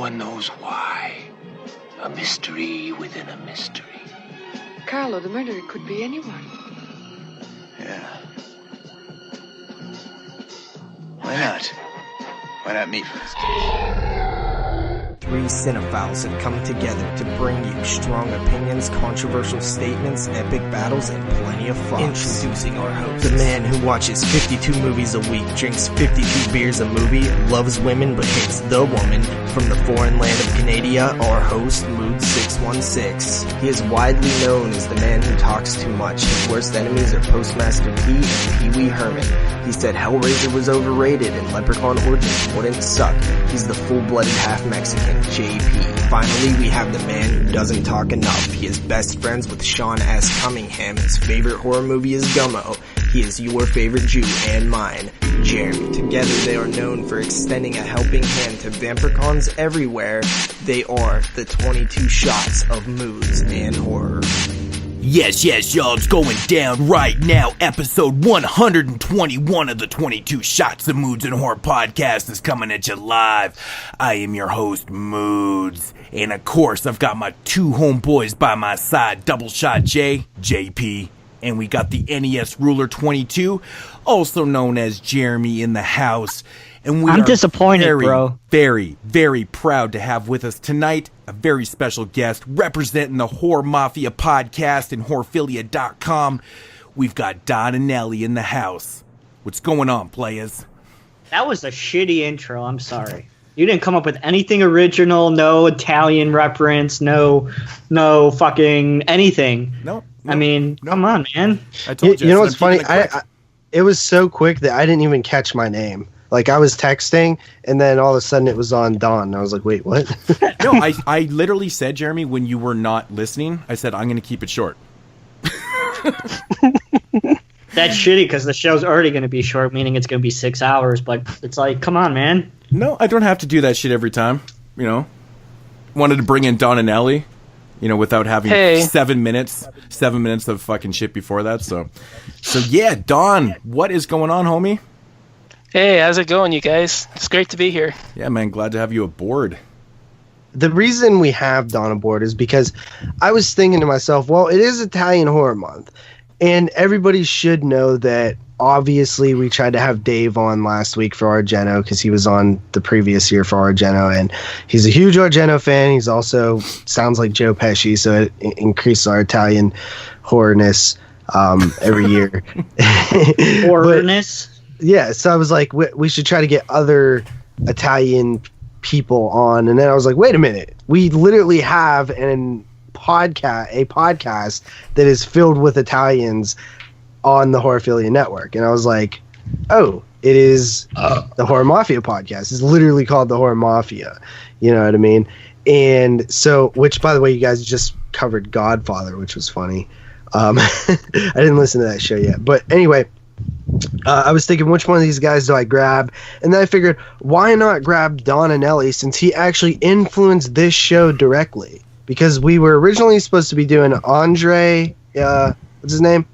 one knows why. A mystery within a mystery. Carlo, the murderer could be anyone. Yeah. Why not? Why not me, for instance? Three cinephiles have come together to bring you strong opinions, controversial statements, epic battles, and plenty of fun. Introducing our host, the man who watches 52 movies a week, drinks 52 beers a movie, loves women but hates the woman. From the foreign land of Canada, our host, Moodz 616. He is widely known as the man who talks too much. His worst enemies are Postmaster P and Pee Wee Herman. He said Hellraiser was overrated and Leprechaun Origins wouldn't suck. He's the full-blooded half-Mexican, JP. Finally, we have the man who doesn't talk enough. He is best friends with Sean S. Cunningham. His favorite horror movie is Gummo. He is your favorite Jew and mine, Jeremy. Together they are known for extending a helping hand to vampircons everywhere. They are the 22 shots of moods and horror. Yes, y'all, it's going down right now. Episode 121 of the 22 Shots of Moods and Horror Podcast is coming at you live. I am your host, Moodz. And of course, I've got my two homeboys by my side, Double Shot J, JP, and we got the NES Ruler 22, also known as Jeremy, in the house. And we I'm disappointed, bro. Very, very proud to have with us tonight a very special guest representing the Horror Mafia Podcast and Horrorphilia.com. We've got Don and Nelly in the house. What's going on, players? That was a shitty intro. I'm sorry. You didn't come up with anything original. No Italian reference. No fucking anything. No. I mean, come on, man. I told you. You know what's funny? It was so quick that I didn't even catch my name. Like, I was texting, and then all of a sudden it was on Dawn. And I was like, wait, what? No, I literally said, Jeremy, when you were not listening, I said, I'm going to keep it short. That's shitty because the show's already going to be short, meaning it's going to be 6 hours. But it's like, come on, man. No, I don't have to do that shit every time. You know, wanted to bring in Don and Ellie, you know, without having 7 minutes of fucking shit before that. So yeah, Don, what is going on, homie? Hey, how's it going, you guys? It's great to be here. Yeah, man, glad to have you aboard. The reason we have Dawn aboard is because I was thinking to myself, well, it is Italian Horror Month, and everybody should know that. Obviously, we tried to have Dave on last week for Argento because he was on the previous year for Argento, and he's a huge Argento fan. He's also sounds like Joe Pesci, so it increases our Italian horrorness every year. Horrorness? Yeah, so I was like, we should try to get other Italian people on, and then I was like, wait a minute, we literally have a podcast that is filled with Italians on the Horrorphilia Network, and I was like, oh, it is the Horror Mafia Podcast. It's literally called the Horror Mafia, you know what I mean? And so, which, by the way, you guys just covered Godfather, which was funny. I didn't listen to that show yet, but anyway, I was thinking, which one of these guys do I grab? And then I figured, why not grab Don and Ellie, since he actually influenced this show directly? Because we were originally supposed to be doing Andre, what's his name?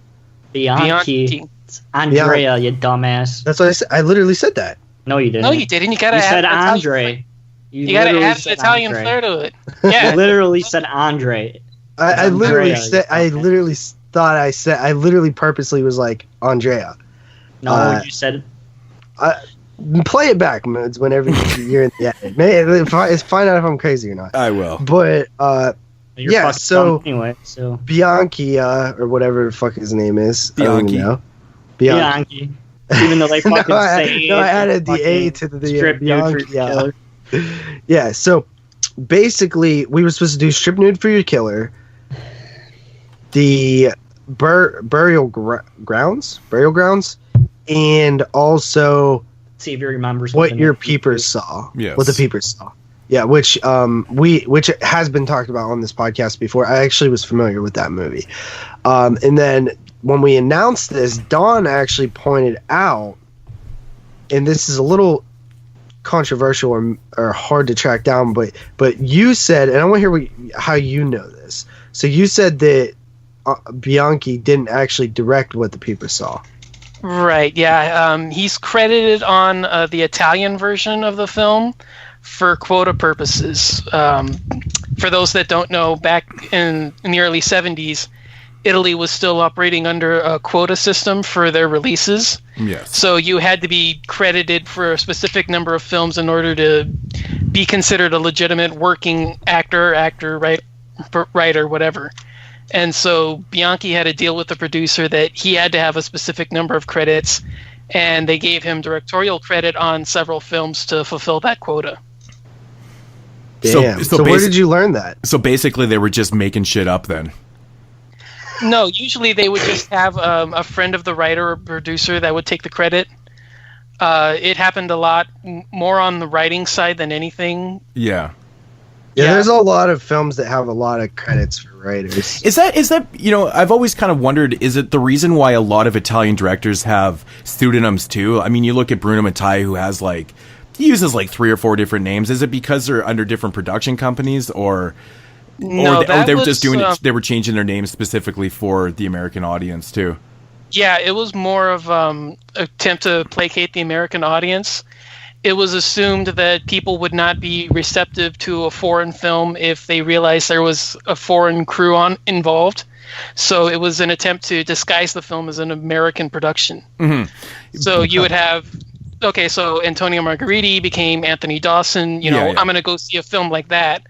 Bianchi. Andrea, you dumbass. That's what I said. I literally said that. No, you didn't. No, you didn't. You gotta you add said Andre. You gotta add an Italian flair to it. Yeah. You literally said Andre. I literally said. I literally thought I said. I literally purposely was like Andrea. No, you said. Play it back, Moods, whenever you're in the edit. Find out if I'm crazy or not. I will. But You're yeah, so anyway, so Bianchi, or whatever the fuck his name is. Bianchi. I don't even know. Bianchi. Even though they fucking I added the A to the strip Bianchi. Yeah. Yeah. So basically, we were supposed to do Strip Nude for Your Killer, the burial grounds, and also see if he remembers what your peepers saw. Yes. What the peepers saw. Yeah, which has been talked about on this podcast before. I actually was familiar with that movie. And then when we announced this, Dawn actually pointed out, and this is a little controversial or hard to track down, but you said, and I want to hear how you know this. So you said that Bianchi didn't actually direct What the Peepers Saw. Right, yeah. He's credited on the Italian version of the film, for quota purposes. For those that don't know, back in the early 70s, Italy was still operating under a quota system for their releases. Yes. So you had to be credited for a specific number of films in order to be considered a legitimate working actor, writer, whatever. And so Bianchi had a deal with the producer that he had to have a specific number of credits, and they gave him directorial credit on several films to fulfill that quota. Damn. So where did you learn that? So basically they were just making shit up then. No, usually they would just have a friend of the writer or producer that would take the credit. It happened a lot more on the writing side than anything. Yeah. Yeah, there's a lot of films that have a lot of credits for writers. Is that I've always kind of wondered, is it the reason why a lot of Italian directors have pseudonyms too? I mean, you look at Bruno Mattei, who has he uses 3 or 4 different names. Is it because they're under different production companies, or no, they were just doing it, they were changing their names specifically for the American audience too? Yeah, it was more of attempt to placate the American audience. It was assumed that people would not be receptive to a foreign film if they realized there was a foreign crew involved. So it was an attempt to disguise the film as an American production. Mm-hmm. So you would have, so Antonio Margheriti became Anthony Dawson. I'm going to go see a film like that.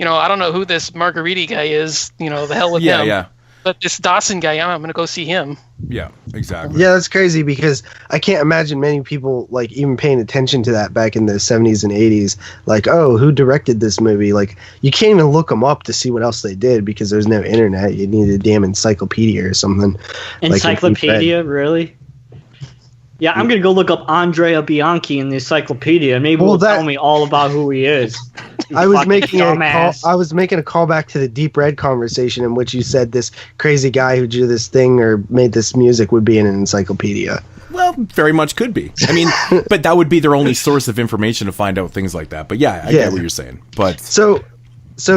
I don't know who this Margheriti guy is. The hell with him. Yeah. But this Dawson guy, I'm going to go see him. Yeah, exactly. Yeah, that's crazy because I can't imagine many people even paying attention to that back in the 70s and 80s. Who directed this movie? You can't even look them up to see what else they did because there's no internet. You need a damn encyclopedia or something. Encyclopedia, really? Yeah, I'm going to go look up Andrea Bianchi in the encyclopedia, and maybe will tell me all about who he is. I was making a callback to the Deep Red conversation in which you said this crazy guy who drew this thing or made this music would be in an encyclopedia. Well, very much could be. I mean, but that would be their only source of information to find out things like that. But yeah, I get what you're saying. But so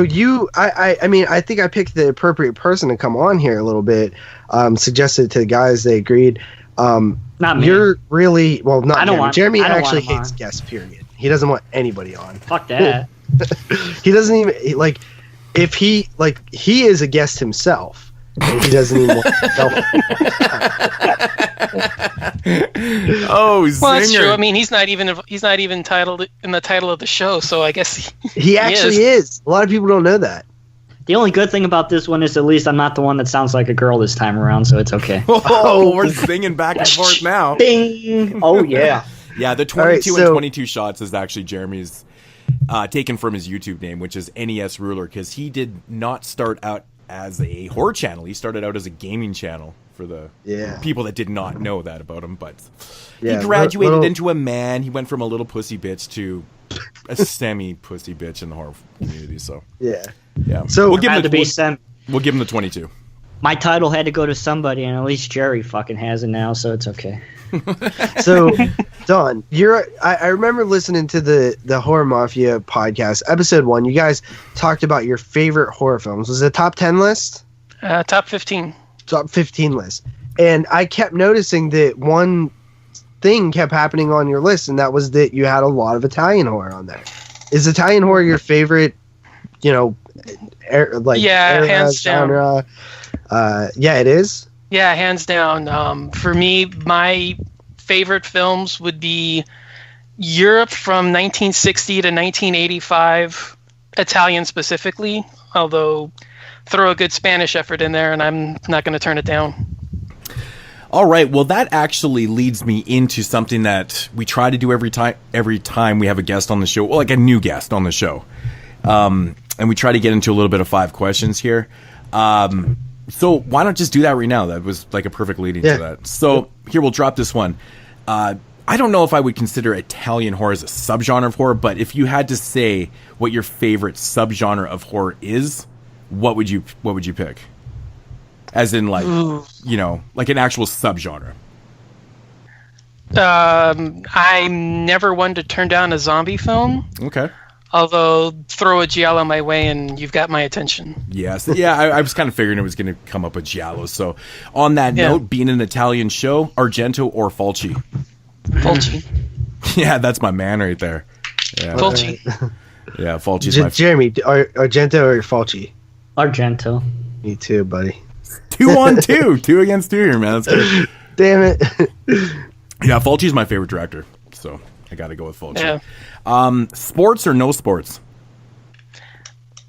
you, I think I picked the appropriate person to come on here a little bit. Suggested to the guys, they agreed. Not me. You're really not. I don't want. Jeremy actually hates guests. Period. He doesn't want anybody on. Fuck that. He doesn't even if he he is a guest himself. And he doesn't even want well, that's true. I mean, he's not even titled in the title of the show, so I guess he actually is. A lot of people don't know that. The only good thing about this one is at least I'm not the one that sounds like a girl this time around, so it's okay. Oh, we're singing back and forth now. Bing! Oh, yeah. Yeah, the 22 and 22 shots is actually Jeremy's taken from his YouTube name, which is NES Ruler, because he did not start out as a horror channel. He started out as a gaming channel for the people that did not know that about him. But he graduated into a man. He went from a little pussy bitch to a semi-pussy bitch in the horror community. So yeah. So we'll give him the 22. My title had to go to somebody, and at least Jerry fucking has it now, so it's okay. So, Don, I remember listening to the Horror Mafia podcast, episode 1. You guys talked about your favorite horror films. Was it a top 10 list? Top 15. Top 15 list. And I kept noticing that one thing kept happening on your list, and that was that you had a lot of Italian horror on there. Is Italian horror your favorite, hands genre? Down. It is. Yeah, hands down. For me, my favorite films would be Europe from 1960 to 1985, Italian specifically, although throw a good Spanish effort in there and I'm not going to turn it down. All right, well, that actually leads me into something that we try to do every time we have a guest on the show, like a new guest on the show. And we try to get into a little bit of 5 questions here. So why not just do that right now? That was like a perfect leading to that. So here, we'll drop this one. I don't know if I would consider Italian horror as a subgenre of horror, but if you had to say what your favorite subgenre of horror is, what would you pick? As in, like an actual subgenre. I'm never one to turn down a zombie film. Okay. Although, throw a giallo my way and you've got my attention. Yes. Yeah, I was kind of figuring it was going to come up with giallo. So, on that note, being an Italian show, Argento or Fulci? Fulci. Yeah, that's my man right there. Yeah. Fulci. Yeah, Fulci's my Jeremy, Argento or Fulci? Argento. Me too, buddy. 2-on-2. 2 against 2 here, man. That's good. Damn it. Yeah, Fulci's my favorite director, so I got to go with Fulci. Yeah. Sports or no sports?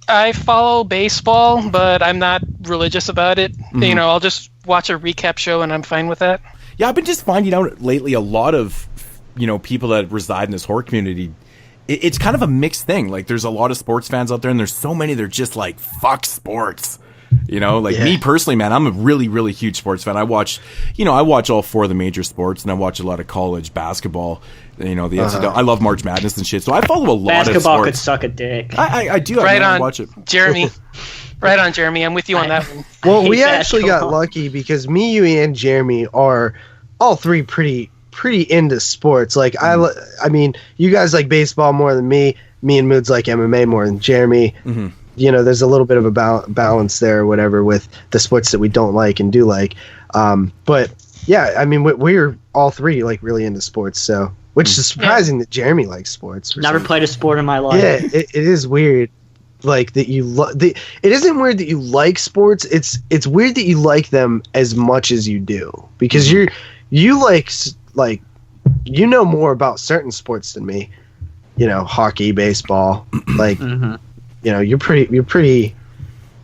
I follow baseball, but I'm not religious about it. Mm-hmm. You know, I'll just watch a recap show and I'm fine with that. Yeah, I've been just finding out lately a lot of, people that reside in this horror community, it's kind of a mixed thing. Like, there's a lot of sports fans out there, and there's so many that are just like, fuck sports. Me personally, man, I'm a really, really huge sports fan. I watch all 4 of the major sports, and I watch a lot of college basketball. The NCAA. I love March Madness and shit. So I follow a lot of sports. Basketball could suck a dick. I do. Right I on, watch it. Jeremy. Right on, Jeremy. I'm with you on that one. Well, we actually got lucky because me, you, and Jeremy are all 3 pretty into sports. Like I mean, you guys like baseball more than me. Me and Moodz like MMA more than Jeremy. Mm-hmm. There's a little bit of a balance there or whatever with the sports that we don't like and do like. But yeah, I mean, we're all 3 like really into sports. So, which is surprising that Jeremy likes sports. Never played a sport in my life. Yeah, it is weird. Like that you it isn't weird that you like sports. It's weird that you like them as much as you do because you like more about certain sports than me. Hockey, baseball, like. Mm-hmm. You're pretty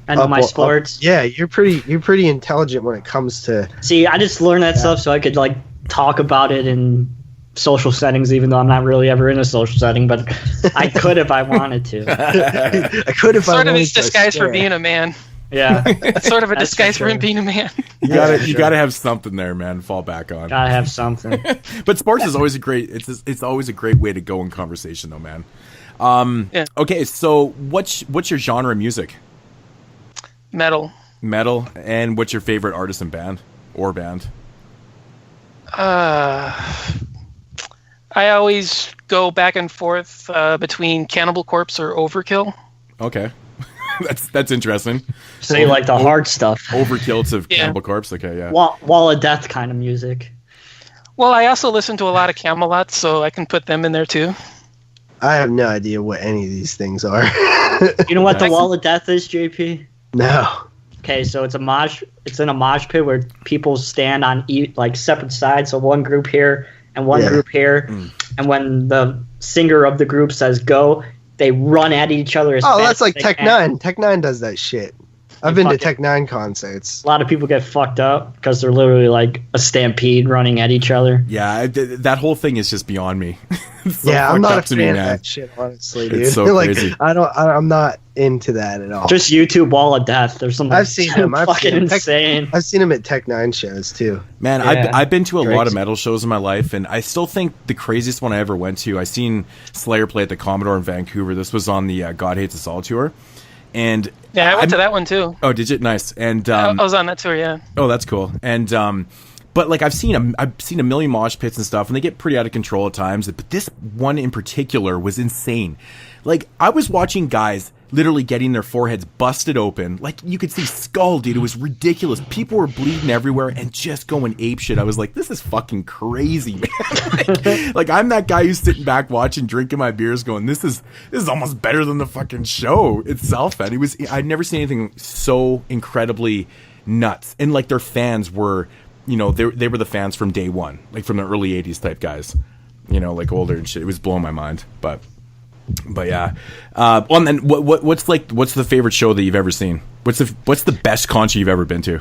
into my sports. Yeah, you're pretty intelligent when it comes to. See, I just learned that stuff so I could like talk about it in social settings, even though I'm not really ever in a social setting. But I could if I wanted to. I could if I wanted to. Sort of a disguise for being a man. Yeah, it's sort of a disguise for him being a man. You gotta have something there, man. Fall back on. Gotta have something. But sports is always it's always a great way to go in conversation, though, man. Okay, so what's your genre of music? Metal. And what's your favorite artist and band? I always go back and forth between Cannibal Corpse or Overkill. Okay. That's interesting. So you like the hard stuff. Overkill to Cannibal Corpse? Okay, yeah. Wall of Death kind of music. Well, I also listen to a lot of Camelot, so I can put them in there too. I have no idea what any of these things are. You know what the Wall of Death is, JP? No. Okay, so it's in a mosh pit where people stand on like separate sides. So one group here and one group here, and when the singer of the group says go, they run at each other. Oh, that's like Tech Nine. Tech Nine does that shit. I've been to Tech Nine concerts. A lot of people get fucked up because they're literally like a stampede running at each other. Yeah, that whole thing is just beyond me. So yeah, I'm not a fan of that shit, honestly, dude. It's so crazy. I'm not into that at all. Just YouTube Wall of Death. There's some. I've seen them. Insane. I've seen them at Tech Nine shows too. Man, yeah. I've been to a lot of metal shows in my life, and I still think the craziest one I ever went to. I seen Slayer play at the Commodore in Vancouver. This was on the God Hates Us All tour, and yeah, I went to that one too. Oh, did you? Nice. And I was on that tour. Yeah. Oh, that's cool. And but like I've seen a million mosh pits and stuff, and they get pretty out of control at times. But this one in particular was insane. Like I was watching guys literally getting their foreheads busted open. Like you could see skull, dude. It was ridiculous. People were bleeding everywhere and just going apeshit. I was like, this is fucking crazy, man. Like I'm that guy who's sitting back watching, drinking my beers, going, this is almost better than the fucking show itself. And I'd never seen anything so incredibly nuts. And like their fans were, they were the fans from day one, like from the early 80s type guys, like older and shit. It was blowing my mind, but yeah. And then what's the favorite show that you've ever seen? What's the best concert you've ever been to?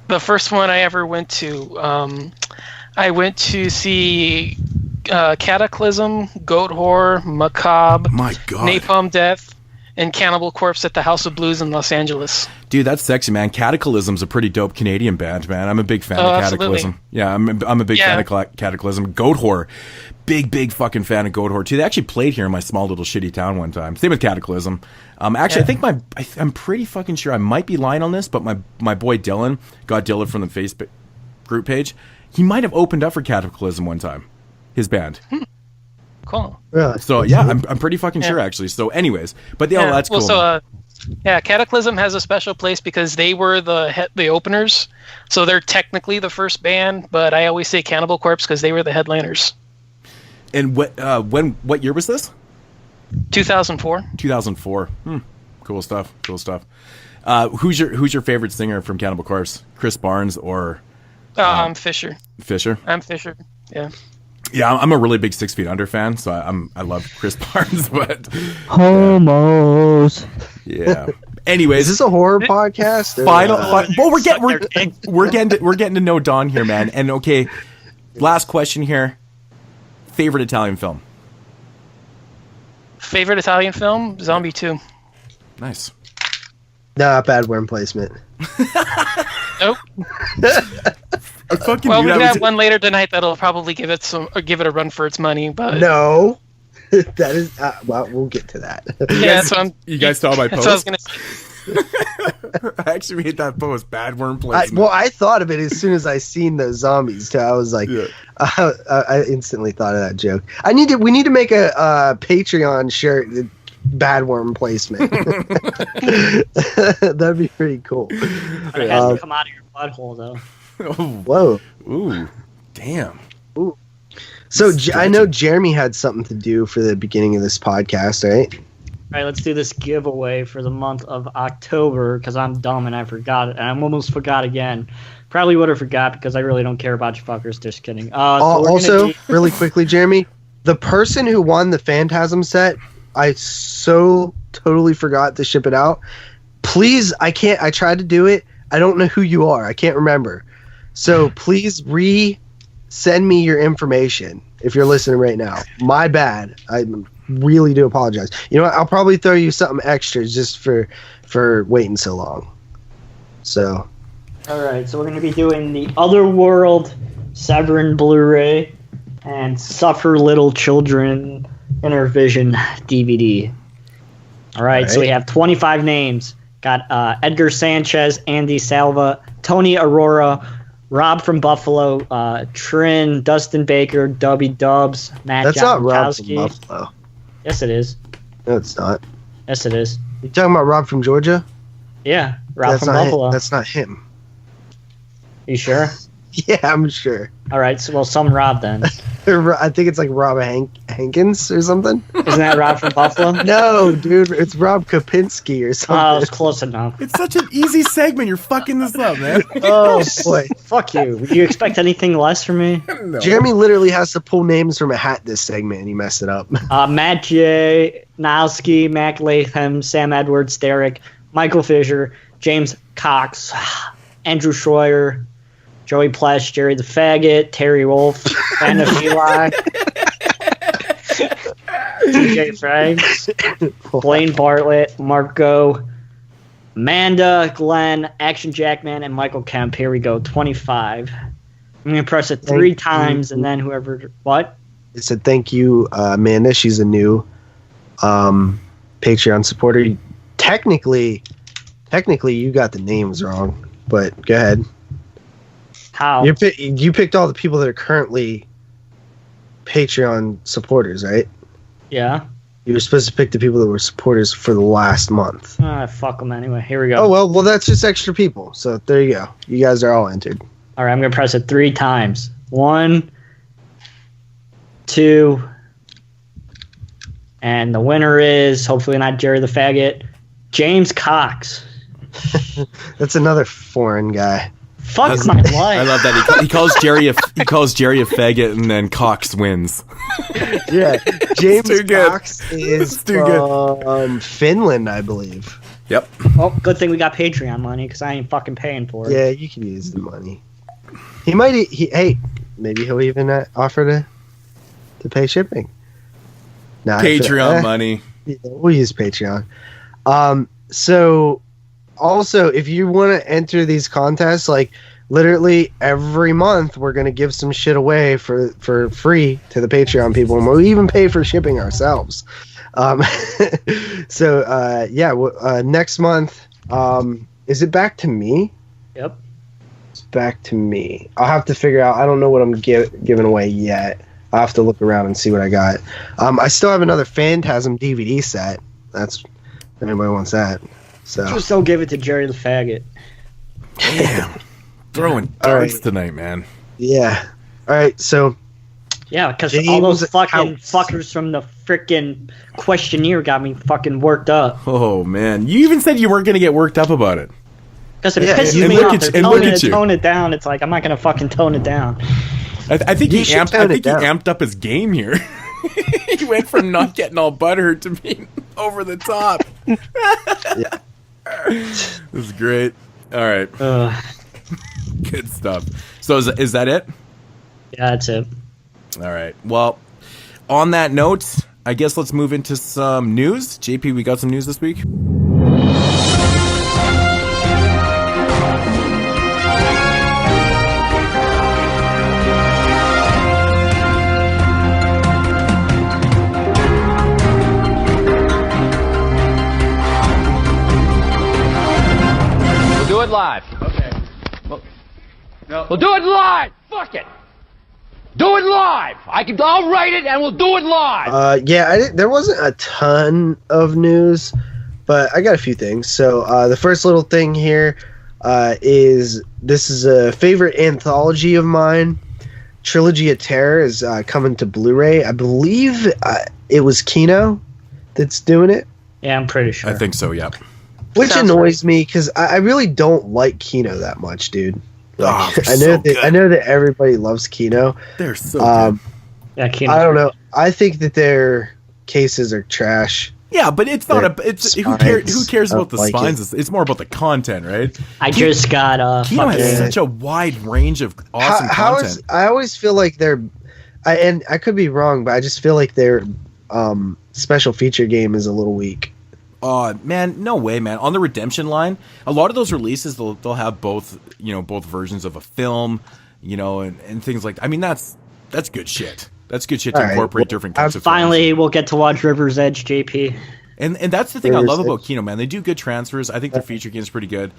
The first one I ever went to, I went to see Cataclysm, Goat Horror, Macabre, my God, Napalm Death, and Cannibal Corpse at the House of Blues in Los Angeles. Dude, that's sexy, man. Cataclysm's a pretty dope Canadian band, man. I'm a big fan of Cataclysm. Absolutely. Yeah, I'm a big fan of Cataclysm. Goat Horror, big fucking fan of Goat Horror too. They actually played here in my small little shitty town one time. Same with Cataclysm. Actually, I think I'm pretty fucking sure I might be lying on this, but my boy Dylan, got Dylan from the Facebook group page. He might have opened up for Cataclysm one time. His band. Cool. Really? So yeah, I'm pretty fucking sure actually. So anyways, but that's cool. So Cataclysm has a special place because they were the openers, so they're technically the first band. But I always say Cannibal Corpse because they were the headliners. And what year was this? 2004. 2004. Cool stuff. Who's your favorite singer from Cannibal Corpse? Chris Barnes or? I'm Fisher. Fisher. I'm Fisher. Yeah. Yeah, I'm a really big 6 Feet Under fan, so I love Chris Barnes, but homos. Yeah. Anyways, is this a horror podcast? Well, we're getting to know Don here, man. And okay, last question here. Favorite Italian film? Favorite Italian film? Zombie 2. Nice. Nah, bad worm placement. Nope. Well, we have one later tonight that'll probably give it a run for its money. But no, that is well, we'll get to that. Yeah, you guys saw my post. That's what I was gonna say. I actually made that post. Bad worm placement. I thought of it as soon as I seen those zombies too. I was like, I instantly thought of that joke. We need to make a Patreon shirt. Bad worm placement. That'd be pretty cool. But it has to come out of your butthole, though. Whoa. Ooh. Damn. Ooh. So I know Jeremy had something to do for the beginning of this podcast, right? All right, let's do this giveaway for the month of October because I'm dumb and I forgot it. And I almost forgot again. Probably would have forgot because I really don't care about you fuckers. Just kidding. Also, really quickly, Jeremy, the person who won the Phantasm set, I so totally forgot to ship it out. Please, I tried to do it. I don't know who you are. I can't remember. So please send me your information if you're listening right now. My bad. I really do apologize. You know what? I'll probably throw you something extra just for waiting so long. So. All right. So we're going to be doing the Otherworld Severin Blu-ray and Suffer Little Children Intervision DVD. All right. So we have 25 names. Got Edgar Sanchez, Andy Salva, Tony Aurora, Rob from Buffalo, Trin, Dustin Baker, Dubby Dubs, Matt That's not Rob from Jankowski. Buffalo. Yes, it is. No, it's not. Yes, it is. You talking about Rob from Georgia? Yeah, Rob from Buffalo. That's not him. You sure? Yeah, I'm sure. All right, so well, some Rob then. I think it's like Rob Hankins or something. Isn't that Rob from Buffalo? No, dude, it's Rob Kopinski or something. Oh, it's close enough. It's such an easy segment. You're fucking this up, man. Oh boy, fuck you. Would you expect anything less from me? No. Jeremy literally has to pull names from a hat this segment, and he messed it up. Matt J. Nowski, Mac Latham, Sam Edwards, Derek, Michael Fisher, James Cox, Andrew Schroyer, Joey Plesh, Jerry the Faggot, Terry Wolf, Anna Eli, TJ Franks, Blaine Bartlett, Marco, Amanda, Glenn, Action Jackman, and Michael Kemp. Here we go, 25. I'm going to press it 3 times, and then whoever... What? It said, thank you, Amanda. She's a new Patreon supporter. Technically, you got the names wrong, but go ahead. How? You picked all the people that are currently Patreon supporters, right? Yeah. You were supposed to pick the people that were supporters for the last month. Fuck them anyway. Here we go. Oh, well, that's just extra people. So there you go. You guys are all entered. All right, I'm going to press it 3 times. 1, 2, and the winner is, hopefully not Jerry the Faggot, James Cox. That's another foreign guy. Fuck my life. I love that he calls Jerry a faggot, and then Cox wins. Yeah, James Cox is from Finland, I believe. Yep. Oh, good thing we got Patreon money because I ain't fucking paying for it. Yeah, you can use the money. He might. Hey, maybe he'll even offer to pay shipping. Nah, Patreon money. Yeah, we'll use Patreon. So. Also, if you want to enter these contests, like literally every month, we're going to give some shit away for free to the Patreon people, and we'll even pay for shipping ourselves. Next month, is it back to me? Yep. It's back to me. I'll have to figure out. I don't know what I'm giving away yet. I'll have to look around and see what I got. I still have another Phantasm DVD set. That's if anybody wants that. So. Just don't give it to Jerry the Faggot. Damn. Throwing darts tonight, man. Yeah. All right. So Yeah, because James all those fucking House. fuckers from the freaking questionnaire got me fucking worked up. Oh man, you even said you weren't gonna get worked up about it. Because it Yeah, pisses and me look off. at They're you- and telling look me at to you. tone it down. It's like, I'm not going to fucking tone it down. I think he You should tone it down. amped up his game here. He went from not getting all butthurt to being over the top. Yeah. This is great. All right, good stuff. So is that it? Yeah, that's it. All right. Well, on that note, I guess let's move into some news. JP, we got some news this week. We'll do it live. Okay. We'll do it live. Fuck it. Do it live. I'll write it and we'll do it live. There wasn't a ton of news, but I got a few things. So the first little thing here is this is a favorite anthology of mine. Trilogy of Terror is coming to Blu-ray. I believe it was Kino that's doing it. Yeah, I'm pretty sure. I think so. Yeah. Which Sounds annoys me because I really don't like Kino that much, dude. Like, they're I know so that good. I know that everybody loves Kino. They're so good. Yeah, Kino. I don't know. I think that their cases are trash. Yeah, but it's not a. It's who cares? Who cares about the Like spines? It's more about the content, right? I just got Kino has fucking... such a wide range of awesome How content. is, I always feel like and I could be wrong, but I just feel like their special feature game is a little weak. Man, no way, man. On the Redemption line, a lot of those releases they'll have both versions of a film, and things like that. I mean, that's good shit. That's good shit to All right, incorporate well, different kinds of Finally, we'll get to watch River's Edge, JP. films. And that's the thing I River's love about Edge. Kino, man. They do good transfers. I think their feature game is pretty good.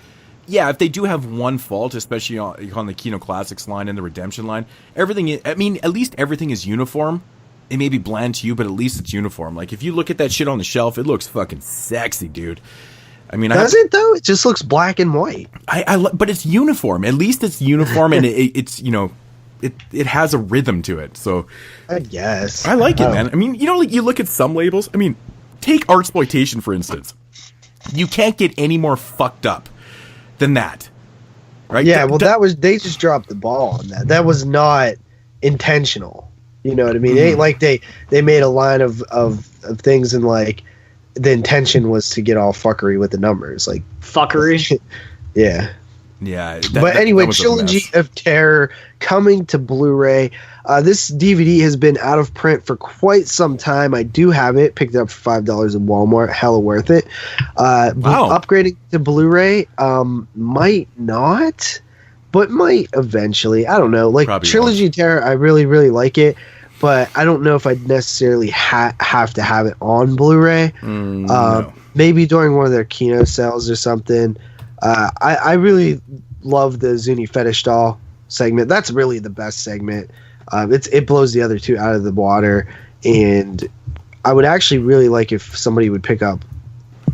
Yeah, if they do have one fault, especially on the Kino Classics line and the Redemption line, at least everything is uniform. It may be bland to you, but at least it's uniform. Like, if you look at that shit on the shelf, it looks fucking sexy, dude. I mean, Does it though? It just looks black and white. but it's uniform. At least it's uniform, and it's it has a rhythm to it. So I guess I like it, man. I mean, you look at some labels. I mean, take Artsploitation for instance. You can't get any more fucked up than that, right? Yeah, well, they just dropped the ball on that. That was not intentional. You know what I mean? It ain't like they made a line of things and like the intention was to get all fuckery with the numbers, like Fuckery. yeah. Yeah. But anyway, that was a Trilogy mess. of Terror coming to Blu-ray. This DVD has been out of print for quite some time. I do have it. Picked it up for $5 at Walmart. Hella worth it. Wow. Upgrading to Blu-ray might not, but might eventually. I don't know. Like Probably Trilogy of Terror, I really, really like it. But I don't know if I'd necessarily have to have it on Blu-ray. No. Maybe during one of their Kino sales or something. I really love the Zuni Fetish Doll segment. That's really the best segment. It blows the other two out of the water. And I would actually really like if somebody would pick up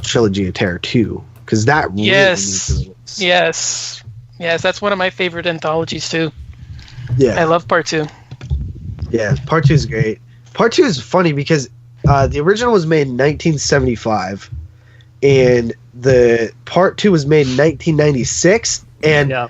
Trilogy of Terror 2. Because that really needs to release. Yes, that's one of my favorite anthologies too. Yeah. I love part 2. Yeah, part 2 is great. Part 2 is funny because the original was made in 1975, and the part 2 was made in 1996, and Yeah.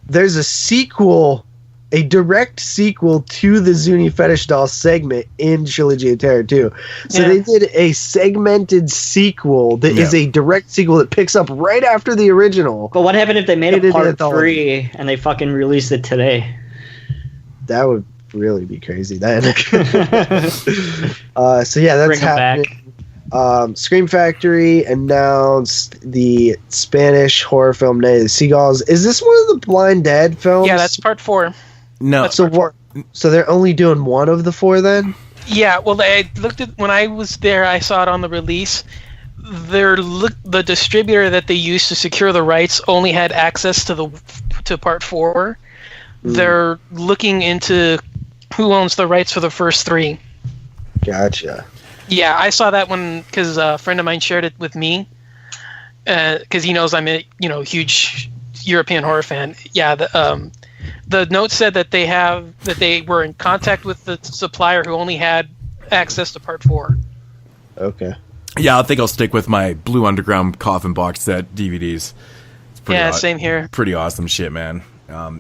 there's a sequel, a direct sequel to the Zuni Fetish Doll segment in Trilogy of Terror 2. So Yeah. they did a segmented sequel that is a direct sequel that picks up right after the original. But what happened if they made It a is part anthology. 3 and they fucking released it today? That would really be crazy then. So yeah, that's Bring 'em happening. Scream Factory announced the Spanish horror film Night of the Seagulls. Is this one of the Blind Dead films? Yeah, that's part 4. No. So what? So they're only doing one of the 4 then? Yeah, well, I looked at when I was there. I saw it on the release. The distributor that they used to secure the rights only had access to part 4. They're looking into who owns the rights for the first 3. Gotcha. Yeah, I saw that one because a friend of mine shared it with me because he knows I'm a huge European horror fan. Yeah, The note said that they were in contact with the supplier who only had access to part 4. Okay. Yeah, I think I'll stick with my Blue Underground Coffin box set DVDs. It's pretty same here. Pretty awesome shit, man.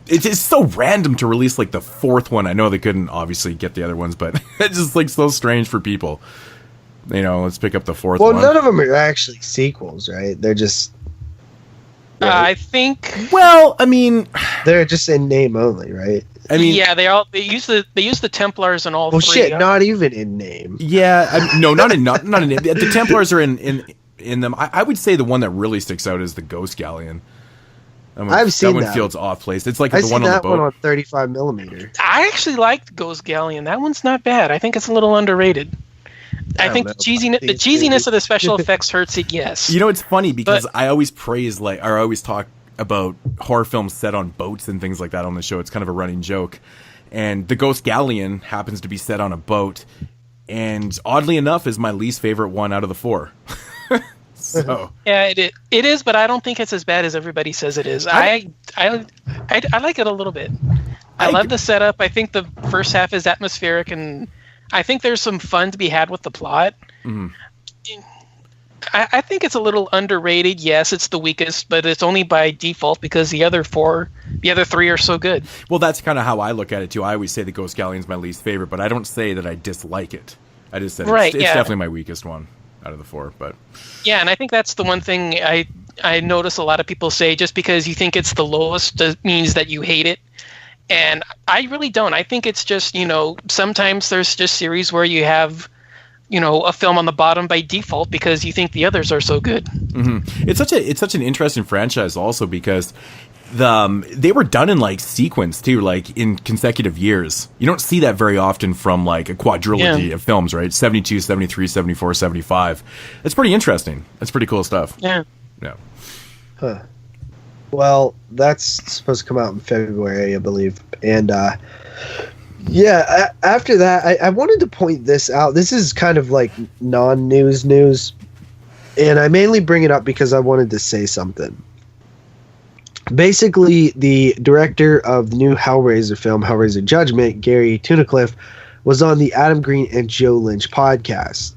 It's so random to release like the 4th one. I know they couldn't obviously get the other ones, but it's just like so strange for people. You know, let's pick up the 4th one. Well, none of them are actually sequels, right? They're just... I think. Well, I mean, they're just in name only, right? I mean, yeah, they use the Templars in all 3. Well, shit, not even in name. Yeah, no, not in name. The Templars are in them. I would say the one that really sticks out is the Ghost Galleon. I've seen that. That one feels off place. It's like the one on the boat. I seen that one on 35 millimeter. I actually liked Ghost Galleon. That one's not bad. I think it's a little underrated. I think the cheesiness of the special effects hurts it. Yes. You know, it's funny because I always praise I always talk about horror films set on boats and things like that on the show. It's kind of a running joke, and the Ghost Galleon happens to be set on a boat, and oddly enough, is my least favorite one out of the 4. So yeah, it is, but I don't think it's as bad as everybody says it is. I like it a little bit. I love the setup. I think the first half is atmospheric, and I think there's some fun to be had with the plot. Mm-hmm. I think it's a little underrated. Yes, it's the weakest, but it's only by default because the other 3 are so good. Well, that's kind of how I look at it too. I always say the Ghost Galleon's my least favorite, but I don't say that I dislike it. I just said it's definitely my weakest one out of the 4. But yeah, and I think that's the one thing I notice a lot of people say. Just because you think it's the lowest means that you hate it. And I really don't. I think it's just, sometimes there's just series where you have, a film on the bottom by default because you think the others are so good. Mm-hmm. It's such an interesting franchise also because they were done in like sequence too, like in consecutive years. You don't see that very often from like a quadrilogy of films, right? 72, 73, 74, 75. It's pretty interesting. That's pretty cool stuff. Yeah. Yeah. Huh. Well, that's supposed to come out in February, I believe. And after that, I wanted to point this out. This is kind of like non-news news. And I mainly bring it up because I wanted to say something. Basically, the director of the new Hellraiser film, Hellraiser Judgment, Gary Tunnicliffe, was on the Adam Green and Joe Lynch podcast.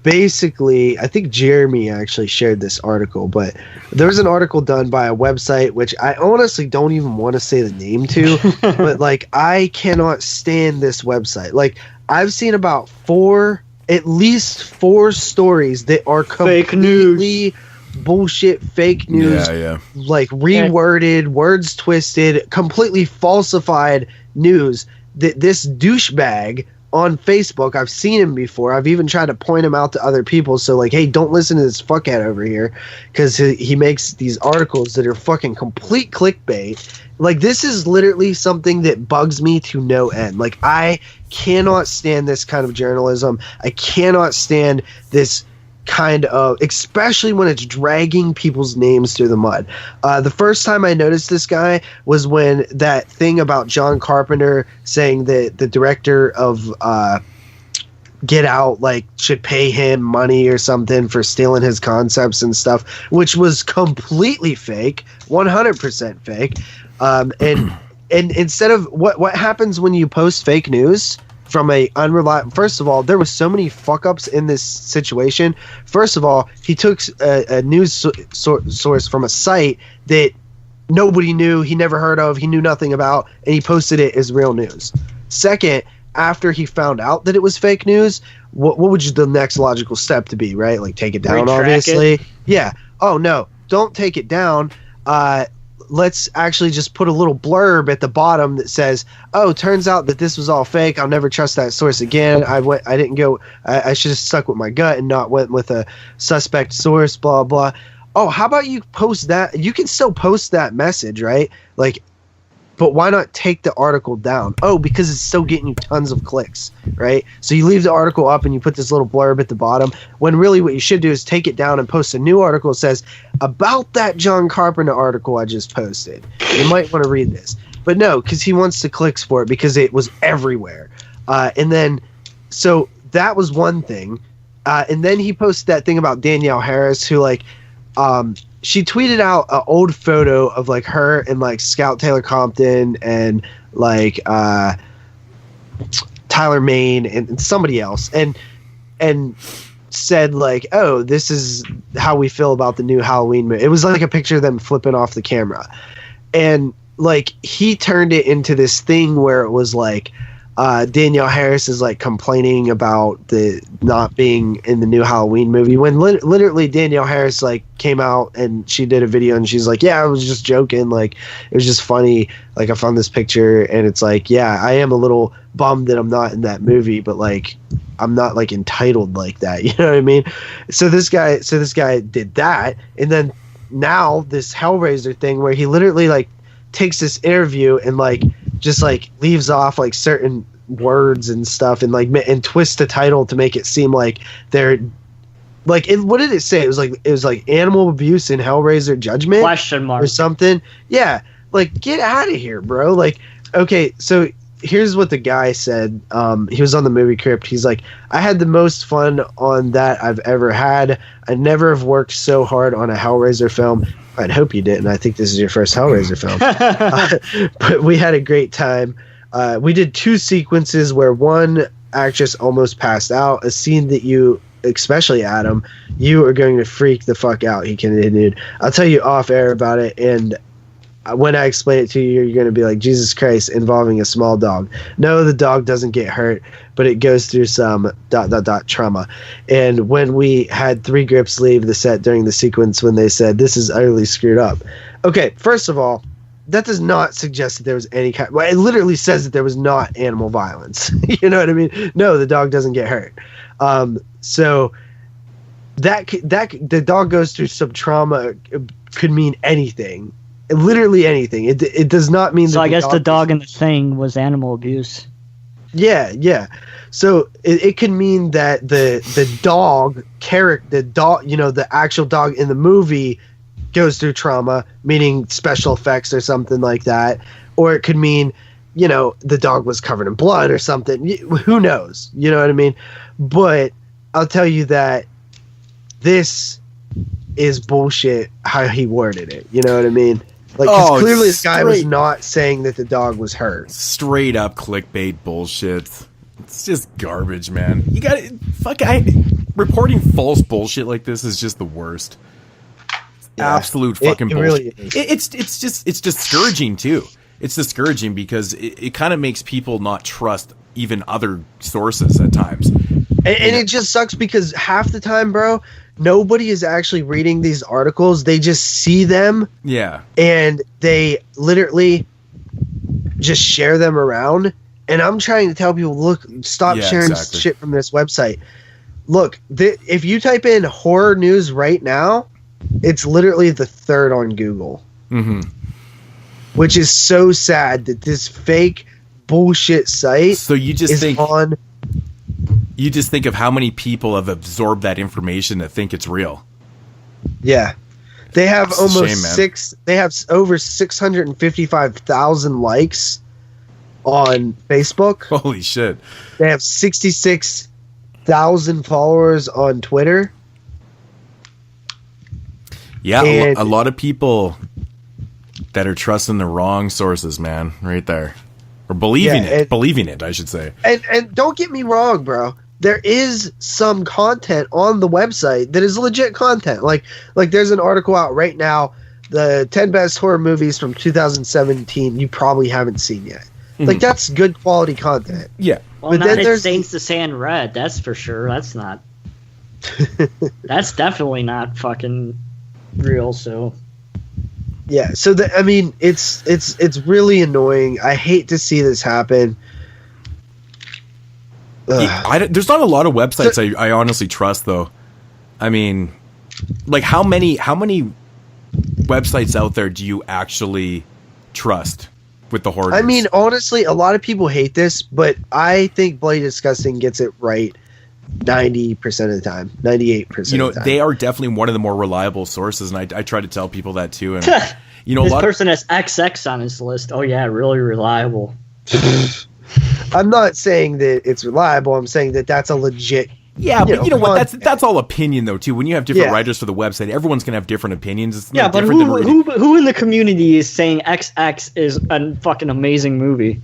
Basically, I think Jeremy actually shared this article, but there was an article done by a website, which I honestly don't even want to say the name to, but like, I cannot stand this website. Like, I've seen about at least four stories that are completely bullshit, fake news, like reworded, words twisted, completely falsified news that this douchebag on Facebook, I've seen him before. I've even tried to point him out to other people. So like, hey, don't listen to this fuckhead over here because he makes these articles that are fucking complete clickbait. Like, this is literally something that bugs me to no end. Like, I cannot stand this kind of journalism. I cannot stand this kind of, especially when it's dragging people's names through the mud. The first time I noticed this guy was when that thing about John Carpenter saying that the director of Get Out like should pay him money or something for stealing his concepts and stuff, which was completely fake, 100% fake. And instead of what happens when you post fake news from a unreliable, first of all, there was so many fuck ups in this situation. First of all, he took a news source from a site that nobody knew, he never heard of, he knew nothing about, and he posted it as real news. Second, after he found out that it was fake news, what would the next logical step to be, right? Like, take it down, obviously. Yeah. Oh no, don't take it down. Let's actually just put a little blurb at the bottom that says, oh, turns out that this was all fake. I'll never trust that source again. I should have stuck with my gut and not went with a suspect source, blah, blah. Oh, how about you post that? You can still post that message, right? Like, but why not take the article down? Oh, because it's still getting you tons of clicks, right? So you leave the article up and you put this little blurb at the bottom, when really what you should do is take it down and post a new article that says, about that John Carpenter article I just posted. You might want to read this. But no, because he wants the clicks for it because it was everywhere. And then, so that was one thing. And then he posted that thing about Danielle Harris, who like, she tweeted out an old photo of like her and like Scout Taylor Compton and like Tyler Mane and somebody else, and said like, oh, this is how we feel about the new Halloween movie. It was like a picture of them flipping off the camera, and like he turned it into this thing where it was like Danielle Harris is like complaining about the not being in the new Halloween movie, when literally Danielle Harris like came out and she did a video and she's like, yeah, I was just joking, like it was just funny, like I found this picture and it's like, yeah, I am a little bummed that I'm not in that movie, but like I'm not like entitled like that, you know what I mean? So this guy did that, and then now this Hellraiser thing where he literally like takes this interview and like just like leaves off like certain words and stuff and like and twists the title to make it seem like they're like, what did it say? It was like animal abuse in Hellraiser Judgment question mark or something. Yeah, like get out of here, bro. Like, okay, so here's what the guy said. He was on the Movie Crypt. He's like, I had the most fun on that I've ever had. I never have worked so hard on a Hellraiser film. I'd hope you didn't. I think this is your first Hellraiser film. But we had a great time. We did 2 sequences where one actress almost passed out. A scene that you, especially Adam, you are going to freak the fuck out, he continued. I'll tell you off air about it, and when I explain it to you, you're going to be like, Jesus Christ, involving a small dog. No, the dog doesn't get hurt, but it goes through some ... trauma. And when we had 3 grips leave the set during the sequence when they said, this is utterly screwed up. Okay, first of all, that does not suggest that there was any kind... Well, it literally says that there was not animal violence. You know what I mean? No, the dog doesn't get hurt. So that the dog goes through some trauma could mean anything. Literally anything. It does not mean. So I guess the dog in the thing was animal abuse. Yeah. So it could mean that the dog character, the actual dog in the movie goes through trauma, meaning special effects or something like that, or it could mean, the dog was covered in blood or something. Who knows? You know what I mean? But I'll tell you that this is bullshit how he worded it. You know what I mean? Like, cause clearly this guy was not saying that the dog was hurt. Straight up clickbait bullshit. It's just garbage, man. You got reporting false bullshit like this is just the worst. Yeah, absolute fucking bullshit. Really is. It's discouraging too. It's discouraging because it kind of makes people not trust even other sources at times. And it just sucks because half the time, bro, nobody is actually reading these articles. They just see them. Yeah. And they literally just share them around. And I'm trying to tell people, look, stop sharing shit from this website. Look, if you type in horror news right now, it's literally the 3rd on Google. Mm-hmm. Which is so sad that this fake bullshit site You just think of how many people have absorbed that information that think it's real. Yeah. They have they have over 655,000 likes on Facebook. Holy shit. They have 66,000 followers on Twitter. Yeah, a lot of people that are trusting the wrong sources, man, right there. Or believing it, I should say. And don't get me wrong, bro. There is some content on the website that is legit content. Like there's an article out right now, the 10 best horror movies from 2017 you probably haven't seen yet. Mm-hmm. Like, that's good quality content. Yeah. Well, but then there's Saints to Sand Red, that's for sure. That's not... that's definitely not fucking real, so... Yeah, so it's really annoying. I hate to see this happen. There's not a lot of websites I honestly trust, though. I mean, like, how many websites out there do you actually trust with the horror news? I mean, honestly, a lot of people hate this, but I think Bloody Disgusting gets it right 90% of the time, 98% of the time. They are definitely one of the more reliable sources, and I try to tell people that too. And this person has XX on his list. Oh yeah, really reliable. I'm not saying that it's reliable. I'm saying that that's a legit Yeah, but you know what? That's all opinion, though, too. When you have different writers for the website, everyone's gonna have different opinions. It's but who in the community is saying XX is a fucking amazing movie?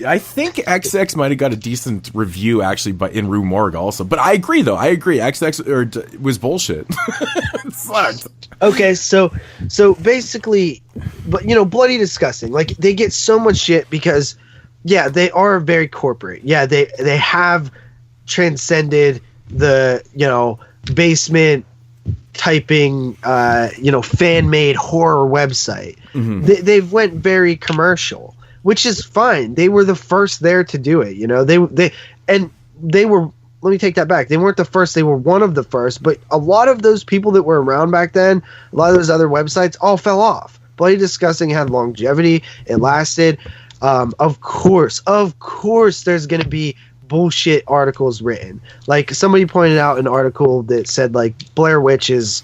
I think XX might have got a decent review actually, in Rue Morgue also. But I agree, though. I agree. XX was bullshit. It sucked. Okay, so basically, but Bloody Disgusting. Like, they get so much shit because, they are very corporate. Yeah, they have transcended the basement typing fan-made horror website. They've went very commercial, which is fine. They were the first there to do it. They were. Let me take that back. They weren't the first. They were one of the first. But a lot of those people that were around back then, a lot of those other websites, all fell off. Bloody Disgusting had longevity. It lasted. Of course, there's going to be bullshit articles written. Like, somebody pointed out an article that said, like, Blair Witch is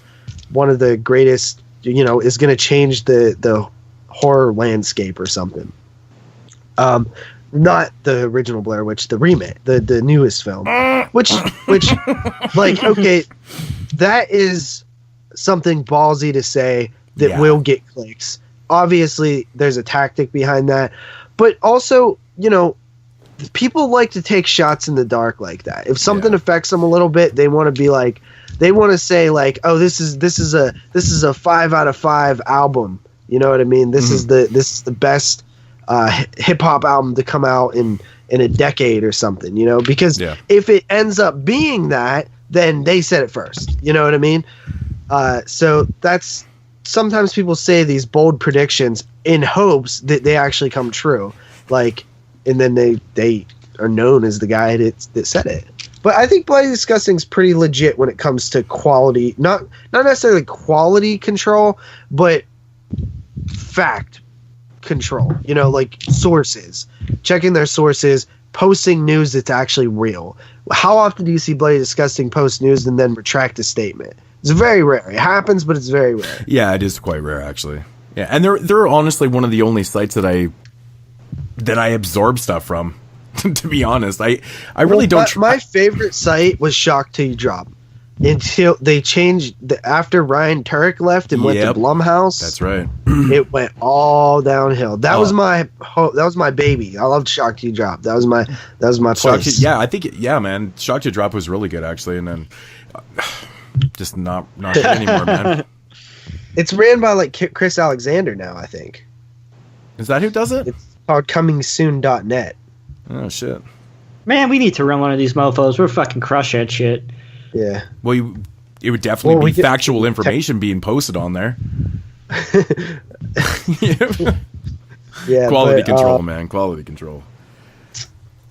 one of the greatest, is going to change the horror landscape or something. Not the original Blair Witch, the remake, the newest film, which like, okay, that is something ballsy to say that will get clicks. Obviously, there's a tactic behind that, but also, people like to take shots in the dark like that. If something affects them a little bit, they want to be like, they want to say like, oh, this is a 5 out of 5 album. You know what I mean? This is the best hip hop album to come out in a decade or something. Because if it ends up being that, then they said it first. You know what I mean? So that's, sometimes people say these bold predictions in hopes that they actually come true. Like, and then they are known as the guy that said it. But I think Bloody Disgusting is pretty legit when it comes to quality, not necessarily quality control, but fact control. Like sources, checking their sources, posting news that's actually real. How often do you see Bloody Disgusting post news and then retract a statement? It's very rare. It happens, but it's very rare. Yeah, it is quite rare, actually. Yeah, and they're honestly one of the only sites that I absorb stuff from. To be honest, I really don't. My favorite site was Shock Till You Drop, until they changed after Ryan Turek left and went to Blumhouse. That's right. It went all downhill. That was my baby. I loved Shock Till You Drop. That was my place. I think man. Shock Till You Drop was really good actually, and then just not good anymore, man. It's ran by like Chris Alexander now, I think. Is that who does it? It's called comingsoon.net. Oh shit. Man, we need to run one of these mofos. We're fucking crush that shit. Yeah. Well, it would definitely be factual information being posted on there. Yeah. Quality control, man. Quality control.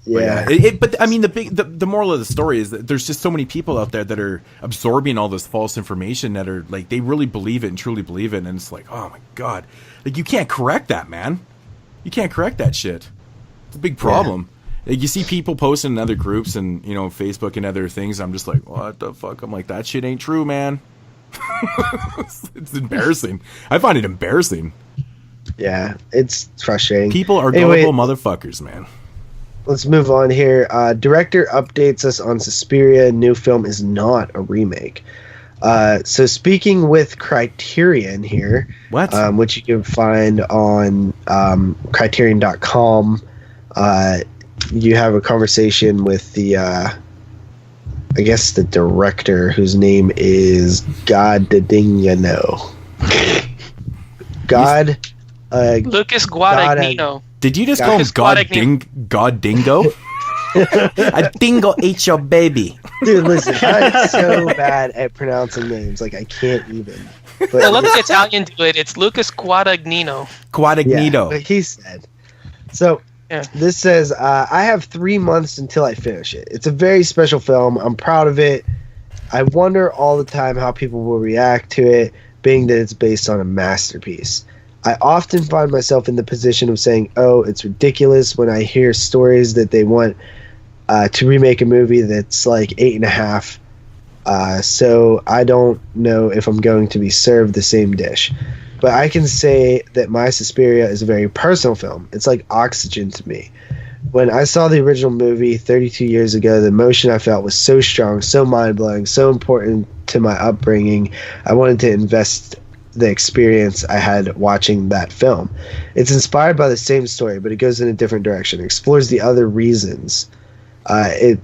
Yeah. But I mean, the moral of the story is that there's just so many people out there that are absorbing all this false information that are like, they really believe it and truly believe it. And it's like, oh my God, like, you can't correct that, man. You can't correct that shit. It's a big problem. Yeah. Like, you see people posting in other groups and, Facebook and other things. I'm just like, what the fuck? I'm like, that shit ain't true, man. It's embarrassing. I find it embarrassing. Yeah, it's frustrating. People are gullible motherfuckers, man. Let's move on here. Director updates us on Suspiria. New film is not a remake. So speaking with Criterion here, which you can find on criterion.com, you have a conversation with the, I guess the director, whose name is Guadagnino. Lucas Guadagnino. Did you just call him God Dingo? A dingo ate your baby. Dude, listen, I'm so bad at pronouncing names. Like, I can't even. But I love the Italian do it. It's Lucas Guadagnino. Yeah, but he said. So, this says, I have 3 months until I finish it. It's a very special film. I'm proud of it. I wonder all the time how people will react to it, being that it's based on a masterpiece. I often find myself in the position of saying, oh, it's ridiculous when I hear stories that they want to remake a movie that's like 8.5. So I don't know if I'm going to be served the same dish. But I can say that my Suspiria is a very personal film. It's like oxygen to me. when I saw the original movie 32 years ago, the emotion I felt was so strong, so mind-blowing, so important to my upbringing. I wanted to invest the experience I had watching that film. It's inspired by the same story, but it goes in a different direction. It explores the other reasons. It's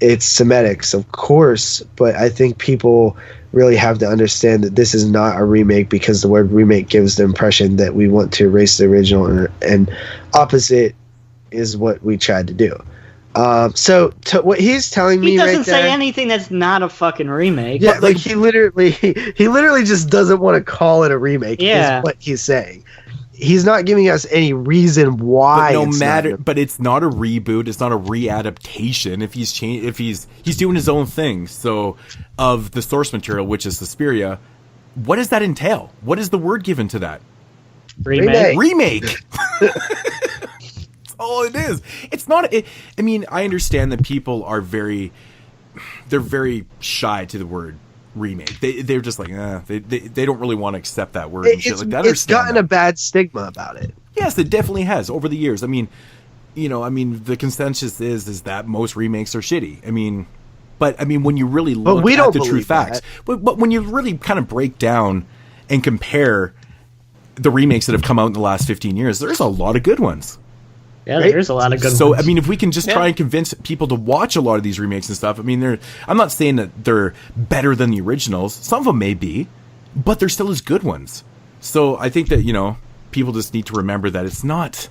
Semitics, of course, but I think people really have to understand that this is not a remake, because the word remake gives the impression that we want to erase the original, and opposite is what we tried to do. So what he's telling me, he doesn't right say there, anything that's not a fucking remake. yeah, like he literally just doesn't want to call it a remake. Yeah. Is what he's saying. He's not giving us any reason why. But it's not a reboot. It's not a readaptation. If he's doing his own thing. So of the source material, which is Suspiria, what does that entail? What is the word given to that? Remake. That's all it is. It's not. I mean, I understand that people are very shy to the word remake. They're just like, they don't really want to accept that word. And shit like that. It's gotten a bad stigma about it. Yes, it definitely has over the years. I mean, the consensus is that most remakes are shitty. But when you really look at the true facts, but when you really kind of break down and compare the remakes that have come out in the last 15 years, there's a lot of good ones. Yeah, there's a lot of good ones. So, if we can just try and convince people to watch a lot of these remakes and stuff, I'm not saying that they're better than the originals. Some of them may be, but they're still as good ones. So I think that, people just need to remember that it's not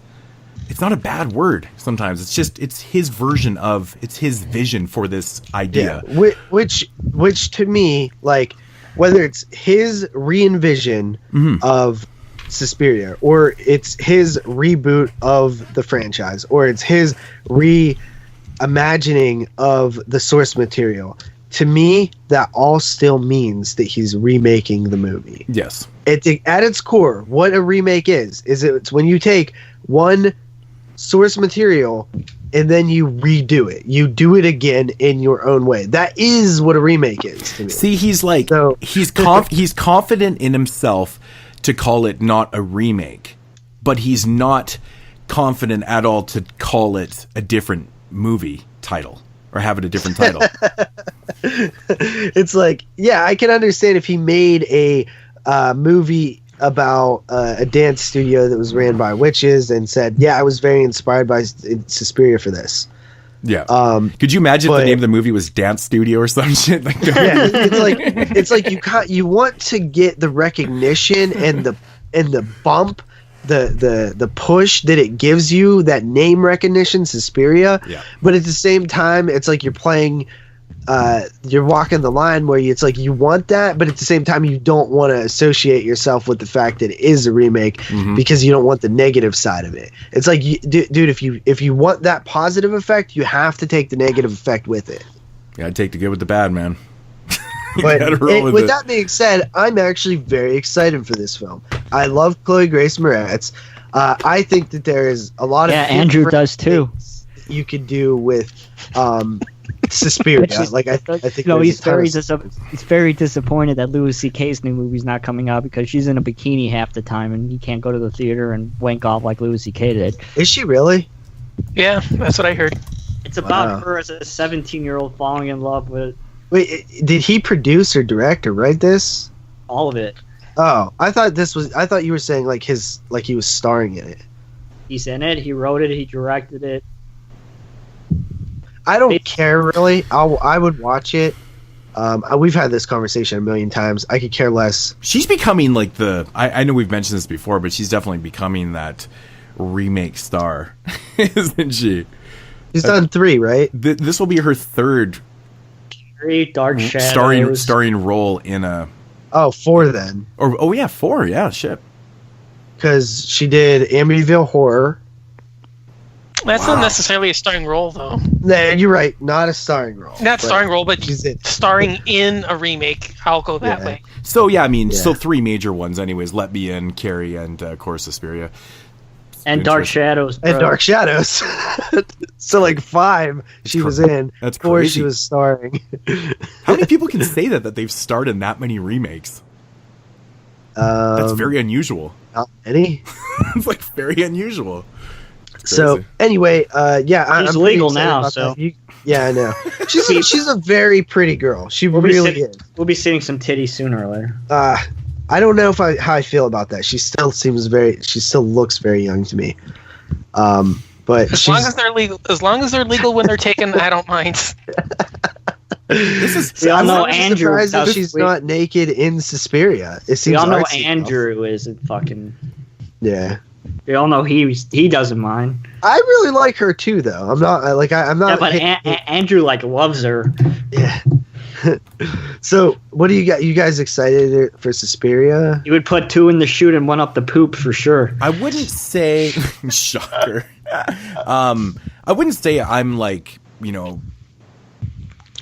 a bad word sometimes. It's just, it's his vision for this idea. Yeah, which to me, like, whether it's his re-envision of Suspiria, or it's his reboot of the franchise, or it's his reimagining of the source material, to me that all still means that he's remaking the movie. Yes. At its core, what a remake is it's when you take one source material and then you redo it. You do it again in your own way. That is what a remake is to me. See, he's confident in himself to call it not a remake, but he's not confident at all to call it a different movie title or have it a different title. It's like, yeah, I can understand if he made a movie about a dance studio that was ran by witches and said, yeah, I was very inspired by Suspiria for this. Yeah. Could you imagine if the name of the movie was Dance Studio or some shit like that? Yeah, it's like you want to get the recognition and the bump, the push that it gives you, that name recognition, Suspiria. Yeah. But at the same time, it's like you're playing, you're walking the line where it's like you want that, but at the same time you don't want to associate yourself with the fact that it is a remake because you don't want the negative side of it. It's like, dude, if you want that positive effect, you have to take the negative effect with it. Yeah, I'd take the good with the bad, man. But with that being said, I'm actually very excited for this film. I love Chloe Grace Moretz. I think that there is a lot of Andrew does too. You could do with Suspiria. I think he's very disappointed that Louis C.K.'s new movie's not coming out because she's in a bikini half the time and he can't go to the theater and wank off like Louis C.K. did. Is she really? Yeah, that's what I heard. It's about her as a 17-year-old falling in love with. Wait, did he produce or direct or write this? All of it. Oh, I thought you were saying like he was starring in it. He's in it. He wrote it. He directed it. I don't care really. I would watch it. We've had this conversation a million times. I could care less. She's becoming like I know we've mentioned this before, but she's definitely becoming that remake star, isn't she? She's done 3, right? This will be her third Dark Shadows starring role in a 4 then. 4. Yeah, shit. Because she did Amityville Horror. That's not necessarily a starring role, though. No, you're right. Not a starring role. Not starring role, but she's starring in a remake. I'll go that way. So, so 3 major ones anyways. Let Me In, Carrie, and, of course, Suspiria. And Dark Shadows. Bro. And Dark Shadows. So, 5 she was in. That's 4 crazy. she was starring. How many people can say that they've starred in that many remakes? That's very unusual. Not many. It's, very unusual. So anyway, she's I'm legal now. So I know. She's a very pretty girl. She really is. We'll be seeing some titties sooner or later. I don't know how I feel about that. She still looks very young to me. But as long as they're legal when they're taken, I don't mind. We all know Andrew. She's not naked in Suspiria. It seems we all know artsy Andrew isn't fucking. Yeah. We all know he doesn't mind. I really like her too, though. I'm not. Yeah, but Andrew loves her. Yeah. So, what do you got? You guys excited for Suspiria? You would put 2 in the chute and 1 up the poop for sure. I wouldn't say shocker. I wouldn't say I'm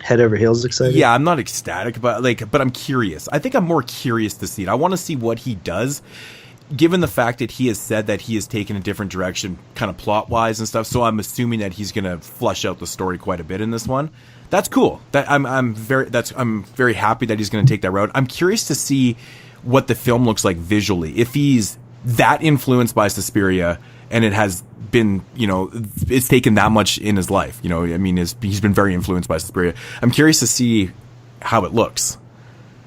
head over heels excited. Yeah, I'm not ecstatic, but I'm curious. I think I'm more curious to see it. I want to see what he does, given the fact that he has said that he has taken a different direction, kind of plot wise and stuff. So I'm assuming that he's going to flush out the story quite a bit in this one. That's cool. I'm very happy that he's going to take that route. I'm curious to see what the film looks like visually. If he's that influenced by Suspiria and it has been, it's taken that much in his life. He's been very influenced by Suspiria. I'm curious to see how it looks.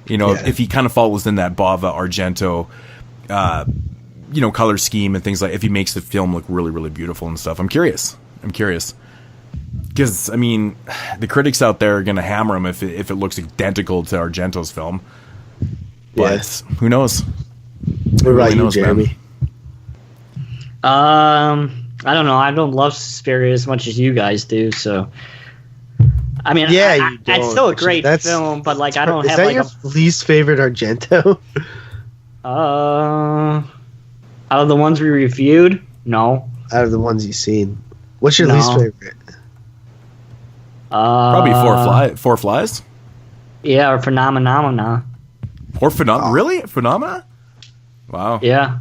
If he kind of follows in that Bava Argento, color scheme and things like. If he makes the film look really, really beautiful and stuff. I'm curious. Because, the critics out there are going to hammer him if it looks identical to Argento's film. But who knows? What about you, Jeremy? I don't know. I don't love Suspiria as much as you guys do, so... it's still a great film, but, I don't have, Is that your least favorite Argento? Out of the ones we reviewed? No. Out of the ones you've seen. What's your least favorite? Probably Four Flies? Yeah, or Phenomena. Really? Phenomena? Wow. Yeah.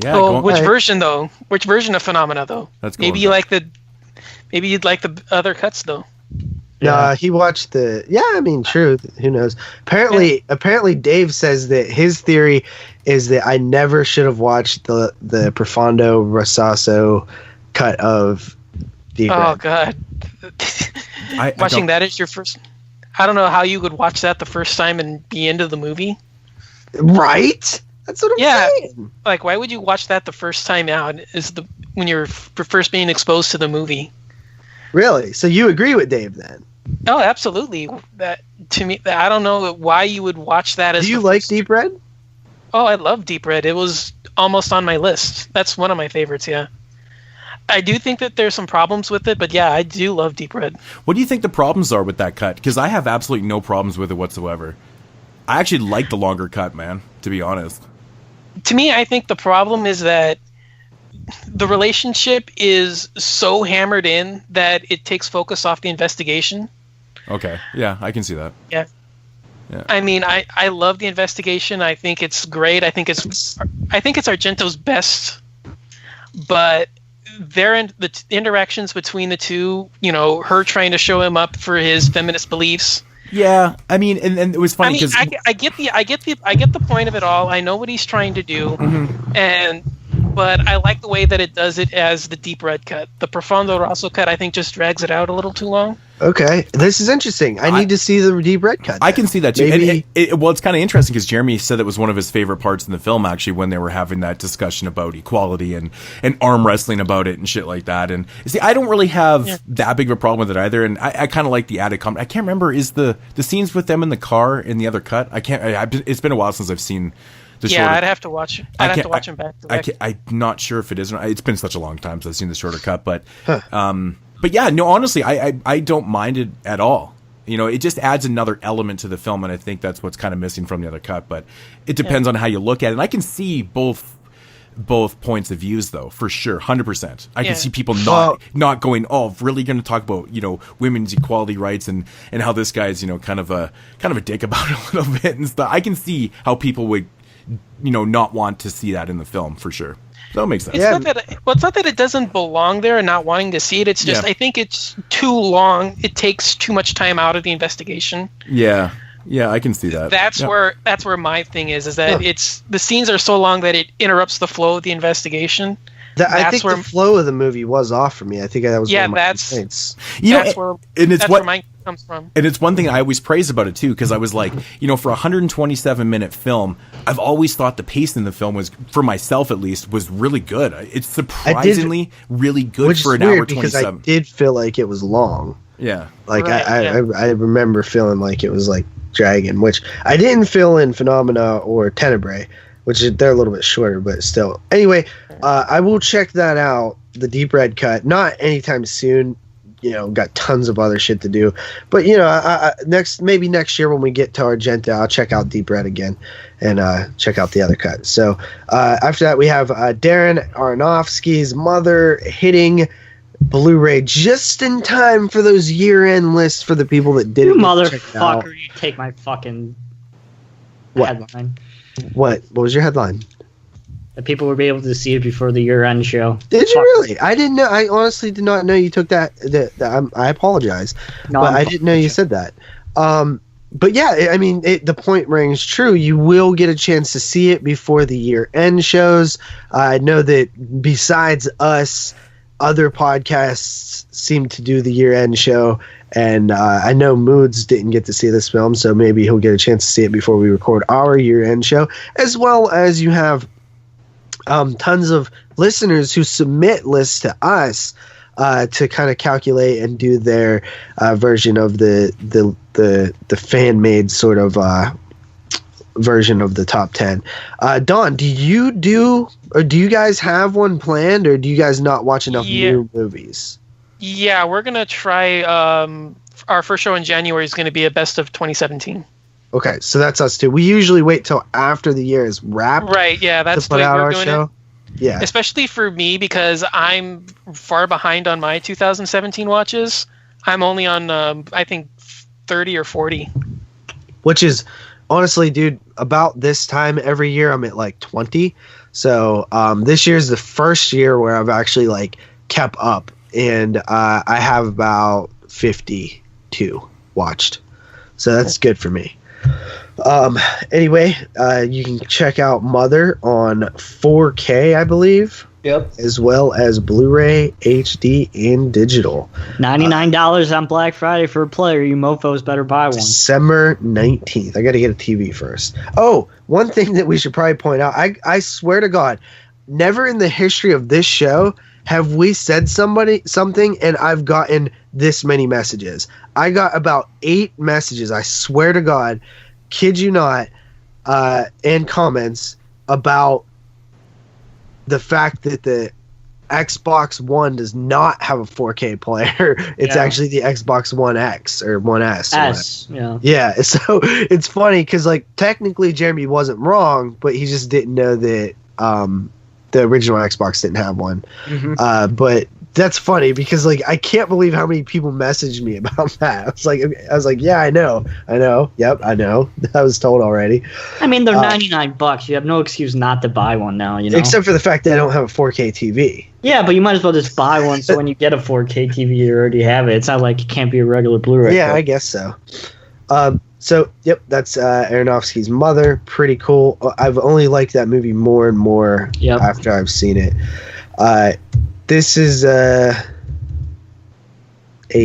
Yeah. Oh, which version though? Which version of Phenomena though? Maybe you'd like the other cuts though. Yeah, he watched the. Yeah, true. Who knows? Apparently, Dave says that his theory is that I never should have watched the Profondo Rosato cut of Deep Red. Oh God! Watching that is your first. I don't know how you would watch that the first time and be into the movie. Right. That's what I'm saying. Why would you watch that the first time out? When you're first being exposed to the movie? Really? So you agree with Dave then? Oh, absolutely. That to me, I don't know why you would watch that. Do you like Deep Red? Oh, I love Deep Red. It was almost on my list. That's one of my favorites. Yeah. I do think that there's some problems with it, but yeah, I do love Deep Red. What do you think the problems are with that cut? Because I have absolutely no problems with it whatsoever. I actually like the longer cut, man, to be honest. To me, I think the problem is that the relationship is so hammered in that it takes focus off the investigation. Okay. Yeah, I can see that. Yeah. I love the investigation. I think it's great. I think it's Argento's best, but the interactions between the two, her trying to show him up for his feminist beliefs. Yeah, and it was funny because I get the point of it all. I know what he's trying to do, but I like the way that it does it as the Deep Red cut. The Profondo Rosso cut, I think, just drags it out a little too long. Okay, this is interesting. I need to see the Deep Red cut. I can see that too. It's kind of interesting because Jeremy said it was one of his favorite parts in the film, actually, when they were having that discussion about equality and arm wrestling about it and shit like that. And see, I don't really have that big of a problem with it either. And I kind of like the added comment. I can't remember, is the scenes with them in the car in the other cut? It's been a while since I've seen. I'd have to watch it. I'd have to watch them back to back. I'm not sure if it is or not. It's been such a long time since I've seen the shorter cut, but yeah, no, honestly, I don't mind it at all. It just adds another element to the film, and I think that's what's kind of missing from the other cut. But it depends on how you look at it, and I can see both points of views, though, for sure, 100%. I can see people not going, oh, really going to talk about women's equality rights and how this guy's kind of a dick about it a little bit and stuff. I can see how people would not want to see that in the film for sure. That makes sense. It's not that it doesn't belong there and not wanting to see it. It's just I think it's too long. It takes too much time out of the investigation. Yeah, I can see that. That's where my thing is that it's the scenes are so long that it interrupts the flow of the investigation. I think the flow of the movie was off for me. I think that was one of my complaints. That's where mine comes from. And it's one thing I always praise about it too, because I was like, for a 127-minute film, I've always thought the pace in the film was, for myself at least, was really good. It's surprisingly really good for an hour 27. Because I did feel like it was long. Yeah, like I remember feeling like it was like dragging, which I didn't feel in Phenomena or Tenebrae, which they're a little bit shorter, but still. Anyway, I will check that out. The Deep Red Cut, not anytime soon. Got tons of other shit to do, but maybe next year when we get to Argento, I'll check out Deep Red again and check out the other cut. So after that, we have Darren Aronofsky's Mother hitting Blu-ray just in time for those year-end lists for the people that didn't. You motherfucker! You take my fucking headline. What was your headline? That people would be able to see it before the year-end show. Did you really? I didn't know. I honestly did not know you took that. I apologize, but I didn't know you said that. But yeah, I mean, the point rings true. You will get a chance to see it before the year-end shows. I know that besides us, other podcasts seem to do the year-end show, and I know Moodz didn't get to see this film, so maybe he'll get a chance to see it before we record our year-end show, as well as you have tons of listeners who submit lists to us to kind of calculate and do their version of the fan-made sort of version of the top 10. Don, do you guys have one planned, or do you guys not watch enough new movies? Yeah, we're gonna try. Our first show in January is going to be a best of 2017. Okay, so that's us too. We usually wait till after the year is wrapped. Right, yeah, that's to put out our show. Yeah. Especially for me, because I'm far behind on my 2017 watches. I'm only on, I think, 30 or 40. Which is, honestly, dude, about this time every year I'm at like 20. So this year's the first year where I've actually like kept up. And I have about 52 watched. So that's good for me. Anyway, you can check out Mother on 4K, I believe. Yep. As well as Blu-ray, HD, and digital. $99 on Black Friday for a player. You mofos better buy one. December 19th. I got to get a TV first. Oh, one thing that we should probably point out. I swear to God, never in the history of this show have we said something and I've gotten this many messages. I got about 8 messages, I swear to God, kid you not, and comments about the fact that the Xbox One does not have a 4K player. It's actually the Xbox One X or One S. Yeah, so it's funny because like technically Jeremy wasn't wrong, but he just didn't know that the original Xbox didn't have one. Mm-hmm. But that's funny because like I can't believe how many people messaged me about that. I was like, yeah, I know. Yep, I know. I was told already. I mean, they're $99. You have no excuse not to buy one now. Except for the fact that I don't have a 4K TV. Yeah, but you might as well just buy one. So when you get a 4K TV, you already have it. It's not like it can't be a regular Blu-ray. Yeah, I guess so. So, yep, that's Aronofsky's Mother. Pretty cool. I've only liked that movie more and more after I've seen it. This is a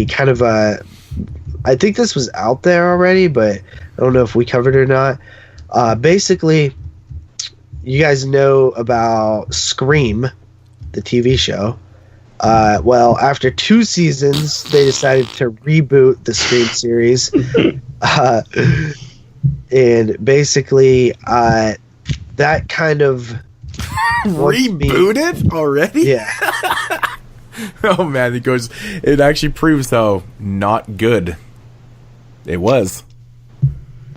kind of a... I think this was out there already, but I don't know if we covered it or not. Basically, you guys know about Scream, the TV show. Well, after 2 seasons, they decided to reboot the Scream series. And basically, that kind of... Rebooted already? Yeah. Oh, man, it actually proves how not good it was.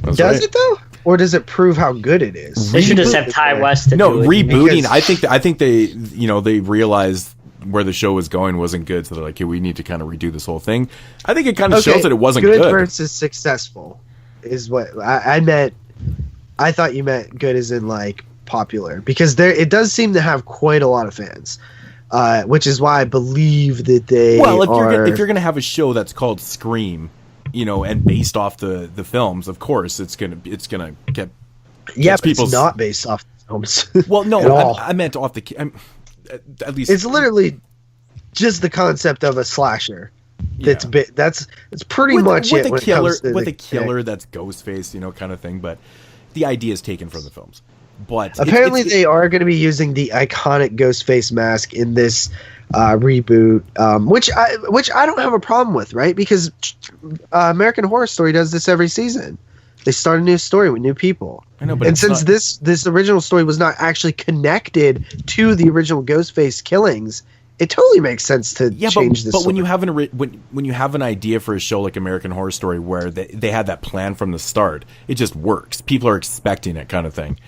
Does it, though? Or does it prove how good it is? They should just have Ty West to do it. Rebooting, I think they realized where the show was going wasn't good, so they're like, hey, we need to kind of redo this whole thing. I think it kind of shows that it wasn't good. Good versus successful is what I meant. I thought you meant good as in like popular, because it does seem to have quite a lot of fans, which is why I believe that they if you're gonna have a show that's called Scream, and based off the films, of course it's gonna get but it's not based off the films. Well, no, I meant off the. at least it's literally just the concept of a slasher. That's pretty much with it. A killer, with a killer that's Ghostface, kind of thing. But the idea is taken from the films. But apparently they are going to be using the iconic Ghostface mask in this reboot, which I don't have a problem with, right? Because American Horror Story does this every season. They start a new story with new people. I know, but and since this original story was not actually connected to the original Ghostface killings, it totally makes sense to change this. But when you have when you have an idea for a show like American Horror Story where they had that plan from the start, it just works. People are expecting it, kind of thing.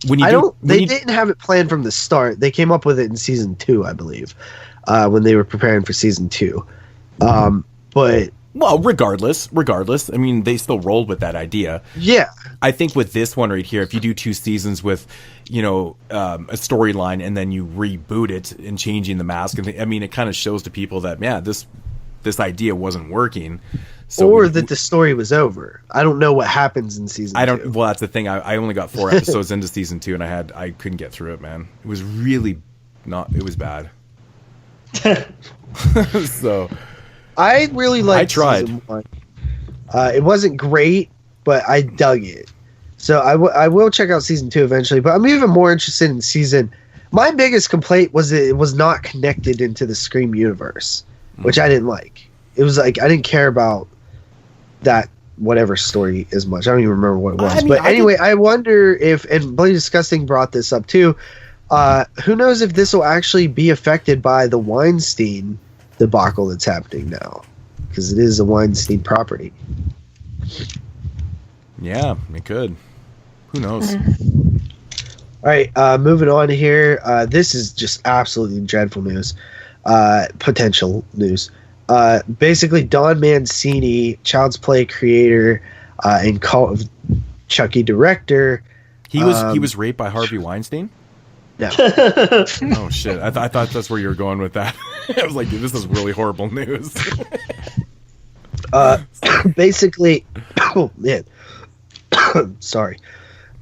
They didn't have it planned from the start. They came up with it in season 2, I believe, when they were preparing for season 2. Well, regardless, I mean, they still rolled with that idea. Yeah. I think with this one right here, if you do 2 seasons with, a storyline and then you reboot it and changing the mask, it kind of shows to people that, this idea wasn't working. So that the story was over. I don't know what happens in season 2. Well, that's the thing. I only got 4 episodes into season 2 and I couldn't get through it, man. It was really it was bad. So I really liked season 1. It wasn't great, but I dug it. So I will check out season 2 eventually, but I'm even more interested in season. My biggest complaint was that it was not connected into the Scream universe, which I didn't like. It was like I didn't care about that whatever story as much. I don't even remember what it was. I wonder if, and Bloody Disgusting brought this up too, who knows if this will actually be affected by the Weinstein debacle that's happening now, because it is a Weinstein property. Yeah, it could. Who knows? All right, moving on here. This is just absolutely dreadful news. Potential news. Basically, Don Mancini, Child's Play creator and Cult of Chucky director. He was raped by Harvey Weinstein? No. Oh, shit. I thought that's where you were going with that. I was like, dude, this is really horrible news. Basically, oh, man. Sorry.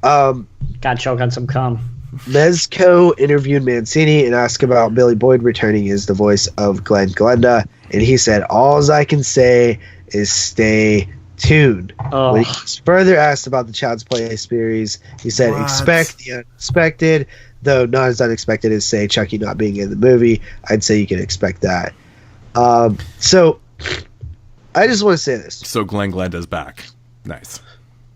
Got choked on some cum. Mezco interviewed Mancini and asked about Billy Boyd returning as the voice of Glenda, and he said, "All I can say is stay tuned." Oh. When he was further asked about the Child's Play series, he said, "Expect the unexpected, though not as unexpected as, say, Chucky not being in the movie. I'd say you can expect that." So, I just want to say this. So Glenda's back. Nice.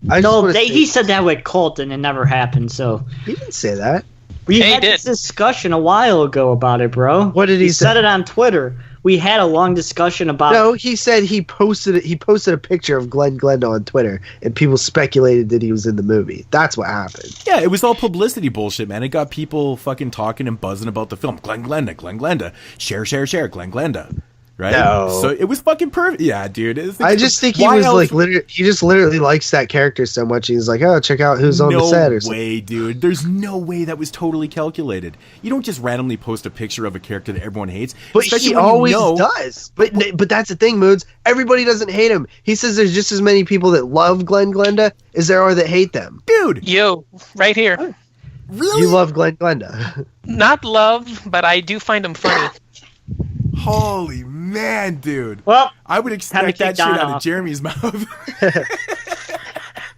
He said that with Colt, and it never happened. So he didn't say that. We had this discussion a while ago about it, bro. What did he say? Said it on Twitter. We had a long discussion about. No, he said he posted it. He posted a picture of Glenda on Twitter, and people speculated that he was in the movie. That's what happened. Yeah, it was all publicity bullshit, man. It got people fucking talking and buzzing about the film. Glenda. Share, Glenda. Right? No. So it was fucking perfect. Yeah, dude. I just think he was like he just literally likes that character so much. He's like, oh, check out who's on the set or something. No way, dude. There's no way that was totally calculated. You don't just randomly post a picture of a character that everyone hates. But he always does. But that's the thing, Moodz. Everybody doesn't hate him. He says there's just as many people that love Glenda as there are that hate them. Dude. Yo, right here. Really? You love Glenda. Not love, but I do find him funny. Holy man, dude. Well, I would expect that shit out of Jeremy's mouth.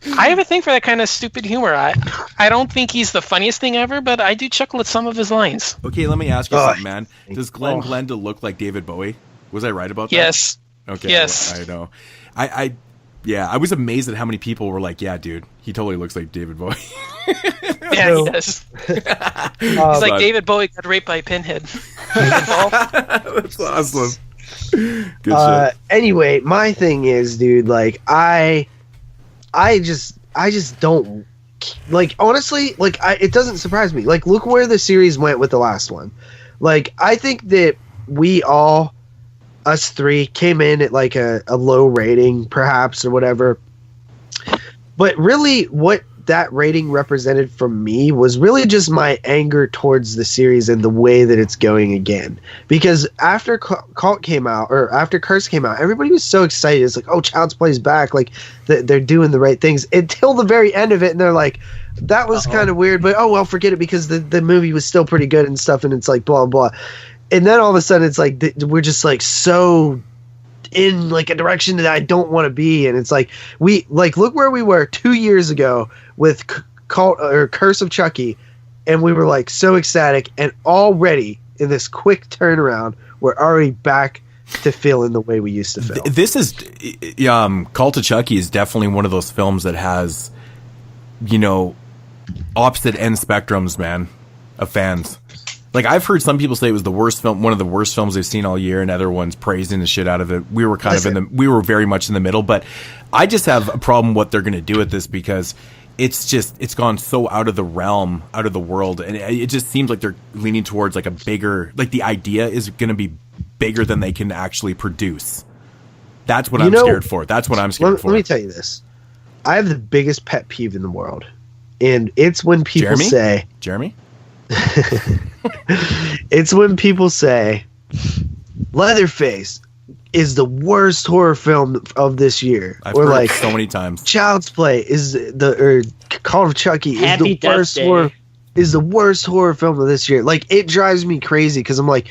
I have a thing for that kind of stupid humor. I don't think he's the funniest thing ever, but I do chuckle at some of his lines. Okay, let me ask you something, man. Does Glenda look like David Bowie? Was I right about that? Yes. Okay. Yes. I know. I was amazed at how many people were like, yeah, dude, he totally looks like David Bowie. Yeah, he does. He's like David Bowie got raped by Pinhead. That's awesome. Good shit. Anyway, my thing is, dude, like I just don't like, honestly, like it doesn't surprise me. Like, look where the series went with the last one. Like, I think that us three came in at like a low rating, perhaps, or whatever. But really, what that rating represented from me was really just my anger towards the series and the way that it's going again. Because after Cult came out, or after Curse came out, everybody was so excited. It's like, oh, Child's Play's back. Like, they're doing the right things. Until the very end of it, and they're like, that was kind of weird, but oh well, forget it, because the movie was still pretty good and stuff, and it's like blah blah. And then all of a sudden it's like we're just like so in like a direction that I don't want to be, and it's like look where we were 2 years ago with Curse of Chucky, and we were like so ecstatic, and already in this quick turnaround we're already back to feeling the way we used to feel. This is Cult of Chucky is definitely one of those films that has, you know, opposite end spectrums, man, of fans. Like, I've heard some people say it was the worst film, one of the worst films they've seen all year, and other ones praising the shit out of it. We were we were very much in the middle, but I just have a problem what they're going to do with this, because it's gone so out of the realm, out of the world, and it just seems like they're leaning towards like a bigger, like the idea is going to be bigger than they can actually produce. That's what I'm scared for. That's what I'm scared for. Let me tell you this. I have the biggest pet peeve in the world, and it's when people say... Jeremy? It's when people say Leatherface is the worst horror film of this year. I've heard like so many times. Child's Play or Call of Chucky is the worst horror film of this year. Like, it drives me crazy, because I'm like,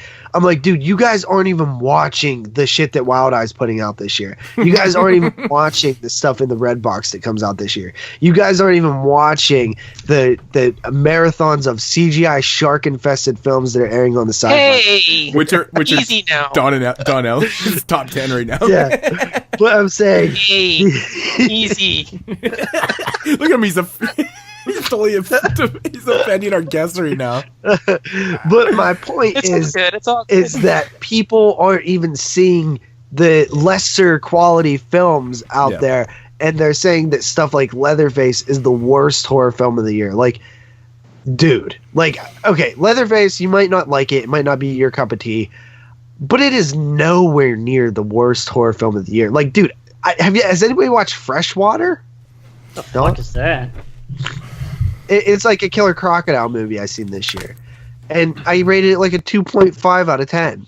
dude, you guys aren't even watching the shit that Wild Eye's putting out this year. You guys aren't even watching the stuff in the Red Box that comes out this year. You guys aren't even watching the marathons of CGI shark infested films that are airing on the side. Hey, which are easy now. Donnell is top 10 right now. Yeah, but I'm saying, hey, easy. Look at him. He's offending our guests right now. But my point is that people aren't even seeing the lesser quality films out there, and they're saying that stuff like Leatherface is the worst horror film of the year. Like, dude, like, okay, Leatherface, you might not like it. It might not be your cup of tea, but it is nowhere near the worst horror film of the year. Like, dude, has anybody watched Freshwater? The fuck is that? It's like a killer crocodile movie I seen this year, and I rated it like a 2.5 out of 10.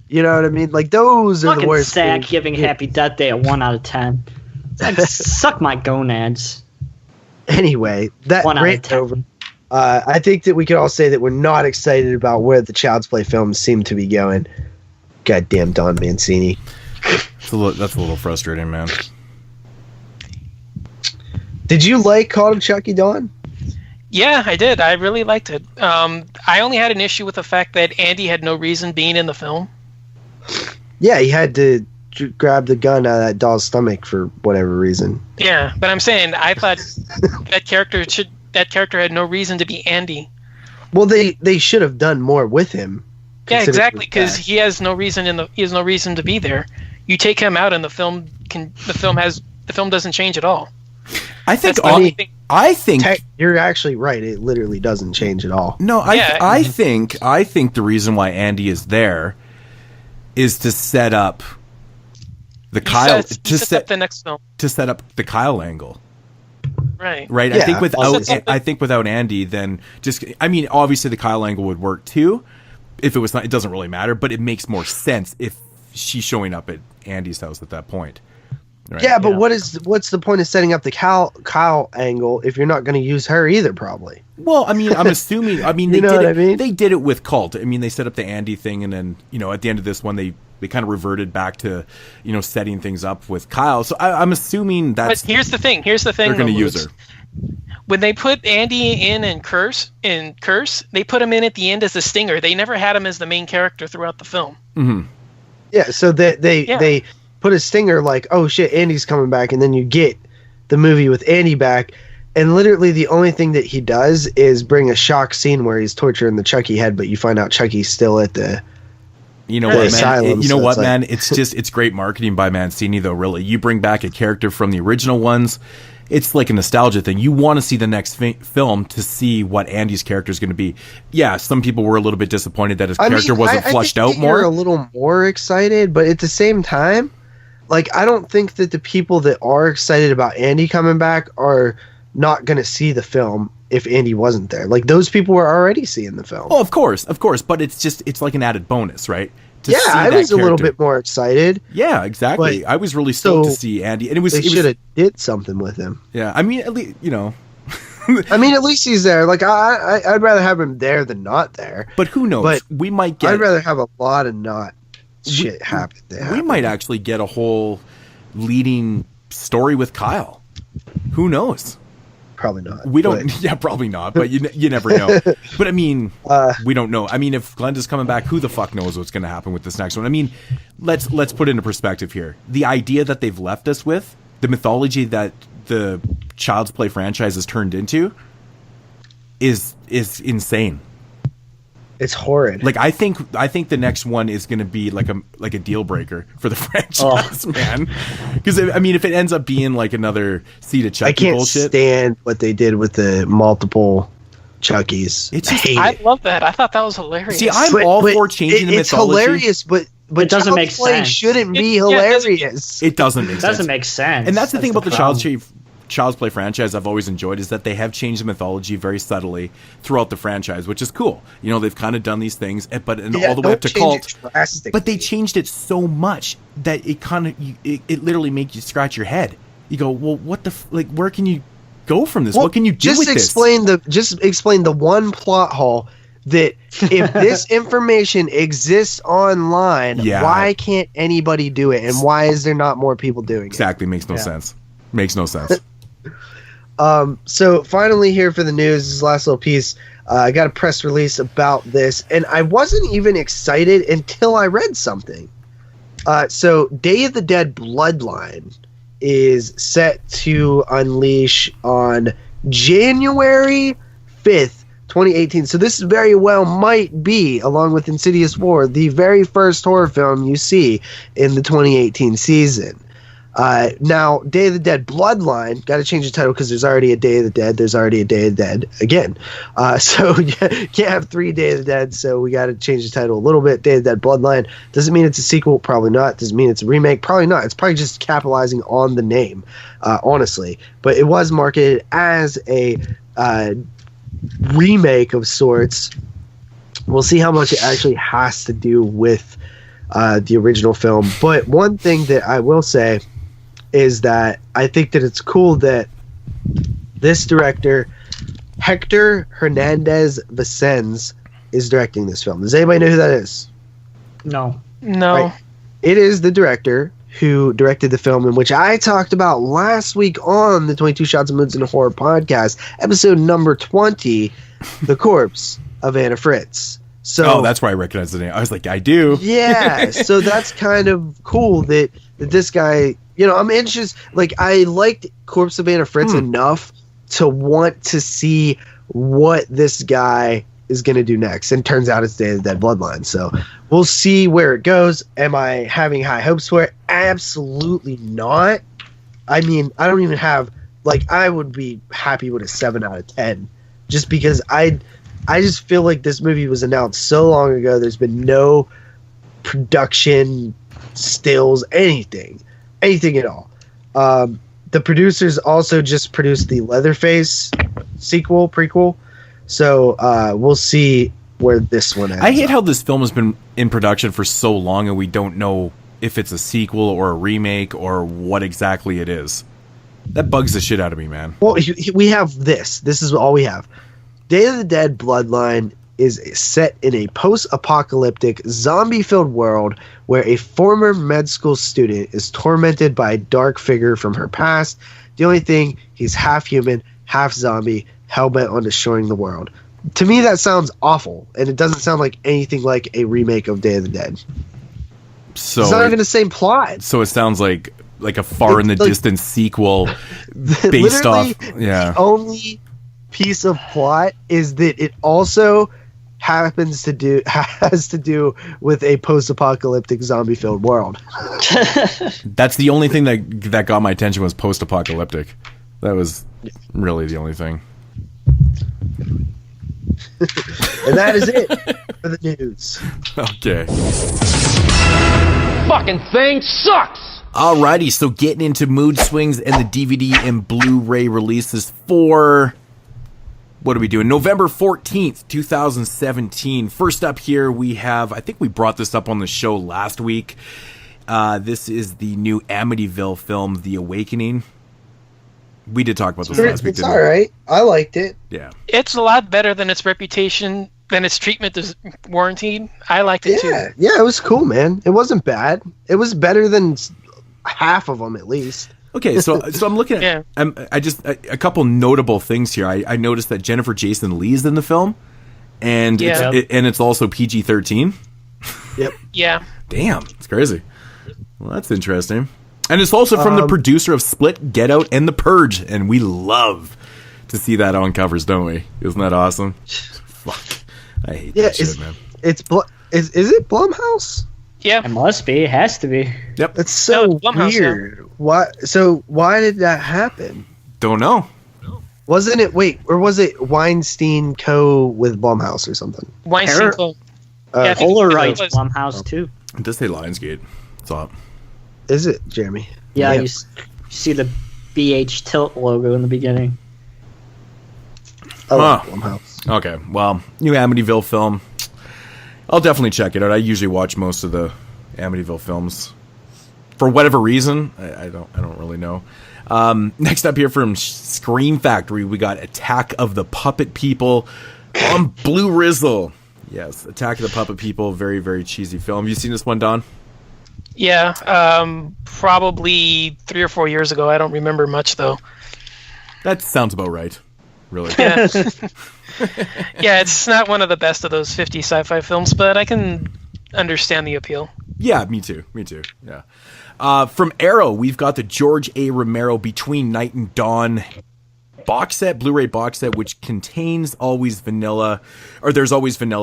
You know what I mean? Like, those are the worst. Sad giving Happy Death Day a 1 out of 10. Like, suck my gonads. Anyway, that rant over. I think that we could all say that we're not excited about where the Child's Play films seem to be going. Goddamn Don Mancini. That's a little frustrating, man. Did you like Call of Chucky, Dawn? Yeah, I did. I really liked it. I only had an issue with the fact that Andy had no reason being in the film. Yeah, he had to grab the gun out of that doll's stomach for whatever reason. Yeah, but I'm saying I thought that character had no reason to be Andy. Well, they should have done more with him. Yeah, exactly, because he has no reason to be there. You take him out, and the film doesn't change at all. I think you're actually right. It literally doesn't change at all. No, I think the reason why Andy is there is to set up the Kyle the next film, to set up the Kyle angle. Right. Yeah. I think without Andy, then obviously the Kyle angle would work too. If it was not, it doesn't really matter, but it makes more sense if she's showing up at Andy's house at that point. Right. Yeah, but what's the point of setting up the Kyle angle if you're not going to use her either? Probably. Well, I mean, I'm assuming. I mean, they did it with Cult. I mean, they set up the Andy thing, and then at the end of this one, they kind of reverted back to setting things up with Kyle. So I'm assuming that's. But here's the thing. They're going to use her. When they put Andy in Curse, they put him in at the end as a stinger. They never had him as the main character throughout the film. Mm-hmm. Yeah, so they put a stinger like, oh shit, Andy's coming back, and then you get the movie with Andy back, and literally the only thing that he does is bring a shock scene where he's torturing the Chucky head, but you find out Chucky's still at the asylum. Man? It's great marketing by Mancini, though, really. You bring back a character from the original ones, it's like a nostalgia thing. You want to see the next film to see what Andy's character is going to be. Yeah, some people were a little bit disappointed that his character wasn't fleshed out more. You're a little more excited, but at the same time, like, I don't think that the people that are excited about Andy coming back are not going to see the film if Andy wasn't there. Like, those people were already seeing the film. Oh, of course, but it's like an added bonus, right? I was a little bit more excited. Yeah, exactly. I was really stoked to see Andy, and they should have did something with him. Yeah, I mean, at least I mean, at least he's there. Like, I'd rather have him there than not there. But who knows? But we might get. I'd rather have a lot of not shit happen. We might actually get a whole leading story with Kyle. Who knows? Probably not. We don't. Yeah, probably not. But you never know. But I mean, we don't know. I mean, if Glenda's coming back, who the fuck knows what's going to happen with this next one? I mean, let's put it into perspective here. The idea that they've left us with, the mythology that the Child's Play franchise has turned into, is insane. It's horrid. Like I think the next one is going to be like a deal breaker for the franchise, man. Because I mean, if it ends up being like another Seed of Chucky bullshit, I can't stand what they did with the multiple Chuckies. I love that. I thought that was hilarious. See, I'm all for changing the mythology. It's hilarious, but it doesn't make sense. Shouldn't be hilarious. It doesn't make sense. It doesn't make sense. And that's the thing about the Child's Play franchise I've always enjoyed is that they have changed the mythology very subtly throughout the franchise, which is cool. You know, they've kind of done these things, but all the way up to cult. But they changed it so much that it kind of it literally makes you scratch your head. You go, well, what the like? Where can you go from this? What can you do with this? Just explain the one plot hole that if this information exists online, why can't anybody do it, and why is there not more people doing it? Exactly, makes no sense. Makes no sense. So finally here for the news, this last little piece, I got a press release about this, and I wasn't even excited until I read something. So Day of the Dead Bloodline is set to unleash on January 5th, 2018. So this very well might be, along with Insidious 4, the very first horror film you see in the 2018 season. Now, Day of the Dead Bloodline, got to change the title because there's already a Day of the Dead. There's already a Day of the Dead again. So you can't have 3 Day of the Dead, so we got to change the title a little bit. Day of the Dead Bloodline. Doesn't mean it's a sequel, probably not. Doesn't mean it's a remake, probably not. It's probably just capitalizing on the name, honestly. But it was marketed as a remake of sorts. We'll see how much it actually has to do with the original film. But one thing that I will say is that I think that it's cool that this director, Hector Hernandez Vicens, is directing this film. Does anybody know who that is? No. Right. It is the director who directed the film in which I talked about last week on the 22 Shots of Moods and Horror podcast, episode number 20, The Corpse of Anna Fritz. So, that's why I recognize the name. I was like, I do. Yeah, so that's kind of cool that this guy, you know, I'm interested. Like, I liked Corpse of Anna Fritz enough to want to see what this guy is going to do next. And turns out it's Day of the Dead Bloodline. So we'll see where it goes. Am I having high hopes for it? Absolutely not. I mean, I don't even have, like, I would be happy with a 7 out of 10 just because I just feel like this movie was announced so long ago. There's been no production, stills, anything at all. The producers also just produced the Leatherface prequel. So we'll see where this one ends. I hate how this film has been in production for so long and we don't know if it's a sequel or a remake or what exactly it is. That bugs the shit out of me, man. Well, we have this. This is all we have. Day of the Dead Bloodline is set in a post-apocalyptic, zombie-filled world where a former med school student is tormented by a dark figure from her past. The only thing, he's half human, half zombie, hell-bent on destroying the world. To me, that sounds awful, and it doesn't sound like anything like a remake of Day of the Dead. So it's not even the same plot. So it sounds like a far-in-the-distance sequel based off... Yeah. The only piece of plot is that it also has to do with a post-apocalyptic zombie-filled world. That's the only thing that got my attention was post-apocalyptic. That was really the only thing. And that is it for the news. Okay. Fucking thing sucks! Alrighty, so getting into Moodz Swingz and the DVD and Blu-ray releases for... What are we doing? November 14th, 2017. First up here, we have... I think we brought this up on the show last week. This is the new Amityville film, The Awakening. We did talk about this last week. It's all right. I liked it. Yeah. It's a lot better than its reputation, than its treatment is warranted. I liked it too. Yeah, it was cool, man. It wasn't bad. It was better than half of them, at least. Okay, so I'm looking at a couple notable things here. I noticed that Jennifer Jason Leigh's in the film, and it's also PG-13. Yep. Yeah. Damn, it's crazy. Well, that's interesting. And it's also from the producer of Split, Get Out, and The Purge, and we love to see that on covers, don't we? Isn't that awesome? Fuck, I hate that shit, man. Is it Blumhouse? Yeah, it must be. It has to be. Yep. That's so weird. Why did that happen? Don't know. Wasn't it? Wait, or was it Weinstein Co. with Blumhouse or something? Weinstein Co. Polar Rights Blumhouse too. It does say Lionsgate. What's up? Is it, Jeremy? Yeah, you see the BH Tilt logo in the beginning. Oh, Blumhouse. Okay, well, new Amityville film. I'll definitely check it out. I usually watch most of the Amityville films. For whatever reason, I don't really know. Next up here from Scream Factory, we got Attack of the Puppet People on Blue Rizzle. Yes, Attack of the Puppet People, very, very cheesy film. Have you seen this one, Don? Yeah, probably 3 or 4 years ago. I don't remember much, though. That sounds about right, really. Yeah. Yeah, it's not one of the best of those 50 sci-fi films, but I can understand the appeal. Yeah, me too. Yeah. From Arrow, we've got the George A. Romero Between Night and Dawn box set, Blu-ray box set, which contains There's Always Vanilla,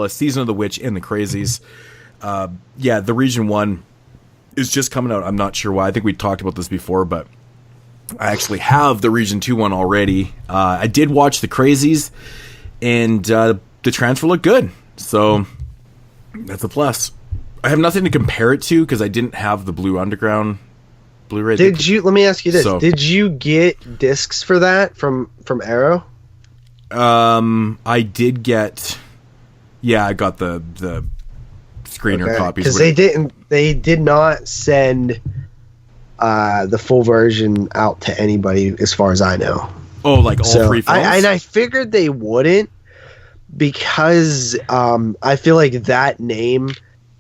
Season of the Witch, and The Crazies. The Region 1 is just coming out. I'm not sure why. I think we talked about this before, but I actually have the Region 2 one already. I did watch The Crazies, and the transfer looked good. So that's a plus. I have nothing to compare it to because I didn't have the Blue Underground Blu-ray. Let me ask you this. Did you get discs for that from Arrow? I did get... Yeah, I got the screener copies. Because they did not send the full version out to anybody as far as I know. Oh, like all 3 films? I figured they wouldn't because I feel like that name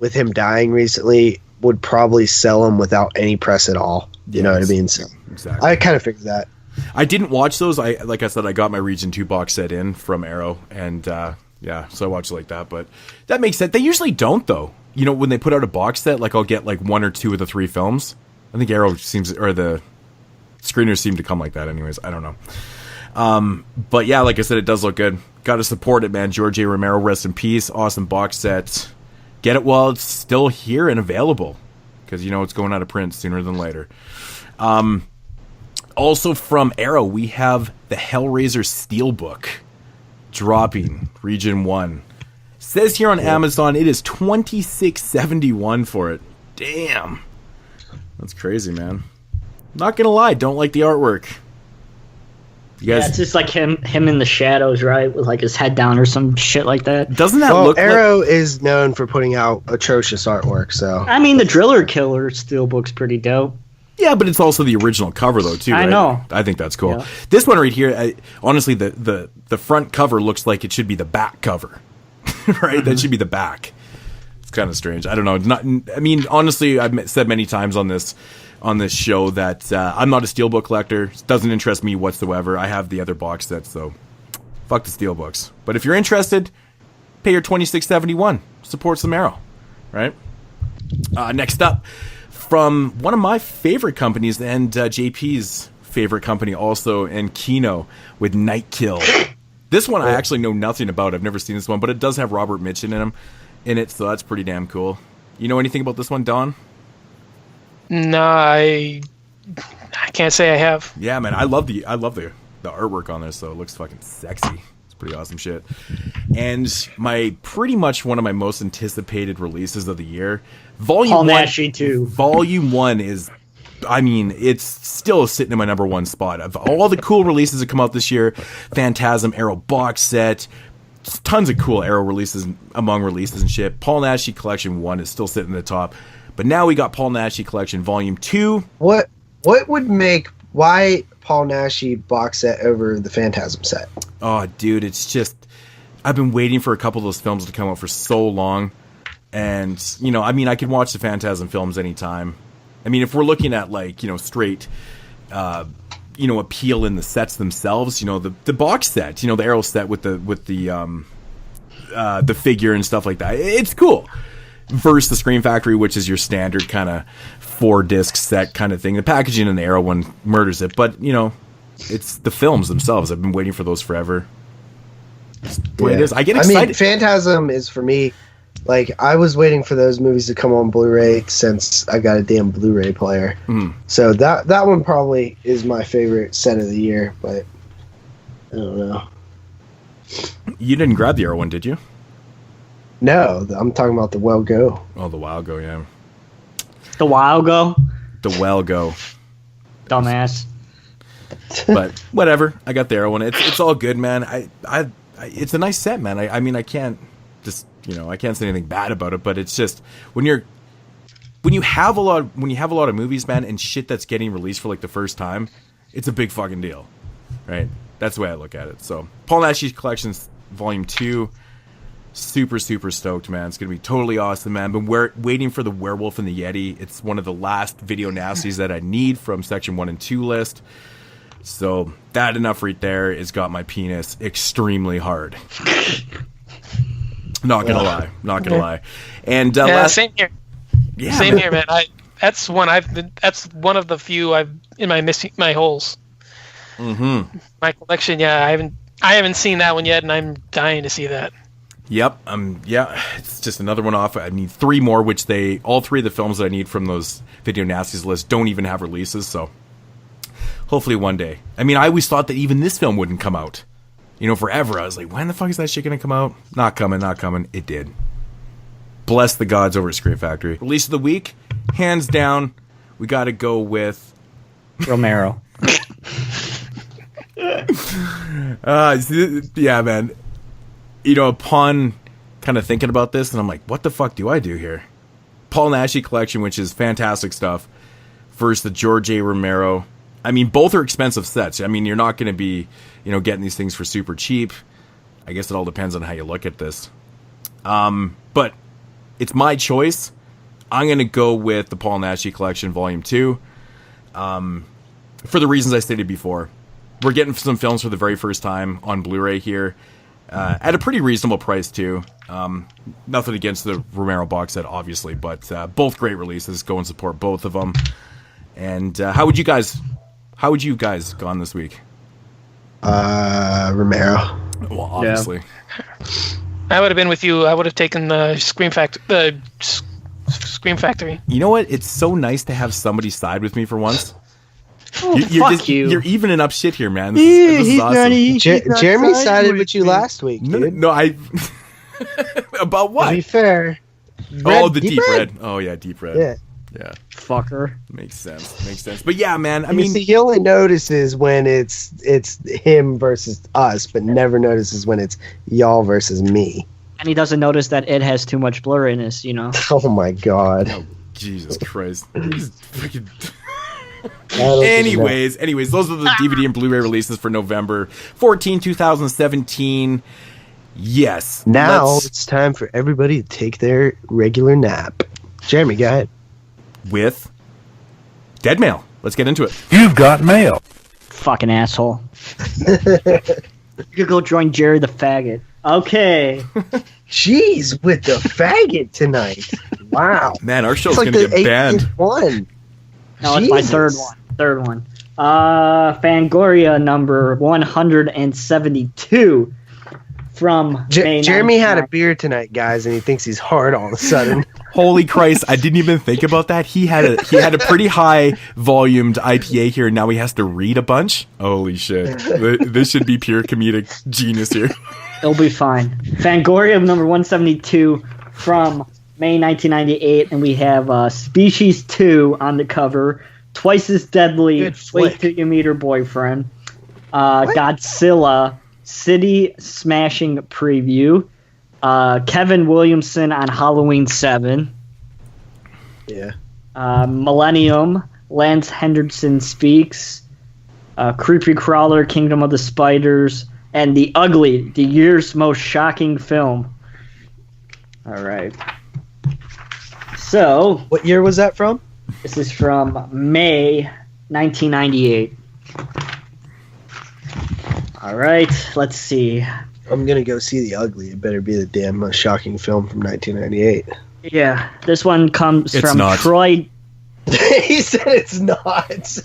with him dying recently would probably sell him without any press at all. You know what I mean? So exactly. I kind of figured that. I didn't watch those. Like I said, I got my Region 2 box set in from Arrow, and so I watched it like that. But that makes sense. They usually don't, though. You know, when they put out a box set, like I'll get like 1 or 2 of the 3 films. I think Arrow the screeners seem to come like that anyways. I don't know. But yeah, like I said, it does look good. Got to support it, man. George A. Romero, rest in peace. Awesome box set. Get it while it's still here and available, because you know it's going out of print sooner than later. Also from Arrow, we have the Hellraiser Steelbook dropping Region 1. Says here on Amazon it is $26.71 for it. Damn. That's crazy, man. Not gonna lie, don't like the artwork. You guys... Yeah, it's just like him in the shadows, right? With like his head down or some shit like that. Doesn't that look Arrow is known for putting out atrocious artwork, so... I mean, the Driller Killer Steelbook's pretty dope. Yeah, but it's also the original cover, though, too, right? I know. I think that's cool. Yeah. This one right here, honestly, the front cover looks like it should be the back cover. Right? That should be the back. It's kind of strange. I don't know. I mean, honestly, I've said many times on this show that I'm not a steelbook collector. It doesn't interest me whatsoever. I have the other box sets, so fuck the steelbooks. But if you're interested, pay your $26.71. Support some Arrow, right? Next up, from one of my favorite companies and JP's favorite company also, and Kino, with Night Kill. This one I actually know nothing about. I've never seen this one, but it does have Robert Mitchum in it, so that's pretty damn cool. You know anything about this one, Don? No, I can't say I have. Yeah, man, I love the artwork on this, so it looks fucking sexy. It's pretty awesome shit. And pretty much one of my most anticipated releases of the year, Volume 1. Volume 1 is, I mean, it's still sitting in my number 1 spot. Of all the cool releases that come out this year, Phantasm, Arrow box set, tons of cool Arrow releases among releases and shit. Paul Naschy Collection 1 is still sitting at the top. But now we got Paul Naschy Collection Volume 2. What would make... Why Paul Naschy box set over the Phantasm set. Oh, dude, it's just I've been waiting for a couple of those films to come out for so long, and I mean, I can watch the Phantasm films anytime. I mean, if we're looking at like straight, appeal in the sets themselves, the box set, the Arrow set with the figure and stuff like that, it's cool. Versus the Scream Factory, which is your standard kind of 4-disc set kind of thing. The packaging in the Arrow one murders it, but it's the films themselves. I've been waiting for those forever. It is. I get excited. I mean, Phantasm is for me. Like, I was waiting for those movies to come on Blu-ray since I got a damn Blu-ray player. So that one probably is my favorite set of the year, but I don't know. You didn't grab the Arrow one, did you? No, I'm talking about the Well Go. Oh, the Wow Go, yeah. The Wild Go? The Well Go. Dumbass. But whatever. I got the Arrow one. It's all good, man. I it's a nice set, man. I mean, I can't just I can't say anything bad about it, but it's just when you have a lot of movies, man, and shit that's getting released for like the first time, it's a big fucking deal, right? That's the way I look at it. So Paul Naschy's Collections Volume 2, super stoked, man. It's gonna be totally awesome, man. Been waiting for the Werewolf and the Yeti. It's one of the last video nasties that I need from Section 1 and 2 list. So that enough right there has got my penis extremely hard. Not gonna lie. And same here. Yeah, same here, man. That's one of the few I've in my holes. Mm-hmm. My collection, yeah. I haven't seen that one yet, and I'm dying to see that. Yep. Yeah. It's just another one off. I need 3 more, which all 3 of the films that I need from those video nasties lists don't even have releases. So hopefully one day. I mean, I always thought that even this film wouldn't come out. Forever. I was like, when the fuck is that shit gonna come out? Not coming. It did. Bless the gods over at Scream Factory. Release of the week, hands down, we gotta go with Romero. Yeah, man. Upon kind of thinking about this, and I'm like, what the fuck do I do here? Paul Naschy Collection, which is fantastic stuff, versus the George A. Romero. I mean, both are expensive sets. I mean, you're not going to be, getting these things for super cheap. I guess it all depends on how you look at this. But it's my choice. I'm going to go with the Paul Naschy Collection Volume 2. For the reasons I stated before. We're getting some films for the very first time on Blu-ray here. At a pretty reasonable price, too. Nothing against the Romero box set, obviously. But both great releases. Go and support both of them. And how would you guys gone this week? Romero. Well, obviously. Yeah. I would have been with you. I would have taken the Scream Factory. You know what? It's so nice to have somebody side with me for once. Oh, You're evening up shit here, man. This is awesome. Jeremy sided with you last week, dude. No, I... About what? To be fair. The deep red. Oh, yeah, deep red. Yeah. Fucker. Makes sense. But yeah, man, I mean, see, he only notices when it's him versus us, but never notices when it's y'all versus me. And he doesn't notice that it has too much blurriness, Oh my god. Oh, Jesus Christ. Anyways, those are the DVD and Blu-ray releases for November 14, 2017. Yes. Now it's time for everybody to take their regular nap. Jeremy, go ahead. With Dead Mail. Let's get into it. You've got mail. Fucking asshole. You could go join Jerry the faggot. Okay. Jeez, with the faggot tonight. Wow. Man, our show's like going to get banned. One. No, it's my third one. Fangoria number 172 from Jeremy had a beer tonight, guys, and he thinks he's hard all of a sudden. Holy Christ, I didn't even think about that. He had a pretty high volumed IPA here, and now he has to read a bunch. Holy shit. This should be pure comedic genius here. It'll be fine. Fangoria number 172 from May 1998, and we have Species 2 on the cover. Twice as Deadly, Wait Till You Meet Her Boyfriend. Godzilla, City Smashing Preview. Kevin Williamson on Halloween 7. Yeah. Millennium, Lance Henderson Speaks. Creepy Crawler, Kingdom of the Spiders, and The Ugly, the year's most shocking film. All right. So, what year was that from? This is from May 1998. All right, let's see. I'm going to go see The Ugly. It better be the damn most shocking film from 1998. Yeah, this one comes from Troy. He said it's not.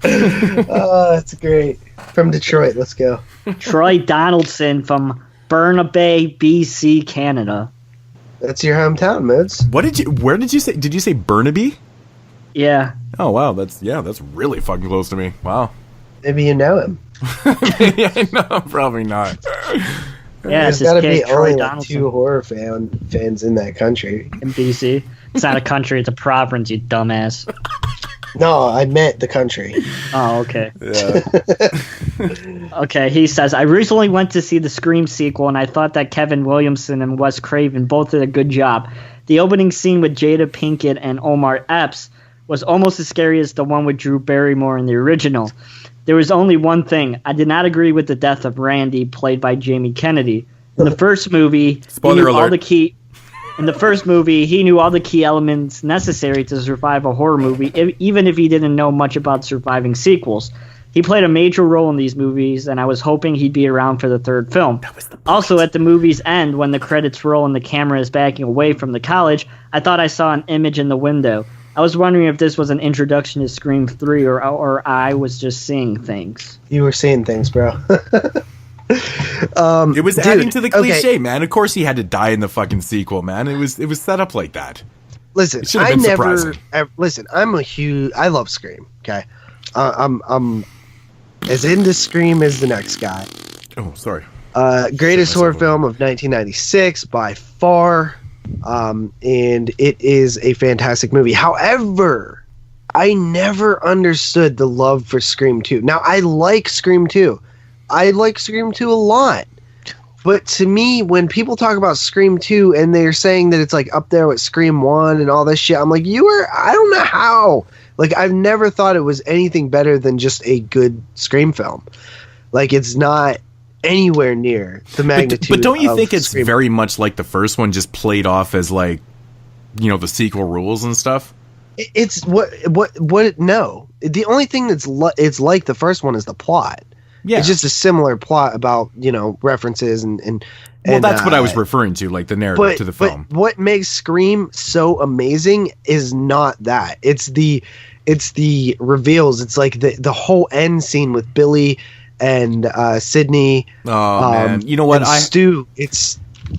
Oh, that's great. From Detroit, let's go. Troy Donaldson from Burnaby, BC, Canada. That's your hometown, Moodz. Where did you say? Did you say Burnaby? Yeah. Oh wow, that's really fucking close to me. Wow. Maybe you know him. Yeah, no, probably not. Yeah, there's got to be only like 2 horror fans in that country. In BC. It's not a country, it's a province, you dumbass. No, I meant the country. Oh, okay. Yeah. Okay, he says, I recently went to see the Scream sequel, and I thought that Kevin Williamson and Wes Craven both did a good job. The opening scene with Jada Pinkett and Omar Epps was almost as scary as the one with Drew Barrymore in the original. There was only one thing. I did not agree with the death of Randy, played by Jamie Kennedy. In the first movie, Spoiler alert. In the first movie, he knew all the key elements necessary to survive a horror movie, even if he didn't know much about surviving sequels. He played a major role in these movies, and I was hoping he'd be around for the third film. Also, at the movie's end, when the credits roll and the camera is backing away from the college, I thought I saw an image in the window. I was wondering if this was an introduction to Scream 3 or I was just seeing things. You were seeing things, bro. It was adding to the cliche, man. Of course he had to die in the fucking sequel, man. It was set up like that. Listen, I love Scream, okay? I'm as into Scream as the next guy. Oh, sorry. Greatest horror film of 1996 by far. And it is a fantastic movie. However, I never understood the love for Scream 2. Now, I like Scream 2. I like Scream 2 a lot. But to me, when people talk about Scream 2 and they're saying that it's like up there with Scream 1 and all this shit, I'm like, I don't know how. Like, I've never thought it was anything better than just a good Scream film. Like, it's not anywhere near the magnitude. But don't you think it's Scream. very much like the first one, just played off as like, the sequel rules and stuff? It's no. The only thing that's it's like the first one is the plot. Yeah, it's just a similar plot about references and well, that's what I was referring to, like the narrative to the film. But what makes Scream so amazing is not that. It's the reveals. It's like the whole end scene with Billy and Sydney. Oh man, you know what? Stu.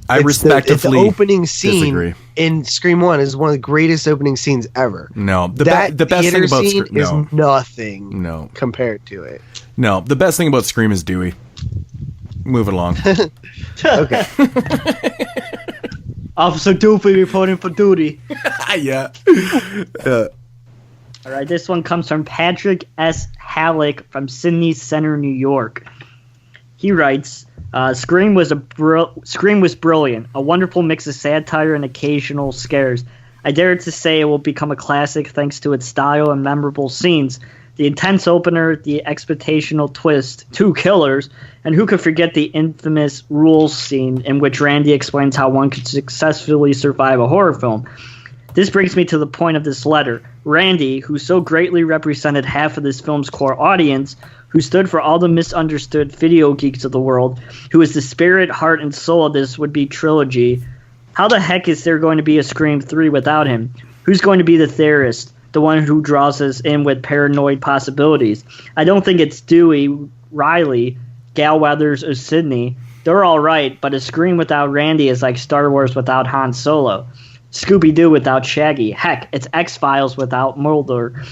I respectively the opening scene disagree. In Scream 1 is one of the greatest opening scenes ever. No, the best thing about Scream is nothing compared to it. No, the best thing about Scream is Dewey. Move it along. Okay. Officer Doofy reporting for duty. Yeah. All right, this one comes from Patrick S. Halleck from Sydney Center, New York. He writes, Scream was brilliant, a wonderful mix of satire and occasional scares. I dare to say it will become a classic thanks to its style and memorable scenes. The intense opener, the expectational twist, 2 killers, and who could forget the infamous rules scene in which Randy explains how one could successfully survive a horror film. This brings me to the point of this letter. Randy, who so greatly represented half of this film's core audience, who stood for all the misunderstood video geeks of the world, who is the spirit, heart, and soul of this would-be trilogy. How the heck is there going to be a Scream 3 without him? Who's going to be the theorist, the one who draws us in with paranoid possibilities? I don't think it's Dewey, Riley, Gal Weathers, or Sydney. They're all right, but a Scream without Randy is like Star Wars without Han Solo. Scooby-Doo without Shaggy. Heck, it's X-Files without Mulder.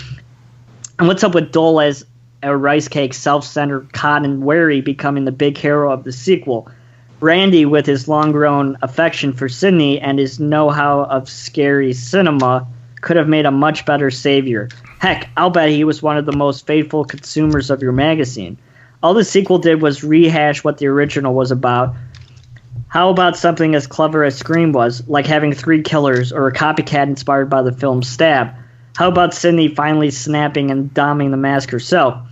And what's up with dull as a rice cake, self-centered Cotton Wary becoming the big hero of the sequel? Randy, with his long-grown affection for Sydney and his know-how of scary cinema, could have made a much better savior. Heck, I'll bet he was one of the most faithful consumers of your magazine. All the sequel did was rehash what the original was about. How about something as clever as Scream was, like having 3 killers or a copycat inspired by the film Stab? How about Sidney finally snapping and doming the mask herself?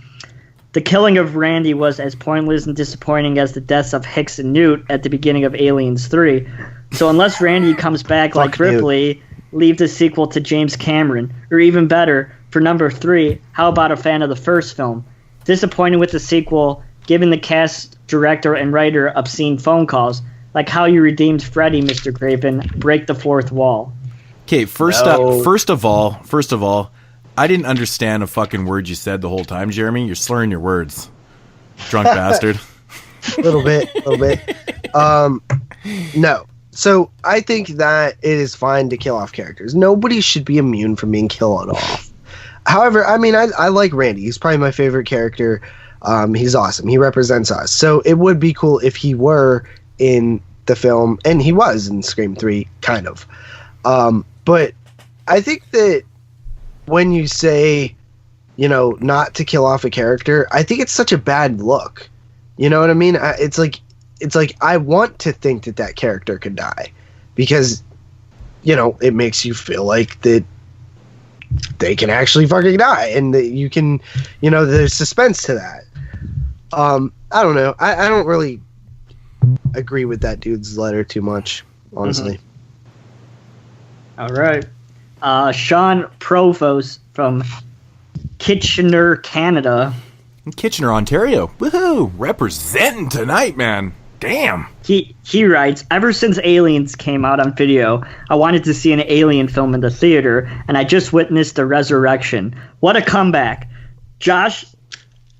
The killing of Randy was as pointless and disappointing as the deaths of Hicks and Newt at the beginning of Aliens 3. So unless Randy comes back like Ripley, leave the sequel to James Cameron. Or even better, for number 3, how about a fan of the first film? Disappointed with the sequel, giving the cast, director, and writer obscene phone calls. Like how you redeemed Freddy, Mr. Craven. Break the fourth wall. Okay, first of all, I didn't understand a fucking word you said the whole time, Jeremy. You're slurring your words. Drunk bastard. A little bit. No. So I think that it is fine to kill off characters. Nobody should be immune from being killed off. However, I mean, I like Randy. He's probably my favorite character. He's awesome. He represents us. So it would be cool if he were in the film, and he was in Scream 3, kind of. But I think that when you say, not to kill off a character, I think it's such a bad look. You know what I mean? It's like I want to think that character could die because, it makes you feel like that they can actually fucking die and that you can, there's suspense to that. I don't know. I don't really agree with that dude's letter too much, honestly. Mm-hmm. All right. Sean Provost from Kitchener, Canada. Kitchener, Ontario. Woohoo! Representing tonight, man. Damn. He writes, ever since Aliens came out on video, I wanted to see an alien film in the theater, and I just witnessed The Resurrection. What a comeback. Josh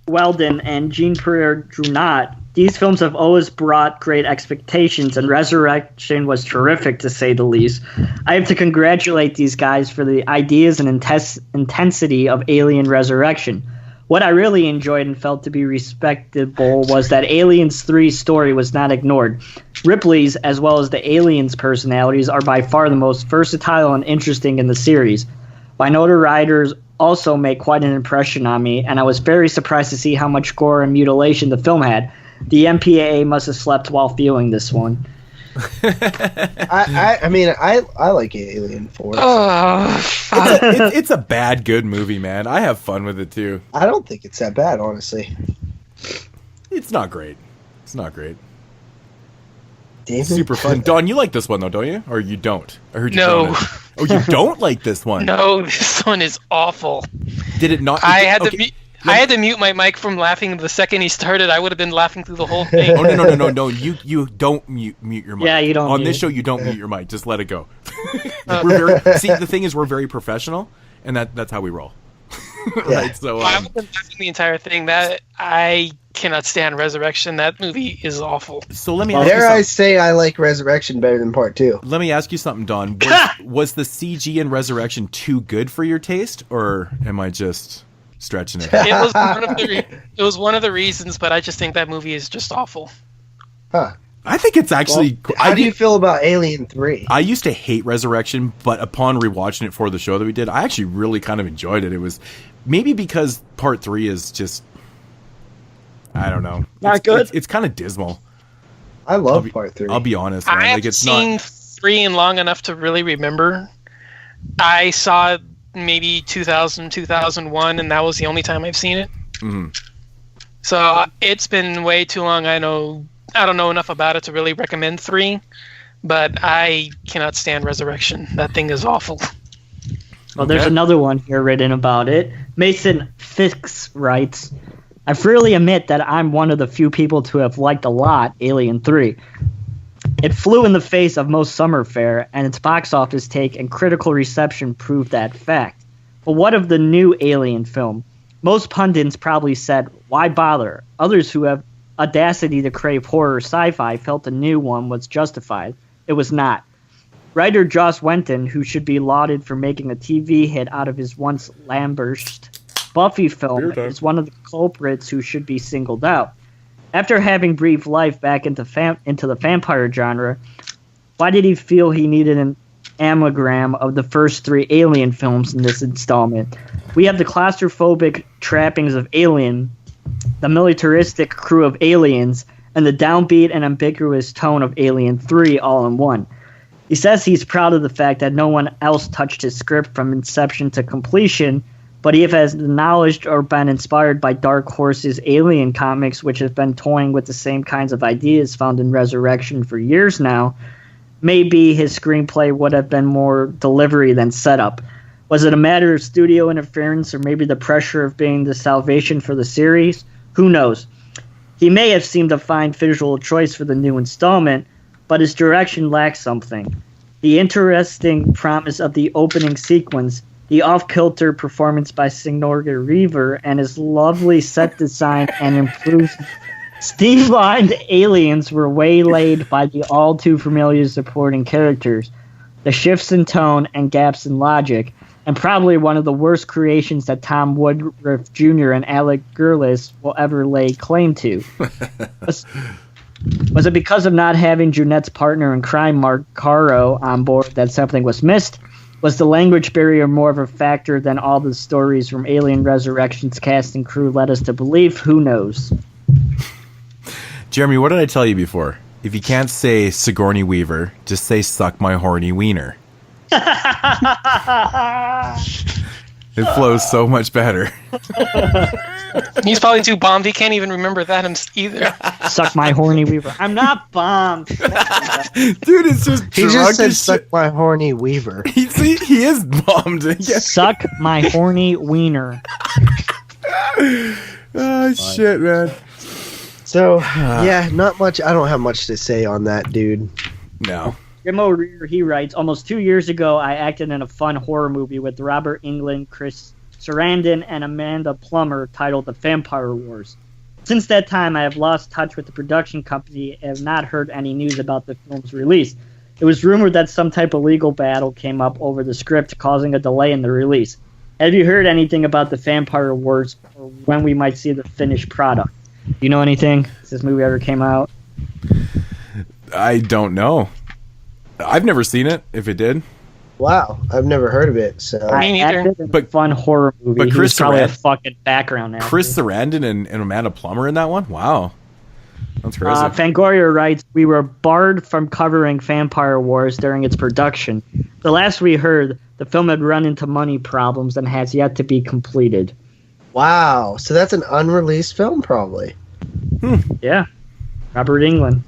Weldon and Jean-Pierre Junot. These films have always brought great expectations, and Resurrection was terrific, to say the least. I have to congratulate these guys for the ideas and intensity of Alien Resurrection. What I really enjoyed and felt to be respectable was that Aliens 3's story was not ignored. Ripley's, as well as the aliens' personalities, are by far the most versatile and interesting in the series. Winona Ryder's also made quite an impression on me, and I was very surprised to see how much gore and mutilation the film had. The MPAA must have slept while viewing this one. I mean, I like Alien 4. It's a bad, good movie, man. I have fun with it, too. I don't think it's that bad, honestly. It's not great. Damn. Super fun. Don, you like this one, though, don't you? Or you don't? I heard you No. don't. Oh, you don't like this one? No, this one is awful. Did it not? I had to mute my mic from laughing the second he started. I would have been laughing through the whole thing. Oh, no. You don't mute your mic. Yeah, you don't. On this show, you don't mute your mic. Just let it go. The thing is, we're very professional, and that's how we roll. Right? So I would have been laughing the entire thing. That I cannot stand Resurrection. That movie is awful. So let me ask Dare I say I like Resurrection better than Part 2. Let me ask you something, Don. Was the CG in Resurrection too good for your taste, or am I just stretching it? It was one of the reasons, but I just think that movie is just awful. Huh. I think it's actually... How do you feel about Alien 3? I used to hate Resurrection, but upon rewatching it for the show that we did, I actually really kind of enjoyed it. It was maybe because Part 3 is just... I don't know. Not good? It's kind of dismal. I love Part 3. I'll be honest, man. I haven't seen 3 in long enough to really remember. I saw it maybe 2000, 2001, and that was the only time I've seen it. Mm-hmm. So it's been way too long. I don't know enough about it to really recommend 3, but I cannot stand Resurrection. That thing is awful. Well, there's another one here written about it. Mason Fix writes, I freely admit that I'm one of the few people to have liked a lot Alien 3. It flew in the face of most summer fare, and its box office take and critical reception proved that fact. But what of the new Alien film? Most pundits probably said, why bother? Others who have audacity to crave horror sci-fi felt the new one was justified. It was not. Writer Joss Whedon, who should be lauded for making a TV hit out of his once lambasted Buffy film, is one of the culprits who should be singled out. After having breathed life back into the vampire genre, why did he feel he needed an amalgam of the first 3 Alien films in this installment? We have the claustrophobic trappings of Alien, the militaristic crew of Aliens, and the downbeat and ambiguous tone of Alien 3 all in one. He says he's proud of the fact that no one else touched his script from inception to completion, but he has acknowledged or been inspired by Dark Horse's Alien comics, which have been toying with the same kinds of ideas found in Resurrection for years now. Maybe his screenplay would have been more delivery than setup. Was it a matter of studio interference or maybe the pressure of being the salvation for the series? Who knows? He may have seemed to find visual choice for the new installment, but his direction lacks something. The interesting promise of the opening sequence, the off-kilter performance by Sigourney Weaver, and his lovely set design and improved streamlined aliens were waylaid by the all-too-familiar supporting characters, the shifts in tone and gaps in logic, and probably one of the worst creations that Tom Woodruff Jr. and Alec Gurlis will ever lay claim to. Was it because of not having Junette's partner in crime, Mark Caro, on board that something was missed? Was the language barrier more of a factor than all the stories from Alien Resurrection's cast and crew led us to believe? Who knows? Jeremy, what did I tell you before? If you can't say Sigourney Weaver, just say suck my horny wiener. It flows so much better. He's probably too bombed. He can't even remember that either. Suck my horny weaver. I'm not bombed. Dude, it's just he just said suck my horny weaver. He is bombed. Yeah. Suck my horny wiener. Oh, shit, man. So, yeah, not much. I don't have much to say on that, dude. No. Jim O'Rear, he writes, almost 2 years ago, I acted in a fun horror movie with Robert Englund, Chris Sarandon, and Amanda Plummer titled The Vampire Wars. Since that time, I have lost touch with the production company and have not heard any news about the film's release. It was rumored that some type of legal battle came up over the script, causing a delay in the release. Have you heard anything about The Vampire Wars or when we might see the finished product? Do you know anything? Has this movie ever came out? I don't know. I've never seen it, if it did. Wow, I've never heard of it. So Me neither. But fun horror movie. But Chris probably a fucking background actor. Chris Sarandon and Amanda Plummer in that one? Wow. That's crazy. Fangoria writes, we were barred from covering Vampire Wars during its production. The last we heard, the film had run into money problems and has yet to be completed. Wow, so that's an unreleased film, probably. Yeah. Robert Englund.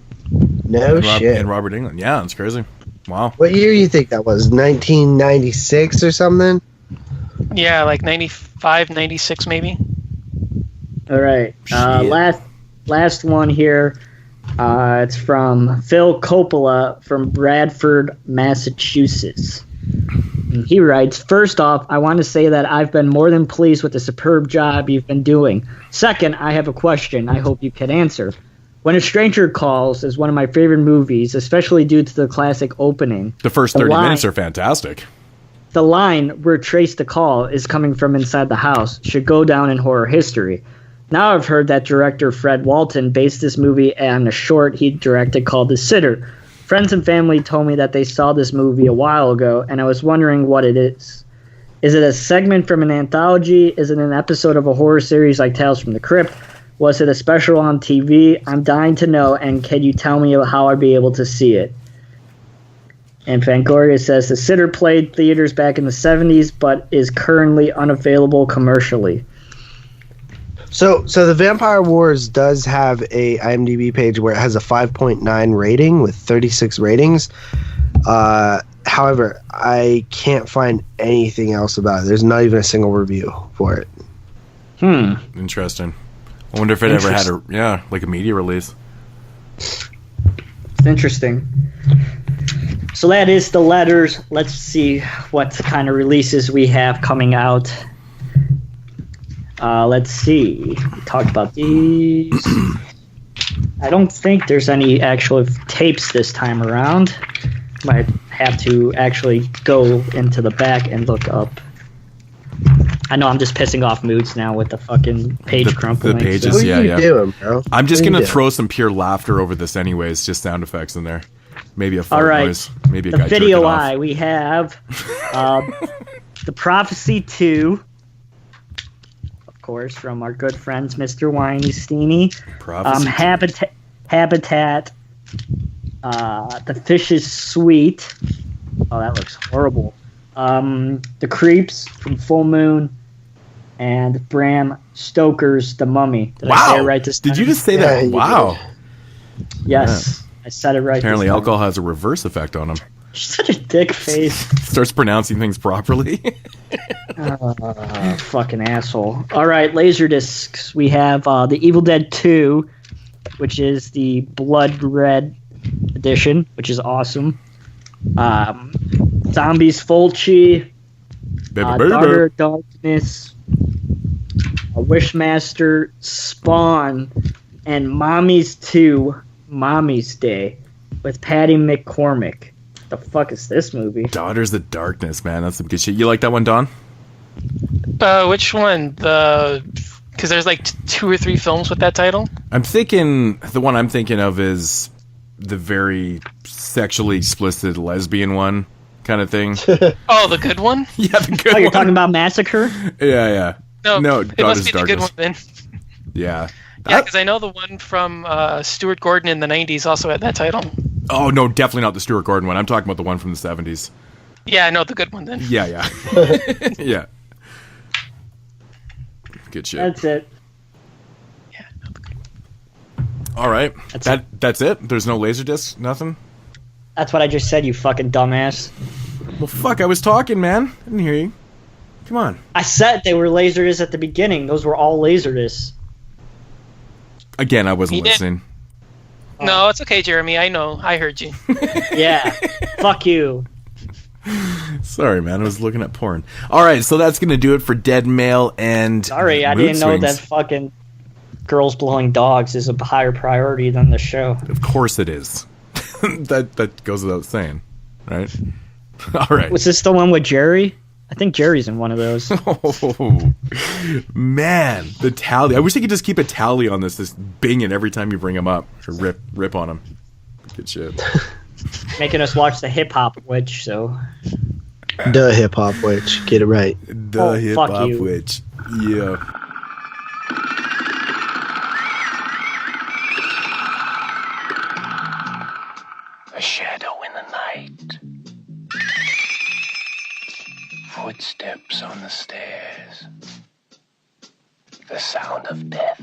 No shit. And Robert Englund. Yeah, that's crazy. Wow. What year do you think that was? 1996 or something? Yeah, like 95, 96 maybe. All right. Last one here. It's from Phil Coppola from Bradford, Massachusetts. And he writes, first off, I want to say that I've been more than pleased with the superb job you've been doing. Second, I have a question I hope you can answer. When a Stranger Calls is one of my favorite movies, especially due to the classic opening. The first 30 minutes are fantastic. The line, where Trace the Call is coming from inside the house, should go down in horror history. Now I've heard that director Fred Walton based this movie on a short he directed called The Sitter. Friends and family told me that they saw this movie a while ago, and I was wondering what it is. Is it a segment from an anthology? Is it an episode of a horror series like Tales from the Crypt? Was it a special on TV? I'm dying to know, and can you tell me how I'd be able to see it? And Fangoria says, The Sitter played theaters back in the 70s, but is currently unavailable commercially. So The Vampire Wars does have a IMDb page where it has a 5.9 rating with 36 ratings. However, I can't find anything else about it. There's not even a single review for it. Interesting. I wonder if it ever had a media release. It's interesting. So that is the letters. Let's see what kind of releases we have coming out. Let's see. We talked about these. I don't think there's any actual tapes this time around. Might have to actually go into the back and look up. I know I'm just pissing off Moodz now with the fucking page crumpling. The pages, What are you doing, bro? I'm just going to throw some pure laughter over this anyways, just sound effects in there. Maybe a fart noise. Maybe a guy jerking video off. eye, we have The Prophecy 2, of course, from our good friends Mr. Weinstein. Prophecy Habitat, The Fish is Sweet. Oh, that looks horrible. The Creeps from Full Moon, and Bram Stoker's The Mummy. Did I say it right this time? Did you just say that? Wow. Yes, I said it right. Apparently, alcohol has a reverse effect on him. You're such a dick face. Starts pronouncing things properly. Fucking asshole. All right, Laserdiscs. We have The Evil Dead 2, which is the Blood Red edition, which is awesome. Zombies Fulci, Daughter of Darkness, Wishmaster, Spawn, and Mommy's 2, Mommy's Day, with Patty McCormick. The fuck is this movie? Daughters of Darkness, man. That's some good shit. You like that one, Don? Which one? Because there's like 2 or 3 films with that title. The one I'm thinking of is the very sexually explicit lesbian one kind of thing. Oh, the good one? Yeah, the good one. Oh, you're talking about Massacre? Yeah. No, it must be the good one then. Yeah. Yeah, because I know the one from Stuart Gordon in the 90s also had that title. Oh, no, definitely not the Stuart Gordon one. I'm talking about the one from the 70s. Yeah, I know the good one then. Yeah. Yeah. Good shit. That's it. Yeah, no, the good one. All right. That's it? There's no Laserdisc? Nothing? That's what I just said, you fucking dumbass. Well, fuck, I was talking, man. I didn't hear you. Come on. I said they were Laserdiscs at the beginning. Those were all Laserdiscs. Again, I wasn't listening. No, it's okay, Jeremy. I know. I heard you. Yeah. Fuck you. Sorry, man. I was looking at porn. All right, so that's going to do it for Dead Mail and Sorry, I didn't know that fucking girls blowing dogs is a higher priority than the show. Of course it is. that goes without saying, right? All right. Was this the one with Jerry? I think Jerry's in one of those. Oh, man. The tally. I wish I could just keep a tally on this binging every time you bring him up. Or rip on him. Good shit. Making us watch the Hip Hop Witch, so... The Hip Hop Witch. Get it right. The Hip Hop Witch. Yeah. A shadow in the night. Footsteps on the stairs. The sound of death.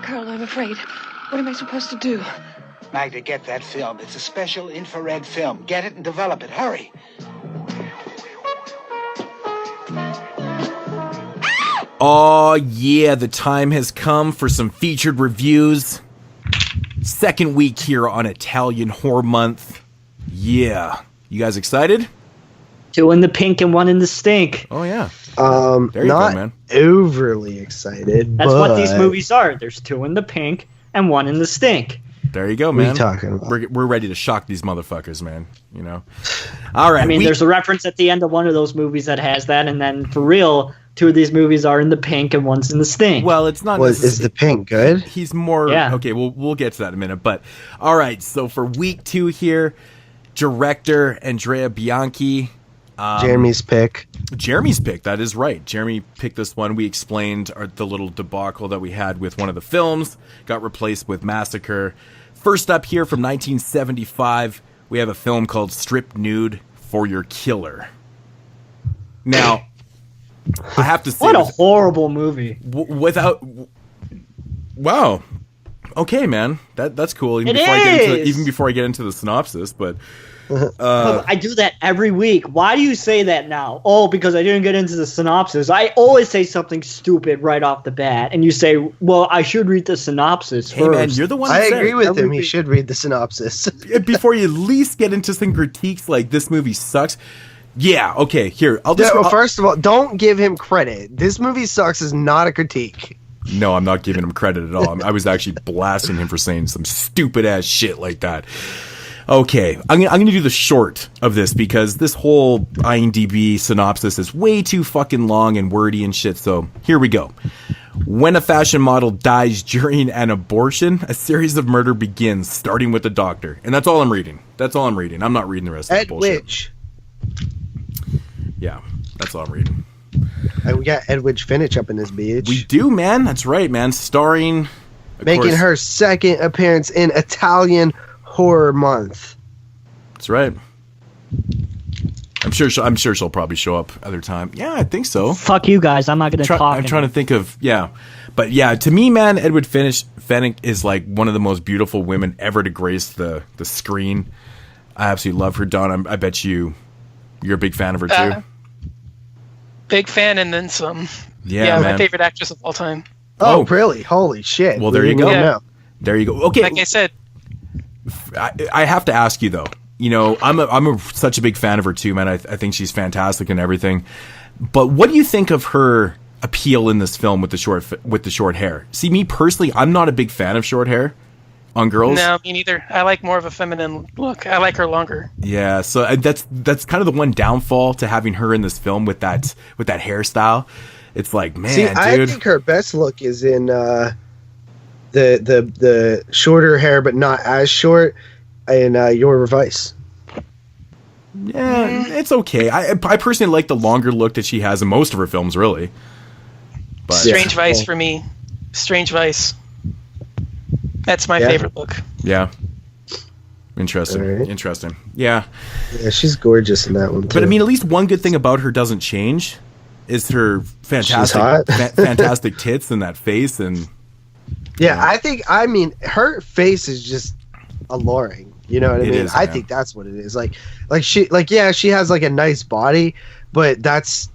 Carl, I'm afraid. What am I supposed to do? Magda, get that film. It's a special infrared film. Get it and develop it. Hurry. Oh, yeah, the time has come for some featured reviews. Second week here on Italian Horror Month. Yeah. You guys excited? 2 in the pink and 1 in the stink. Oh, yeah. There you go, not man. overly excited. That's what these movies are. There's 2 in the pink and 1 in the stink. There you go, What are man. you talking about? We're ready to shock these motherfuckers, man. You know? All right. I mean, there's a reference at the end of one of those movies that has that, and then for real, 2 of these movies are in the pink and 1's in the stink. Well, it's not. Is the pink good? He's more. Yeah. Okay, we'll get to that in a minute. But all right. So for week 2 here, director Andrea Bianchi. Jeremy's pick. Jeremy's pick. That is right. Jeremy picked this one. We explained the little debacle that we had with one of the films. Got replaced with Massacre. First up here from 1975, we have a film called Strip Nude for Your Killer. Now, I have to say, what a horrible movie. Wow. Okay, man. That's cool. Even before I get into the synopsis, but I do that every week. Why do you say that now? Oh, because I didn't get into the synopsis. I always say something stupid right off the bat, and you say, well, I should read the synopsis first. Hey, man, you're the one that I said agree it. with him. He should read the synopsis. Before you at least get into some critiques like this movie sucks. Yeah, okay, here. First of all, don't give him credit. This movie sucks is not a critique. No, I'm not giving him credit at all. I was actually blasting him for saying some stupid ass shit like that. Okay, I'm gonna do the short of this because this whole IMDb synopsis is way too fucking long and wordy and shit, so here we go. When a fashion model dies during an abortion, a series of murder begins, starting with the doctor. And that's all I'm reading. I'm not reading the rest of the bullshit. Which? Yeah, that's all I'm reading. We got Edwidge Finch up in this bitch. We do, man. That's right, man. Starring, making her second appearance in Italian Horror Month. That's right. I'm sure she'll probably show up other time. Yeah, I think so. Fuck you guys. I'm not going to talk. I'm trying to think of, But yeah, to me, man, Edwidge Finch is like one of the most beautiful women ever to grace the screen. I absolutely love her, Don. I bet you're a big fan of her too. Big fan and then some. Yeah, man. My favorite actress of all time. Oh, really? Holy shit. Well, there you go. Yeah. There you go. Okay. Like I said. I have to ask you, though. You know, I'm such a big fan of her too, man. I think she's fantastic and everything. But what do you think of her appeal in this film with the short hair? See, me personally, I'm not a big fan of short hair on girls. No, me neither. I like more of a feminine look. I like her longer. Yeah, so that's kind of the one downfall to having her in this film with that hairstyle. It's like, man, dude. I think her best look is in the shorter hair, but not as short, in Your Vice. Yeah, it's okay. I personally like the longer look that she has in most of her films, really. But, Strange Vice for me. Strange Vice. That's my favorite look. Yeah. Interesting. Right. Interesting. Yeah. Yeah, she's gorgeous in that one, too. But I mean, at least one good thing about her doesn't change is her fantastic tits and that face. And I mean, her face is just alluring. You know what I mean? I think that's what it is. She has like a nice body, but that's,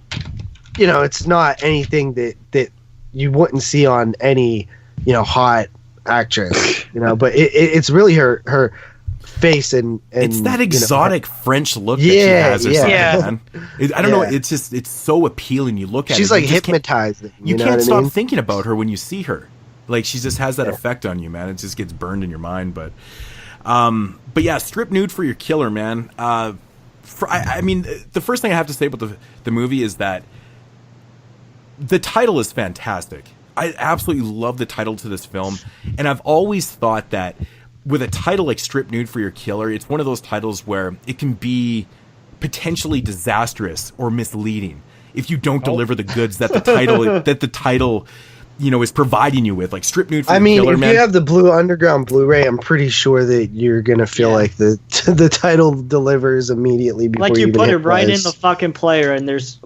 you know, it's not anything that you wouldn't see on any, you know, hot actress, you know, but it's really her face and it's that exotic French look that she has or something, man. I don't know, it's so appealing. You look at she's it, like hypnotizing. You can't stop thinking about her when you see her. Like, she just has that effect on you, man. It just gets burned in your mind. But yeah, strip nude for your killer, man. I mean, the first thing I have to say about the movie is that the title is fantastic. I absolutely love the title to this film, and I've always thought that with a title like Strip Nude for Your Killer, it's one of those titles where it can be potentially disastrous or misleading if you don't deliver the goods that the title you know, is providing you with, like Strip Nude for Your Killer, if man. you have the Blue Underground Blu-ray, I'm pretty sure that you're gonna feel like the title delivers immediately before you put it right in the fucking player, and there's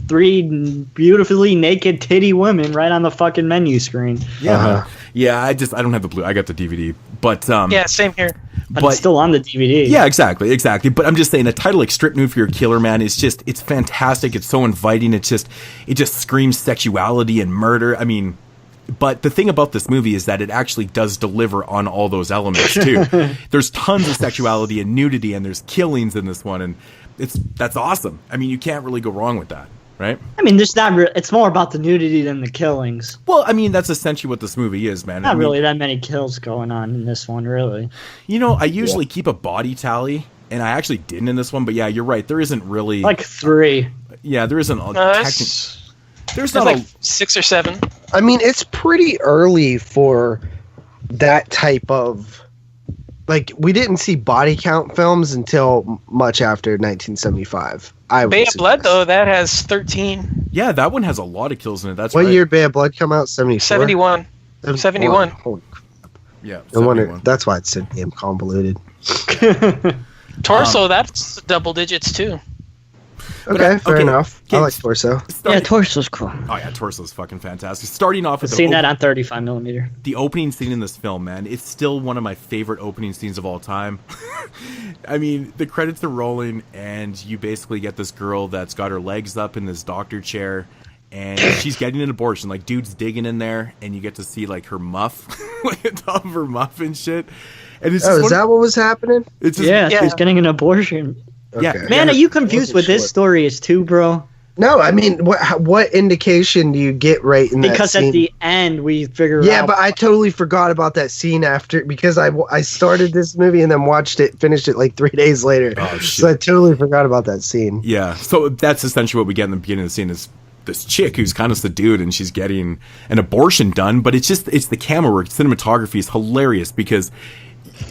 3 beautifully naked titty women right on the fucking menu screen. Yeah, yeah. I don't have the Blue. I got the DVD, but yeah, same here. But it's still on the DVD. Yeah, exactly. But I'm just saying, a title like Strip Nude for Your Killer, man, it's fantastic. It's so inviting. It just screams sexuality and murder. I mean, but the thing about this movie is that it actually does deliver on all those elements too. There's tons of sexuality and nudity, and there's killings in this one, and that's awesome. I mean, you can't really go wrong with that. Right? I mean, it's more about the nudity than the killings. Well, I mean, that's essentially what this movie is, man. Not really that many kills going on in this one, really. You know, I usually keep a body tally, and I actually didn't in this one, but yeah, you're right. There isn't really... Like 3. Yeah, there isn't... There's not like 6 or 7. I mean, it's pretty early for that type of... Like, we didn't see body count films until much after 1975. Bay of Blood, though, that has 13. Yeah, that one has a lot of kills in it. That's what year did Bay of Blood come out? 74? 71. 71. Holy crap. Yeah, no wonder. That's why it's so damn convoluted. Torso, that's double digits, too. Okay, fair enough. I like Torso. Yeah, Torso's cool. Oh yeah, Torso's fucking fantastic. Starting off with seen that on 35mm. The opening scene in this film, man, it's still one of my favorite opening scenes of all time. I mean, the credits are rolling, and you basically get this girl that's got her legs up in this doctor chair, and she's getting an abortion. Like, dude's digging in there, and you get to see like her muff, like the top of her muff and shit. And it's is that what was happening? It's just, she's getting an abortion. Okay. Yeah, man, are you confused with this story is too, bro? No, I mean, what indication do you get right in that scene? Because at the end we figure out. Yeah, but I totally forgot about that scene after, because I started this movie and then finished it like 3 days later. Oh, shit. So I totally forgot about that scene. Yeah, so that's essentially what we get in the beginning of the scene is this chick who's kind of subdued and she's getting an abortion done, but it's the camera work, cinematography is hilarious because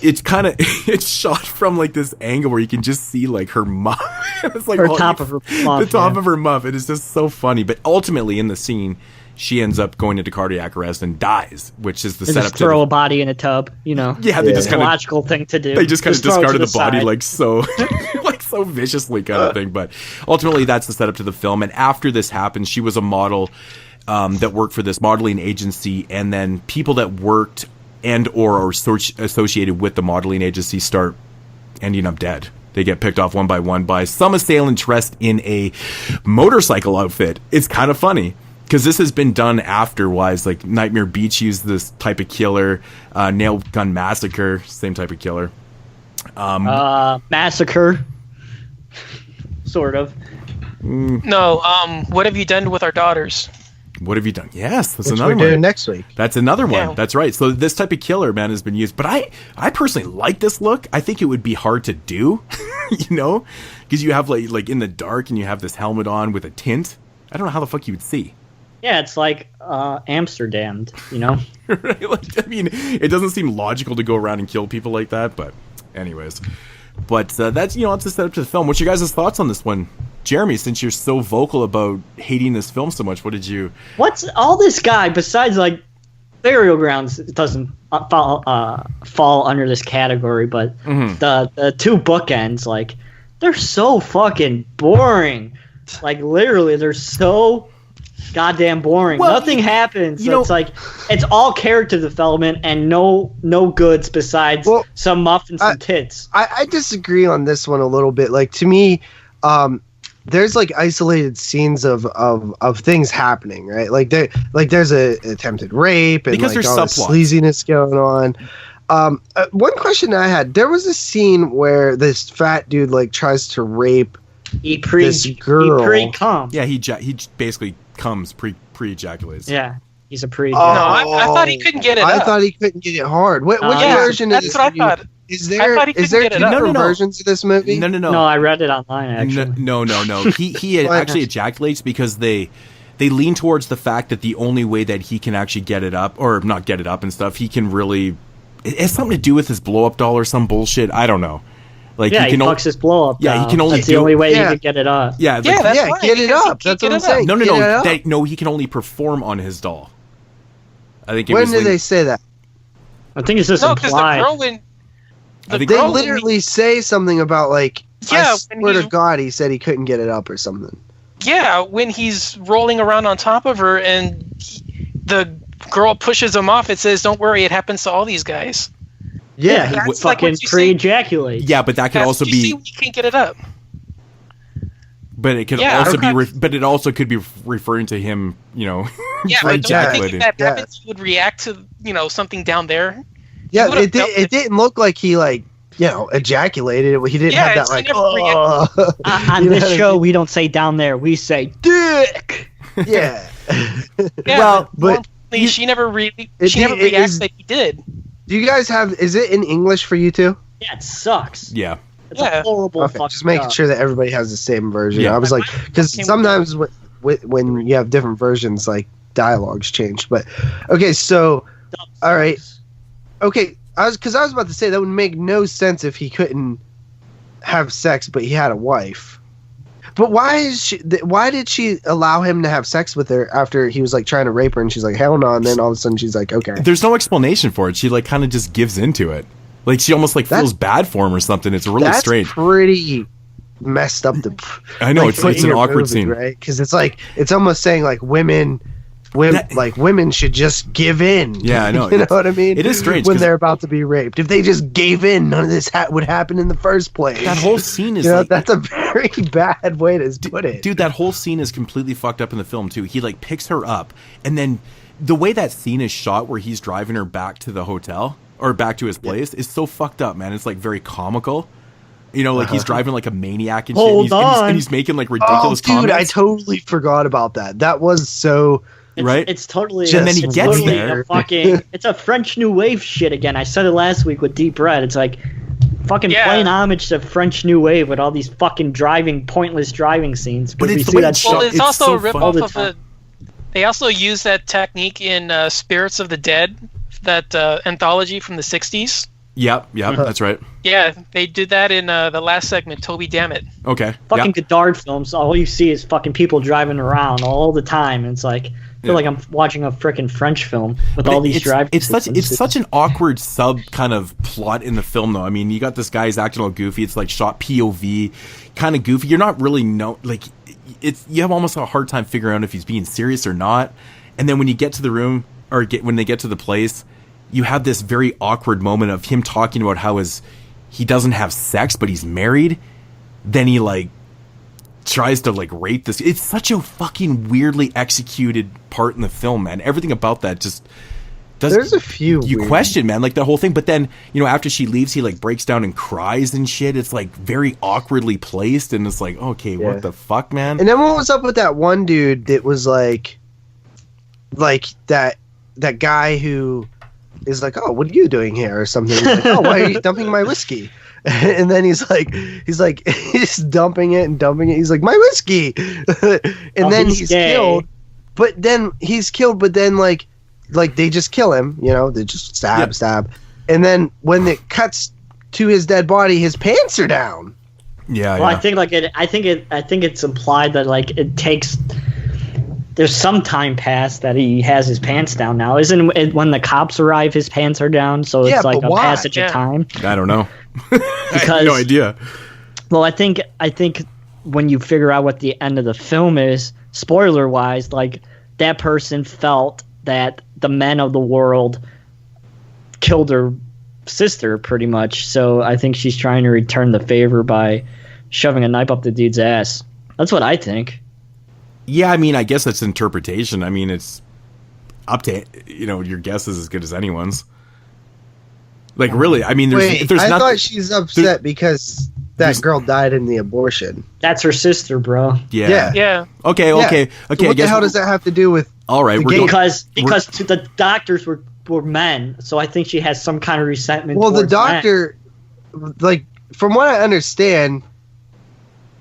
it's shot from like this angle where you can just see like her muff. It's like Her top of her muff. The top of her muff. It is just so funny. But ultimately, in the scene, she ends up going into cardiac arrest and dies, which is the They setup just throw a body in a tub, you know. Yeah, they just kind of logical thing to do. They just kind of throw it to discarded the body side. like so, like so viciously kind of thing. But ultimately, that's the setup to the film. And after this happened, she was a model that worked for this modeling agency, and then people that worked and or are associated with the modeling agency start ending up dead. They get picked off one by some assailant dressed in a motorcycle outfit. It's kind of funny because this has been done afterwise. Like Nightmare Beach used this type of killer. Nail Gun Massacre, same type of killer. Massacre, sort of. No, what have you done with our daughters? What have you done? Yes, that's Which another we're one. doing next week. That's another one. Yeah. That's right. So this type of killer, man, has been used. But I personally like this look. I think it would be hard to do, you know, because you have like in the dark and you have this helmet on with a tint. I don't know how the fuck you would see. Yeah, it's like Amsterdam, you know? Right? Like, I mean, it doesn't seem logical to go around and kill people like that. But anyways, that's that's the setup to the film. What's your guys' thoughts on this one? Jeremy, since you're so vocal about hating this film so much, what did you... What's all this guy, besides, like, Burial Grounds doesn't fall under this category, but the two bookends, like, they're so fucking boring. Like, literally, they're so goddamn boring. Well, Nothing happens. you know- It's like, it's all character development and no goods besides some muff and some tits. I disagree on this one a little bit. Like, to me, there's like isolated scenes of things happening, right? Like there's a attempted rape and Because like there's all this subplots. sleaziness going on. One question I had: there was a scene where this fat dude like tries to rape this girl. He pre-cum. Yeah, he basically comes pre-ejaculates. Yeah, he's a pre. No, I thought he couldn't get it I up. thought he couldn't get it hard. Which Yeah, version of that's this what I movie? thought. Is I there thought he is there couldn't two get it up. different versions of this movie? No. No, I read it online actually. No. He actually ejaculates because they lean towards the fact that the only way that he can actually get it up, or not get it up and stuff, he can really... It has something to do with his blow-up doll or some bullshit. I don't know. Like Yeah, he he can fucks his blow up. Yeah, he can only That's the do- only way Yeah. he can get it up. Yeah, Yeah, like, that's Yeah, right, get it because he up. can't That's what get I'm it up. saying. no. Get it up. No, he can only perform on his doll. I think it When was did they say that? I think it's just No, because the implied. girl when I think They girl- literally say something about like, Yeah, I when swear to he- God, he said he couldn't get it up or something. Yeah, when he's rolling around on top of her and the girl pushes him off, it says, "Don't worry, it happens to all these guys." Yeah, he That's like fucking what you see- pre-ejaculates. Yeah, but that could That's also what you see be... when you can't get it up. But it could Yeah, also okay. be... But it also could be referring to him, Yeah, Like but don't you think ejaculating. if that Yeah. happens, you would react to something down there? Yeah, would've it felt it didn't look like he like ejaculated. He didn't Yeah, have that it's- like. he never On You know this what I show, mean? we don't say down there. We say dick. Yeah. Yeah, Well, more but importantly, she never really it- she never it reacts is- that he did. Do you guys have? Is it in English for you too? Yeah, it sucks. Yeah. It's Yeah. a horrible Okay, fucking just making job. sure that everybody has the same version. Yeah. I was like, because Can we- sometimes when you have different versions, like dialogues change. But okay, so all right, okay. I was about to say that would make no sense if he couldn't have sex, but he had a wife. But why did she allow him to have sex with her after he was like trying to rape her, and she's like, hell no, and then all of a sudden she's like, okay. There's no explanation for it. She like kind of just gives into it. Like she almost like feels bad for him or something. It's really That's strange. pretty messed up. I know, like, it's put an in your awkward movie, scene. right? Because it's like it's almost saying like women should just give in. Yeah, I know. You know what I mean? It is strange, when 'cause- they're about to be raped. If they just gave in, none of this would happen in the first place. That whole scene is you know, like, that's a very bad way to put it. dude, that whole scene is completely fucked up in the film too. He like picks her up, and then the way that scene is shot, where he's driving her back to the hotel or back to his place, is so fucked up, man. It's like very comical. You know, like he's driving like a maniac and shit. Hold And he's making like ridiculous Oh, dude, I comments. totally forgot about that. That was so. Right? It's totally. And then he it's gets totally there. a fucking. It's a French New Wave shit again. I said it last week with Deep Red. It's like fucking Yeah. playing homage to French New Wave with all these fucking pointless driving scenes. But We it's the see way that it's shit. Well, shot. it's It's also so a rip fun. off All the of time. They also use that technique in Spirits of the Dead, that anthology from the '60s. Yep, that's right. Yeah, they did that in the last segment, Toby Dammit. Okay. Fucking Godard films, all you see is fucking people driving around all the time. And it's like, I feel like I'm watching a freaking French film with all these driving. It's such an awkward sub kind of plot in the film, though. I mean, you got this guy who's acting all goofy. It's like shot POV, kind of goofy. You're not really you have almost a hard time figuring out if he's being serious or not. And then when you get to the room, when they get to the place, you have this very awkward moment of him talking about how he doesn't have sex, but he's married. Then he tries to rape this. It's such a fucking weirdly executed part in the film, man. Everything about that just does. There's a few you weird. Question, man, the whole thing. But then after she leaves, he breaks down and cries and shit. It's very awkwardly placed, and it's okay, what the fuck, man? And then what was up with that one dude that was like that guy who is oh, what are you doing here or something? He's oh, why are you dumping my whiskey? And then he's dumping it and dumping it. He's my whiskey. And then he's killed. But then they just kill him, they just stab. And then when it cuts to his dead body, his pants are down. Yeah. Well, I think it's implied that it takes. There's some time past that he has his pants down now. Isn't it when the cops arrive, his pants are down? So it's a passage of time. I don't know. Because, I have no idea. Well, I think when you figure out what the end of the film is, spoiler wise, that person felt that the men of the world killed her sister pretty much. So I think she's trying to return the favor by shoving a knife up the dude's ass. That's what I think. Yeah, I mean, I guess that's interpretation. I mean, it's up to, your guess is as good as anyone's. Really, I mean, there's nothing. I thought she's upset because that girl died in the abortion. That's her sister, bro. Yeah. Okay. So what the hell does that have to do with? All right, because the doctors were men, so I think she has some kind of resentment. Well, the doctor, from what I understand,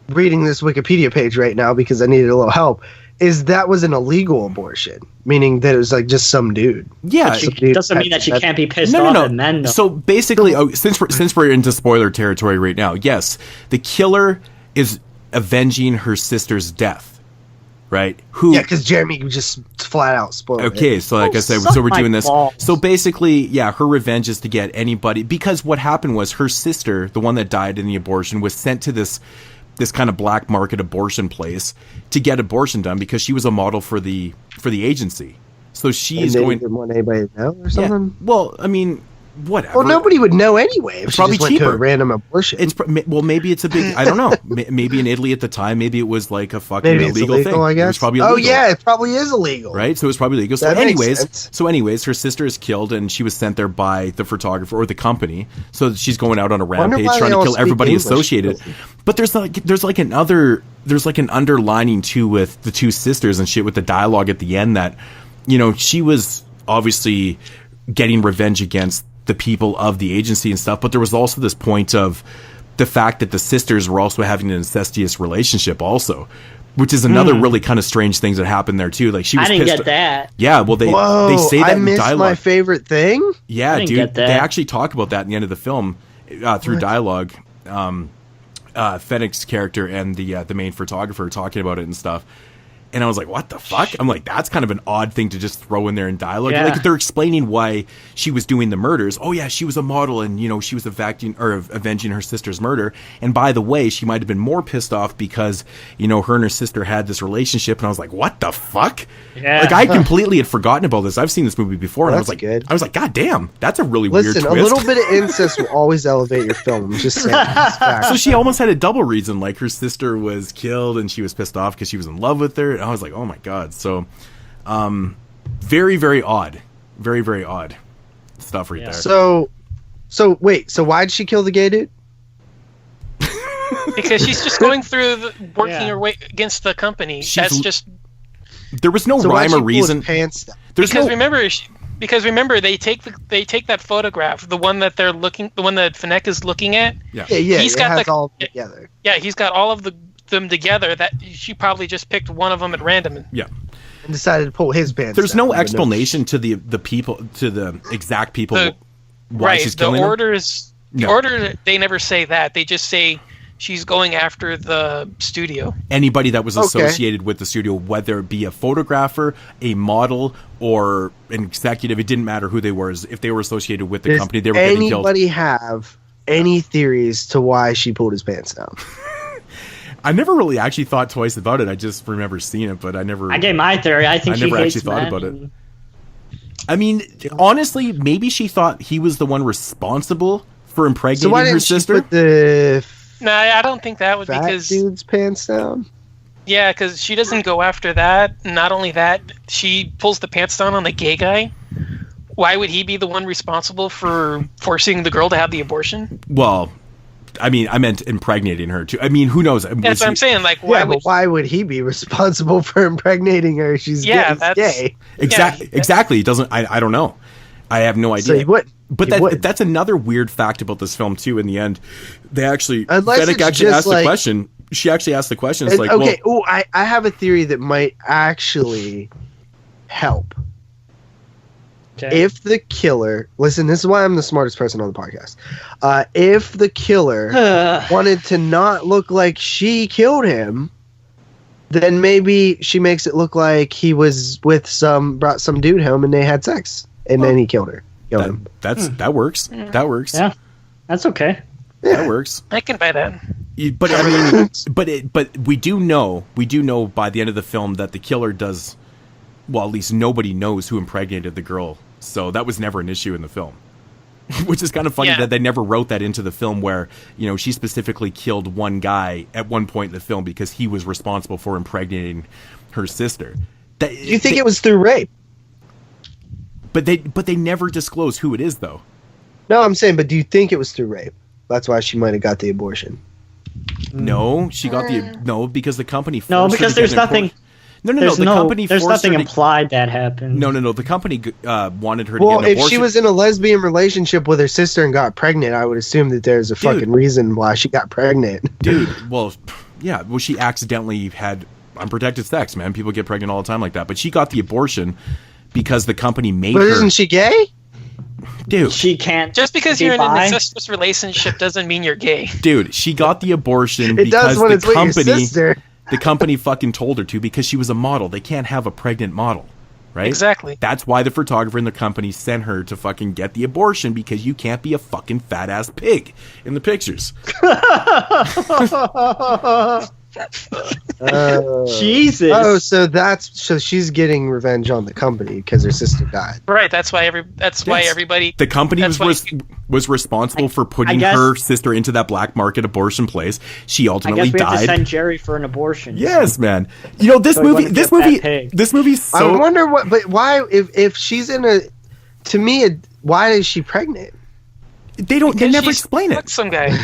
reading this Wikipedia page right now because I needed a little help, is that was an illegal abortion, meaning that it was just some dude. Yeah, it doesn't mean that she can't be pissed off at men. Though. So basically, since we're into spoiler territory right now, yes, the killer is avenging her sister's death, right? Because Jeremy just flat out spoiled it. Okay, so like I said, so we're doing this. Balls. So basically, her revenge is to get anybody, because what happened was her sister, the one that died in the abortion, was sent to this kind of black market abortion place to get abortion done because she was a model for the agency. So she is going. Didn't want anybody to know or something. Yeah. Well, I mean, whatever. Well, nobody would know anyway. If it's probably went cheaper. To a random abortion. Maybe it's a big. I don't know. Maybe in Italy at the time, maybe it was a fucking illegal thing. I guess. It was probably illegal. Oh yeah, it probably is illegal. Right. So it was probably illegal. So anyways, her sister is killed, and she was sent there by the photographer or the company. So she's going out on a rampage trying to kill everybody associated. But there's an underlining too with the two sisters and shit with the dialogue at the end that, she was obviously getting revenge against the people of the agency and stuff, but there was also this point of the fact that the sisters were also having an incestuous relationship also, which is another really kind of strange things that happened there too. She was I didn't get that. Yeah, well they say that I missed in dialogue. My favorite thing. Yeah, dude, they actually talk about that in the end of the film through dialogue. Fennec's character and the main photographer talking about it and stuff. And I was like, what the fuck? I'm like, that's kind of an odd thing to just throw in there in dialogue. Yeah. They're explaining why she was doing the murders. Oh, yeah, she was a model and, she was avenging her sister's murder. And by the way, she might have been more pissed off because, her and her sister had this relationship. And I was like, what the fuck? Yeah. I completely had forgotten about this. I've seen this movie before. And I was like, good. I was like, God damn, that's a really weird twist. Listen, a little bit of incest will always elevate your film. I'm just saying. So she almost had a double reason. Her sister was killed and she was pissed off because she was in love with her. And I was like, oh my God. So, very, very odd. Very, very odd stuff right there. So wait, so why'd she kill the gay dude? Because she's just going through working her way against the company. There was no rhyme or reason. Because remember, they take that photograph, the one that Fennec is looking at. Yeah. He's got all together. Yeah, he's got all of them together. That she probably just picked one of them at random. Yeah. And decided to pull his pants. There's no explanation to the people, to the exact people. why she's killing him? The order, they never say that. They just say she's going after the studio. Anybody that was associated with the studio, whether it be a photographer, a model, or an executive, it didn't matter who they were. If they were associated with the company, they were getting killed. Does anybody have any theories to why she pulled his pants down? I never really actually thought twice about it. I just remember seeing it, but I gave my theory. I think I never actually thought about it. I mean, honestly, maybe she thought he was the one responsible for impregnating her sister. She put the no, I don't think that would because dude's pants down. Yeah, because she doesn't go after that. Not only that, she pulls the pants down on the gay guy. Why would he be the one responsible for forcing the girl to have the abortion? Well, I mean, I meant impregnating her too. I mean, who knows? That's what I'm saying. Like, why would he be responsible for impregnating her? She's gay. Exactly. It doesn't. I don't know. I have no idea. So he wouldn't. But that's another weird fact about this film too. In the end, they actually Fennec actually asked the question. She actually asked the question. It's like, okay, I have a theory that might actually help. Okay. If the killer, listen, this is why I'm the smartest person on the podcast. If the killer wanted to not look like she killed him, then maybe she makes it look like he was with brought some dude home and they had sex, and then he killed him. That works. That works. Yeah, that's okay. Yeah. That works. I can buy that. But I mean, but we do know by the end of the film that the killer does. Well, at least nobody knows who impregnated the girl. So that was never an issue in the film, which is kind of funny that they never wrote that into the film where, she specifically killed one guy at one point in the film because he was responsible for impregnating her sister. You think it was through rape? But they never disclose who it is, though. No, I'm saying, but do you think it was through rape? That's why she might have got the abortion. No, she got because the company forced No, because there's nothing... No. The company there's nothing implied that happened. No. The company wanted her to get an abortion. If she was in a lesbian relationship with her sister and got pregnant, I would assume that there's a fucking reason why she got pregnant. Dude, well, yeah. Well, she accidentally had unprotected sex, man. People get pregnant all the time like that. But she got the abortion because the company made her. But isn't she gay? Dude. She can't. Just because you're in an incestuous relationship doesn't mean you're gay. Dude, she got the abortion because the company... The company fucking told her to because she was a model. They can't have a pregnant model, right? Exactly. That's why the photographer in the company sent her to fucking get the abortion because you can't be a fucking fat ass pig in the pictures. Jesus. Oh, so she's getting revenge on the company because her sister died. Right. That's why everybody. The company was responsible for putting her sister into that black market abortion place. She ultimately died. I guess we have to send Jerry for an abortion. Yes, man. This movie's so. I wonder why if she's in a. To me, why is she pregnant? They never explain it. Some guy.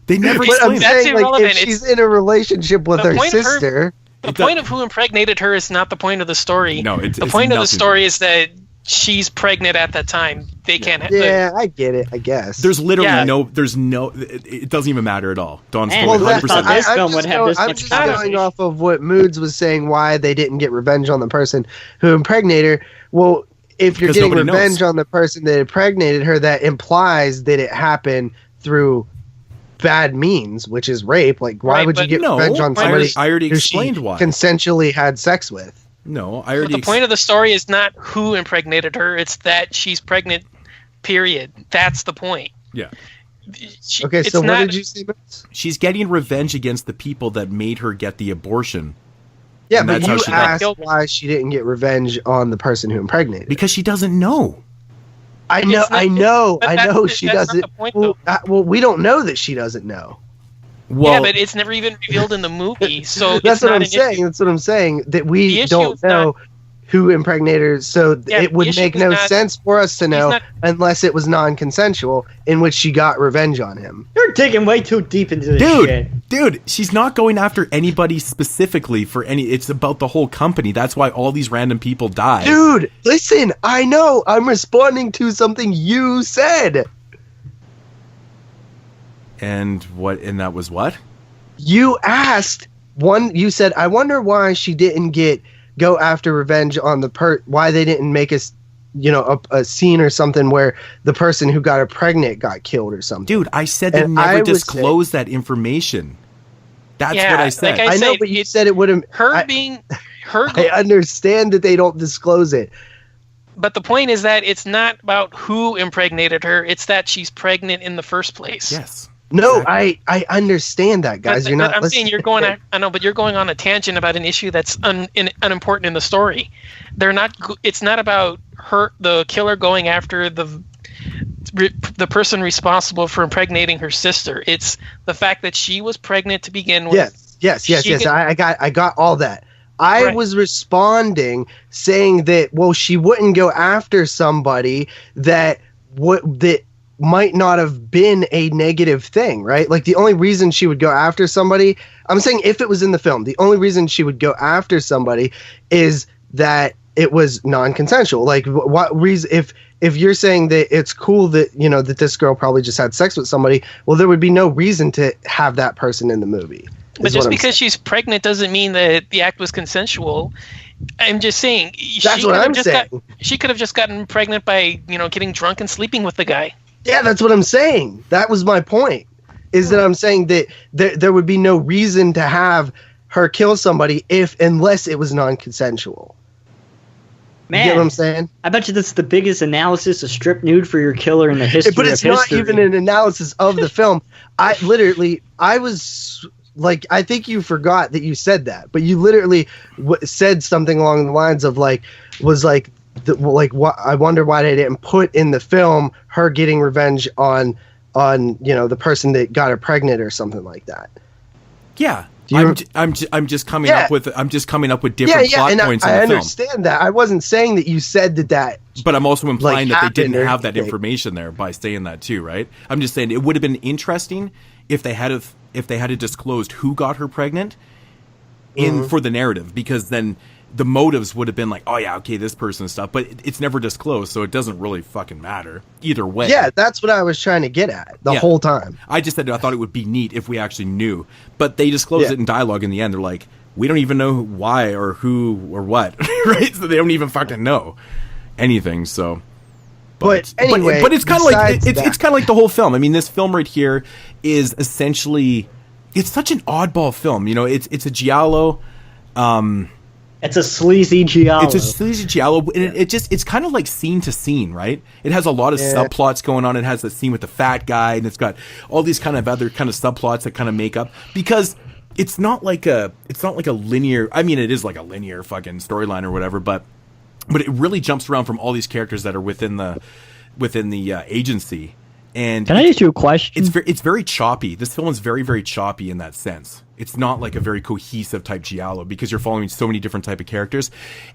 They never explain it. That's irrelevant. If she's in a relationship with her sister... The point of who impregnated her is not the point of the story. No, the point of the story is that she's pregnant at that time. They can't... I get it, I guess. There's literally it doesn't even matter at all. Dawn's 100%. I'm just going off of what Moodz was saying, why they didn't get revenge on the person who impregnated her. Well, if you're getting revenge on the person that impregnated her, that implies that it happened through... bad means, which is rape. Like, why would you get revenge on somebody I already explained why. Consensually had sex with? No, I already. The point of the story is not who impregnated her; it's that she's pregnant. Period. That's the point. Yeah. Okay, so what did you say? She's getting revenge against the people that made her get the abortion. Yeah, but you asked why she didn't get revenge on the person who impregnated. Because she doesn't know. I know she doesn't. Well, we don't know that she doesn't know. Well, yeah, but it's never even revealed in the movie, so that's what I'm saying. That's what I'm saying. That we don't know who impregnated her, so it would make no sense for us to know unless it was non-consensual, in which she got revenge on him. You're digging way too deep into this shit. Dude, she's not going after anybody specifically for any... It's about the whole company. That's why all these random people die. Dude, listen, I know. I'm responding to something you said. And that was what? You asked you said, I wonder why she didn't go after revenge on why they didn't make us a scene or something where the person who got her pregnant got killed or something. Dude, I said they never disclose that information. That's what I said. I know, but you said it would have. I understand that they don't disclose it. But the point is that it's not about who impregnated her. It's that she's pregnant in the first place. Yes. No, exactly. I understand that, guys. You're not. I'm saying you're going. I know, but you're going on a tangent about an issue that's unimportant in the story. They're not. It's not about the killer going after the person responsible for impregnating her sister. It's the fact that she was pregnant to begin with. Yes. I got all that. I was responding saying that, well, she wouldn't go after somebody that might not have been a negative thing, right? Like, the only reason she would go after somebody, I'm saying if it was in the film, the only reason she would go after somebody is that it was non-consensual. Like, what reason, if you're saying that it's cool that, that this girl probably just had sex with somebody, well, there would be no reason to have that person in the movie. But just because she's pregnant doesn't mean that the act was consensual. I'm just saying. That's what I'm saying. She could have just gotten pregnant by, getting drunk and sleeping with the guy. Yeah, that's what I'm saying. That was my point. Is that I'm saying that there would be no reason to have her kill somebody unless it was non-consensual. Man, you get what I'm saying? I bet you this is the biggest analysis of strip nude for your killer in the history of history. But it's not even an analysis of the film. I was... Like, I think you forgot that you said that, but you literally said something along the lines of I wonder why they didn't put in the film her getting revenge on the person that got her pregnant or something like that. Yeah, I'm just coming up with different plot points in the film. I understand that. I wasn't saying that you said that. But I'm also implying that they didn't have that information there by saying that too, right? I'm just saying it would have been interesting if they had disclosed who got her pregnant for the narrative, because then the motives would have been like, oh yeah, okay, this person and stuff, but it's never disclosed, so it doesn't really fucking matter either way. Yeah, that's what I was trying to get at the whole time. I just said I thought it would be neat if we actually knew, but they disclosed it in dialogue in the end. They're like, we don't even know why or who or what, right? So they don't even fucking know anything. So. But anyway, but it's kind of like it's kind of like the whole film. I mean, this film right here is essentially, it's such an oddball film. It's a giallo. It's a sleazy giallo. It's a sleazy giallo, and it's kind of like scene to scene, right? It has a lot of subplots going on. It has the scene with the fat guy, and it's got all these kind of other kind of subplots that kind of make up, because it's not like a linear. I mean, it is like a linear fucking storyline or whatever, but it really jumps around from all these characters that are within the agency. And can I ask you a question? It's very choppy. This film is very, very choppy in that sense. It's not like a very cohesive type giallo, because you're following so many different type of characters.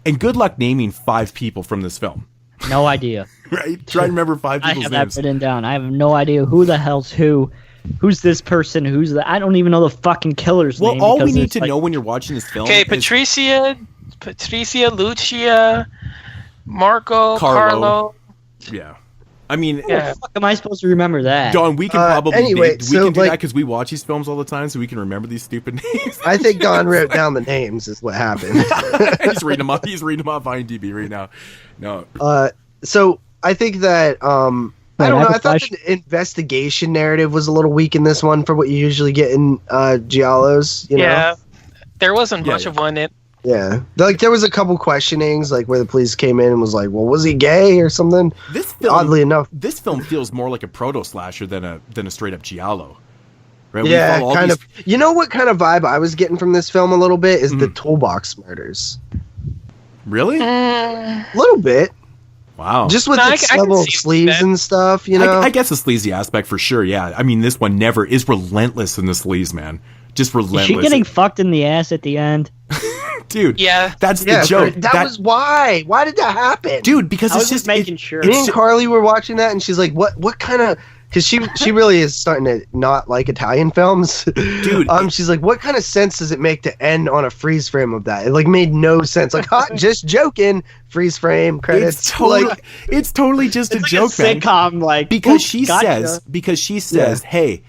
And good luck naming 5 people from this film. No idea. Right? Try to remember 5 people's names. I have that written down. I have no idea who the hell's who. Who's this person? I don't even know the fucking killer's name. Well, all we need to know when you're watching this film. Okay, Patricia, Lucia, Marco, Carlo. Yeah. I mean, how the fuck am I supposed to remember that? Don, we can probably we can do that because we watch these films all the time, so we can remember these stupid names. I think Don wrote down the names is what happened. He's reading them off. He's reading them off IMDb right now. No. So I think that I don't know. I thought the investigation narrative was a little weak in this one for what you usually get in giallos. Yeah, there wasn't much of one. Yeah, like there was a couple questionings, like where the police came in and was like, "Well, was he gay or something?" This film, oddly enough, this film feels more like a proto slasher than a straight up giallo. Right? Yeah, kind of. You know what kind of vibe I was getting from this film a little bit is the toolbox murders. Really? A little bit. Wow. Just with its level of sleaze and stuff, I guess the sleazy aspect for sure. Yeah, I mean, this one never is relentless in the sleaze, man. Just relentless. Is she getting fucked in the ass at the end? Dude, yeah, that's the joke. That was why. Why did that happen? Dude, because it's just making sure. Me and Carly were watching that, and she's like, "What kind of?" Because she really is starting to not like Italian films. Dude, she's like, "What kind of sense does it make to end on a freeze frame of that?" It like made no sense. Like, just joking. Freeze frame credits. It's totally just a joke, man. Sitcom, like because she says, "Hey,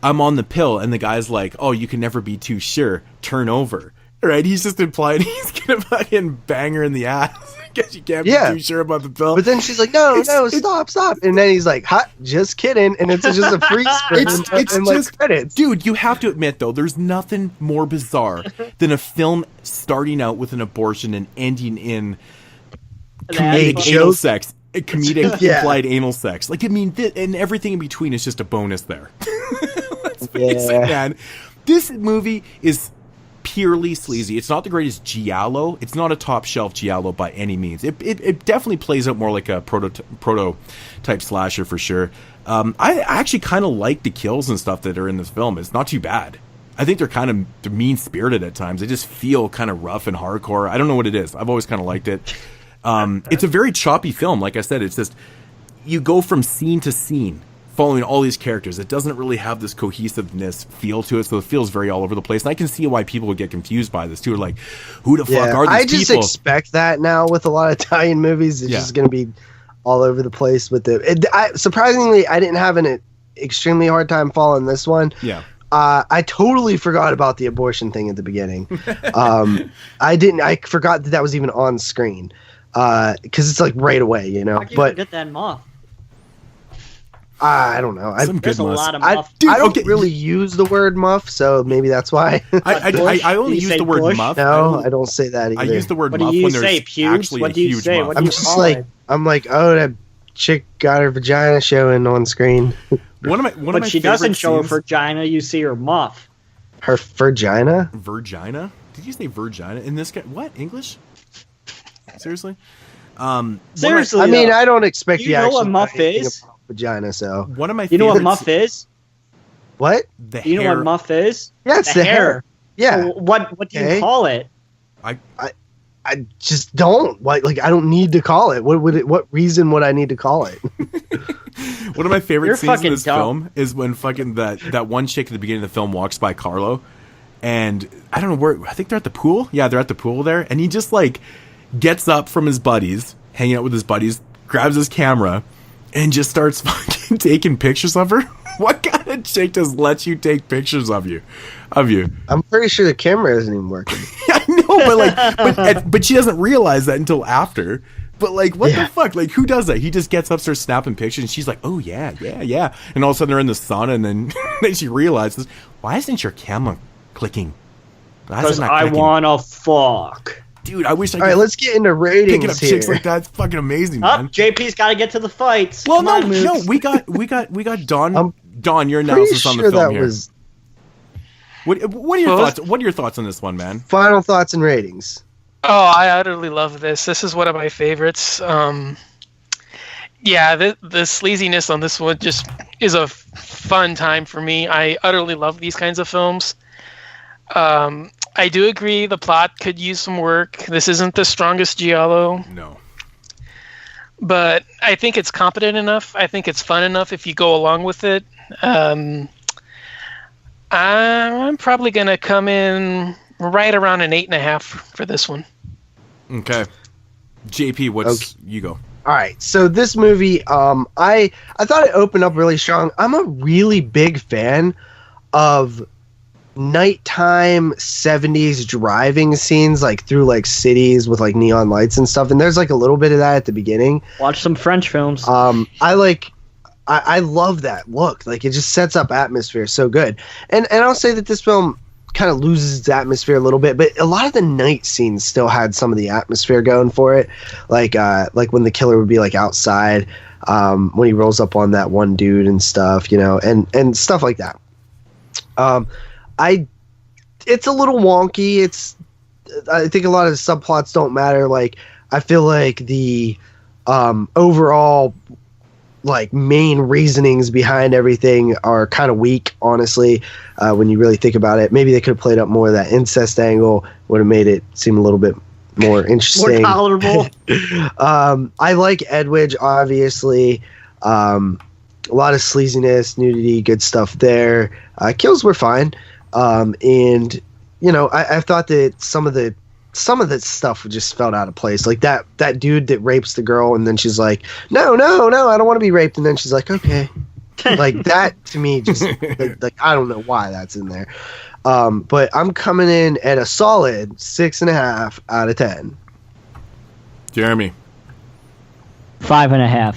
I'm on the pill," and the guy's like, "Oh, you can never be too sure. Turn over." Right? He's just implying he's gonna fucking bang her in the ass. guess you can't be too sure about the film. But then she's like, no, stop. And then he's like, just kidding. And it's just a freeze frame and like credits. Dude, you have to admit, though, there's nothing more bizarre than a film starting out with an abortion and ending in comedic anal sex. Comedic implied anal sex. Like, I mean, and everything in between is just a bonus there. Let's face it, man. This movie is purely sleazy. It's not the greatest giallo. It's not a top shelf giallo by any means. It definitely plays out more like a prototype slasher for sure. I actually kind of like the kills and stuff that are in this film. It's not too bad. I think they're mean spirited at times. They just feel kind of rough and hardcore. I don't know what it is. I've always kind of liked it. It's a very choppy film. Like I said, it's just you go from scene to scene following all these characters. It doesn't really have this cohesiveness feel to it, so it feels very all over the place. And I can see why people would get confused by this too. Like, who the fuck are these people? I just expect that now with a lot of Italian movies. It's just going to be all over the place with it. Surprisingly, I didn't have an extremely hard time following this one. Yeah. I totally forgot about the abortion thing at the beginning. I forgot that was even on screen. Because it's like right away, you know. But get that muff. I don't know. There's a lot of muff. I don't really use the word muff, so maybe that's why. I only use the word muff. No, I don't say that either. I use the word muff when there's actually a huge muff. I'm like, oh, that chick got her vagina showing on screen. But she doesn't show her vagina. You see her muff. Her vagina? Virgina? Did you say virgina? In this guy, what English? Seriously? Seriously, I mean, I don't expect you know what muff is? Vagina. So one of my you know what muff is? What? You know what muff is? Yeah, it's the hair. Yeah. So what do you call it? I just don't like. I don't need to call it. What reason would I need to call it? One of my favorite scenes in this film is when fucking that one chick at the beginning of the film walks by Carlo, and I don't know where. I think they're at the pool. Yeah, they're at the pool there, and he just like gets up from his buddies, hanging out with his buddies, grabs his camera, and just starts fucking taking pictures of her. What kind of chick just lets you take pictures of you? I'm pretty sure the camera isn't even working. I know, but she doesn't realize that until after. But like, what the fuck? Like, who does that? He just gets up, starts snapping pictures, and she's like, "Oh yeah." And all of a sudden they're in the sun, and then then she realizes, "Why isn't your camera clicking?" Because I wanna fuck. Dude, I wish I could. All right, let's get into ratings. Picking up chicks like that, it's fucking amazing, man. JP's got to get to the fights. Well, no, we got Don. Don, your analysis on the film here. What are your thoughts? What are your thoughts on this one, man? Final thoughts and ratings. Oh, I utterly love this. This is one of my favorites. The sleaziness on this one just is a fun time for me. I utterly love these kinds of films. I do agree the plot could use some work. This isn't the strongest giallo. No. But I think it's competent enough. I think it's fun enough if you go along with it. I'm probably going to come in right around an 8.5 for this one. Okay. JP, you go. All right. So this movie, I thought it opened up really strong. I'm a really big fan of nighttime 70s driving scenes, like through like cities with like neon lights and stuff, and there's like a little bit of that at the beginning. Watch some French films. I love that look. Like, it just sets up atmosphere so good. And I'll say that this film kind of loses its atmosphere a little bit, but a lot of the night scenes still had some of the atmosphere going for it. Like when the killer would be like outside, when he rolls up on that one dude and stuff, you know, and stuff like that. It's a little wonky. I think a lot of the subplots don't matter. Like, I feel like the overall like main reasonings behind everything are kind of weak, honestly, when you really think about it. Maybe they could have played up more of that incest angle, would have made it seem a little bit more interesting. More tolerable. I like Edwidge, obviously. A lot of sleaziness, nudity, good stuff there. Kills were fine. And you know, I thought that some of the stuff just felt out of place. Like that dude that rapes the girl, and then she's like, no, I don't want to be raped, and then she's like, okay. Like, that to me just like I don't know why that's in there. But I'm coming in at a solid 6.5 out of 10. Jeremy. 5.5.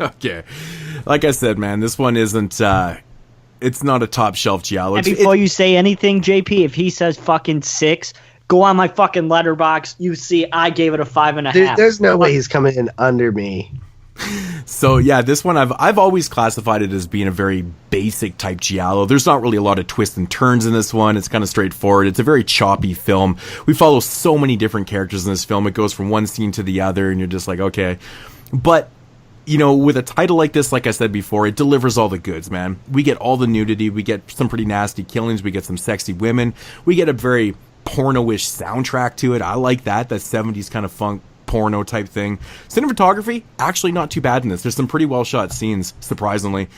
Okay. Like I said, man, this one isn't, it's not a top shelf giallo. And before you say anything, JP, if he says fucking 6, go on my fucking letterbox. You see, I gave it a 5.5. There's no way he's coming in under me. So yeah, this one I've always classified it as being a very basic type giallo. There's not really a lot of twists and turns in this one. It's kind of straightforward. It's a very choppy film. We follow so many different characters in this film. It goes from one scene to the other, and you're just like, okay. But you know, with a title like this, like I said before, it delivers all the goods, man. We get all the nudity. We get some pretty nasty killings. We get some sexy women. We get a very porno-ish soundtrack to it. I like that 70s kind of funk porno type thing. Cinematography, actually not too bad in this. There's some pretty well shot scenes, surprisingly.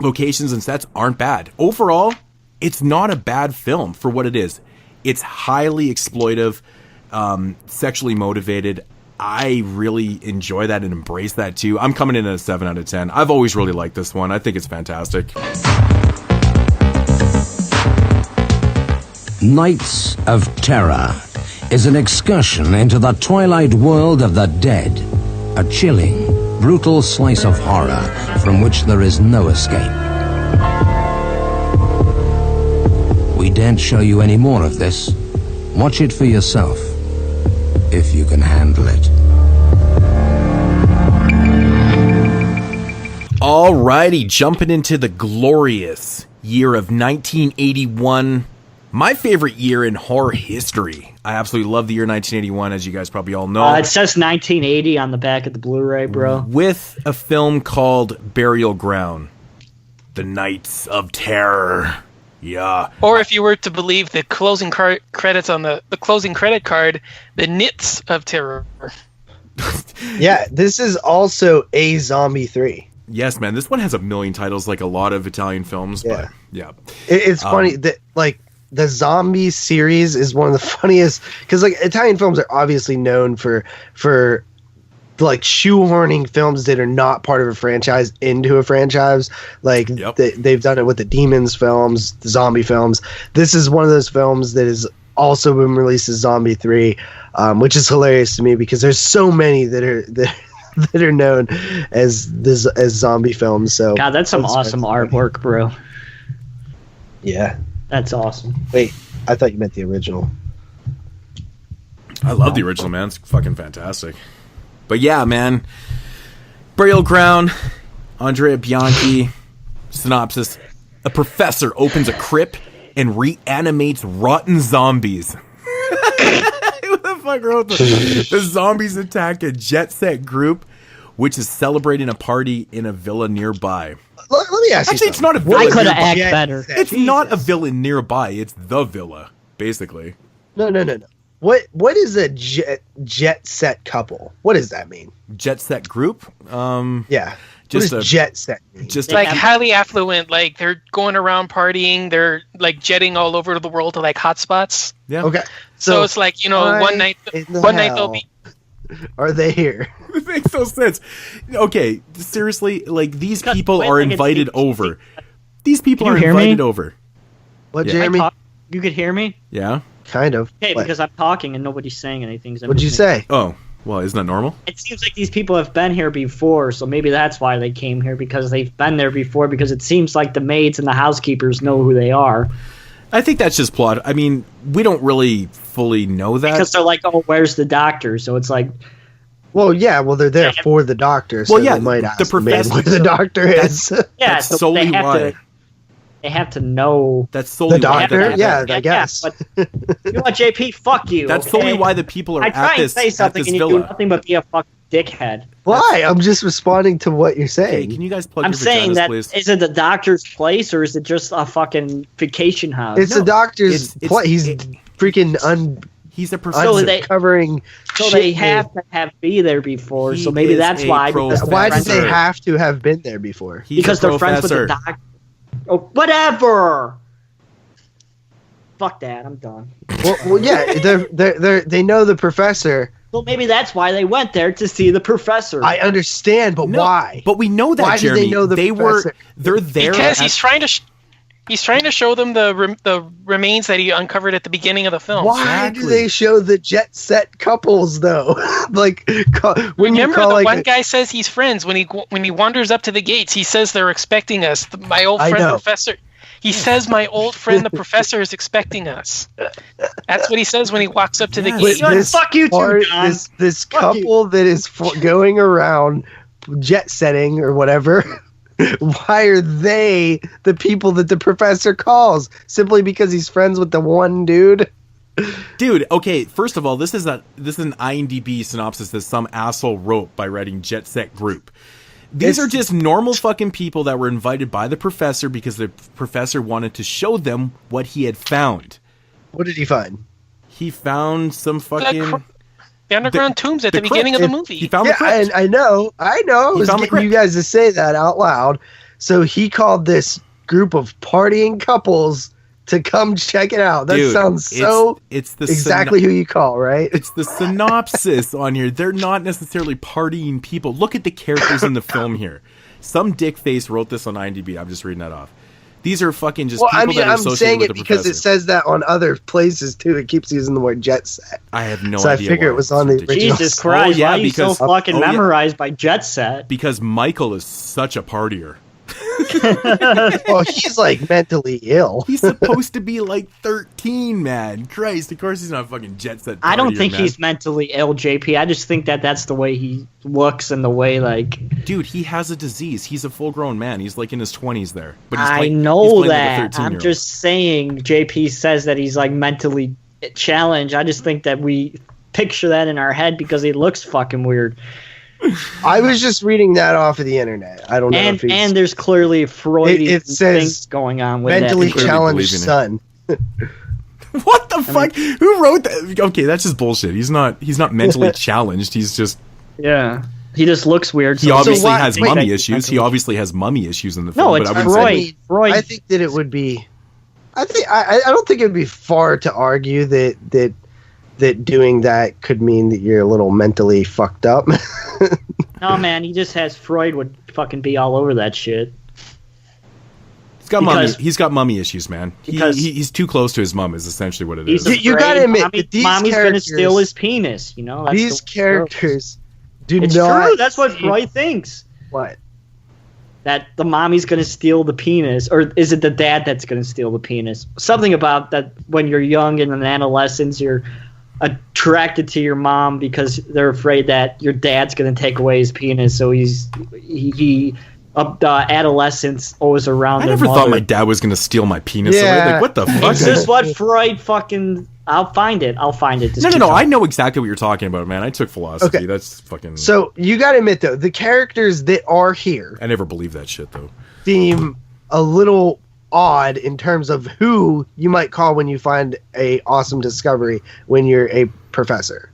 Locations and sets aren't bad. Overall, it's not a bad film for what it is. It's highly exploitive, sexually motivated. I really enjoy that and embrace that too. I'm coming in at a 7 out of 10. I've always really liked this one. I think it's fantastic. Nights of Terror is an excursion into the twilight world of the dead. A chilling, brutal slice of horror from which there is no escape. We daren't show you any more of this. Watch it for yourself, if you can handle it. Alrighty, jumping into the glorious year of 1981. My favorite year in horror history. I absolutely love the year 1981, as you guys probably all know. It says 1980 on the back of the Blu-ray, bro. With a film called Burial Ground. The Nights of Terror. Yeah. Or if you were to believe the closing credits on the closing credit card, the Nits of Terror. Yeah, this is also a Zombie 3. Yes, man. This one has a million titles like a lot of Italian films. Yeah. But yeah. It's funny that, like, the zombie series is one of the funniest, because like Italian films are obviously known for like shoehorning films that are not part of a franchise into a franchise. Like they've done it with the Demons films, the zombie films. This is one of those films that has also been released as Zombie 3, which is hilarious to me because there's so many that are known as zombie films. So God, that's some awesome artwork, bro. Yeah. That's awesome. Wait, I thought you meant the original. I love the original, man. It's fucking fantastic. But yeah, man. Burial Ground, Andrea Bianchi, synopsis. A professor opens a crypt and reanimates rotten zombies. Who the fuck wrote this? The zombies attack a jet set group, which is celebrating a party in a villa nearby. Let me ask you. Actually, it's not a villa. I could have acted better. It's not a villa nearby. It's the villa, basically. No. What is a jet set couple? What does that mean? Jet set group? Yeah. Just what does jet set mean? Just like highly affluent. Like they're going around partying. They're like jetting all over the world to like hotspots. Yeah. Okay. So it's like, you know, one night they'll be. Are they here? It makes no sense. Okay, seriously, like these people are invited over. These people are invited over. What, Jeremy? You could hear me? Yeah. Kind of. Okay, because I'm talking and nobody's saying anything. What'd you say? Oh, well, isn't that normal? It seems like these people have been here before, so maybe that's why they came here, because they've been there before, because it seems like the maids and the housekeepers know who they are. I think that's just plot. I mean, we don't really fully know that. Because they're like, oh, where's the doctor? So it's like... Well, yeah, well, they're there for the doctor, so they might ask the professor where the doctor is. Yeah, that's so solely why. They have to know... That's solely the doctor? Yeah, I guess. But, you know what, JP? Fuck you. That's solely why the people are I try at this and say something and you villa. do nothing but be a fucking dickhead. Why? I'm just responding to what you're saying. Hey, can you guys plug I'm your saying vaginas, that, please? is it the doctor's place or is it just a fucking vacation house? It's the doctor's place. He's freaking He's a professor. Covering. So they have to be there before. So maybe that's why. Why did they have to have been there before? Because they're friends with the doctor. Oh, whatever. Fuck that. I'm done. Well, yeah, they know the professor. Well, maybe that's why they went there, to see the professor. I understand, but why? But we know that, why Jeremy. Did they know the professor? They're there because he's trying to He's trying to show them the remains that he uncovered at the beginning of the film. Why do they show the jet set couples though? Like, remember the one guy says he's friends when he wanders up to the gates. He says they're expecting us. My old friend Professor. He says my old friend the professor is expecting us. That's what he says when he walks up to the gate. Fuck you too, John. This couple that is going around jet setting or whatever. Why are they the people that the professor calls? Simply because he's friends with the one dude? Dude, okay, first of all, this is an IMDb synopsis that some asshole wrote by writing Jet Set Group. These are just normal fucking people that were invited by the professor because the professor wanted to show them what he had found. What did he find? He found some fucking... The underground tombs at the beginning of the movie. He found the crypt. I know. I was getting you guys to say that out loud. So he called this group of partying couples to come check it out. That sounds it's exactly who you call, right? It's the synopsis on here. They're not necessarily partying people. Look at the characters in the film here. Some dickface wrote this on IMDb. I'm just reading that off. These are fucking just people that are associated with the professor. I'm saying it because it says that on other places too. It keeps using the word jet set. I have no idea. So I figure it was on the original. Jesus Christ, why are you so fucking memorized by jet set? Because Michael is such a partier. Well, he's like mentally ill. He's supposed to be like 13, man. Christ, of course he's not a fucking jet set partier, I don't think he's mentally ill, JP. I just think that's the way he looks and the way, like... Dude, he has a disease. He's a full-grown man. He's like in his 20s there. But I know that. I'm just saying JP says that he's like mentally challenged. I just think that we picture that in our head because he looks fucking weird. I was just reading that off of the internet. I don't know if he's... And there's clearly Freudian things going on with mentally challenged son. What the fuck? Who wrote that? Okay, that's just bullshit. He's not mentally challenged. He's just... Yeah. He just looks weird. He obviously has mummy issues. He obviously has mummy issues in the film. No, it's Freud. I think that it would be... I don't think it would be far to argue that doing that could mean that you're a little mentally fucked up. No, man, he just has Freud would fucking be all over that shit. He's got mummy issues, man. He's too close to his mum is essentially what it is. You gotta admit that these mommy's gonna steal his penis, you know? That's these characters do it's not... true, that's what Freud thinks. What? That the mommy's gonna steal the penis, or is it the dad that's gonna steal the penis? Something about that when you're young and an adolescent, you're attracted to your mom because they're afraid that your dad's going to take away his penis. So the adolescents always around. I never thought my dad was going to steal my penis away. Like, what the fuck? Is this what Freud fucking... I'll find it. Just no. I know exactly what you're talking about, man. I took philosophy. Okay. That's fucking... So you got to admit, though, the characters that are here... I never believed that shit, though. ...seem a little... odd in terms of who you might call when you find a awesome discovery when you're a professor.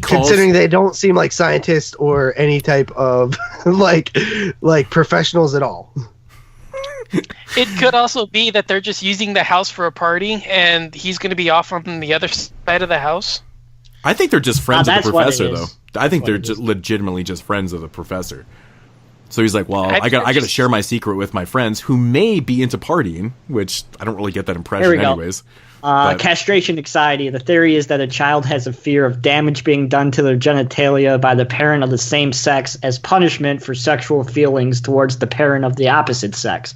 Considering they don't seem like scientists or any type of like professionals at all. It could also be that they're just using the house for a party and he's going to be off on the other side of the house. I think they're just friends of the professor, though. I think they're just legitimately just friends of the professor. So he's like, well, I got to share my secret with my friends who may be into partying, which I don't really get that impression anyways. Castration anxiety. The theory is that a child has a fear of damage being done to their genitalia by the parent of the same sex as punishment for sexual feelings towards the parent of the opposite sex.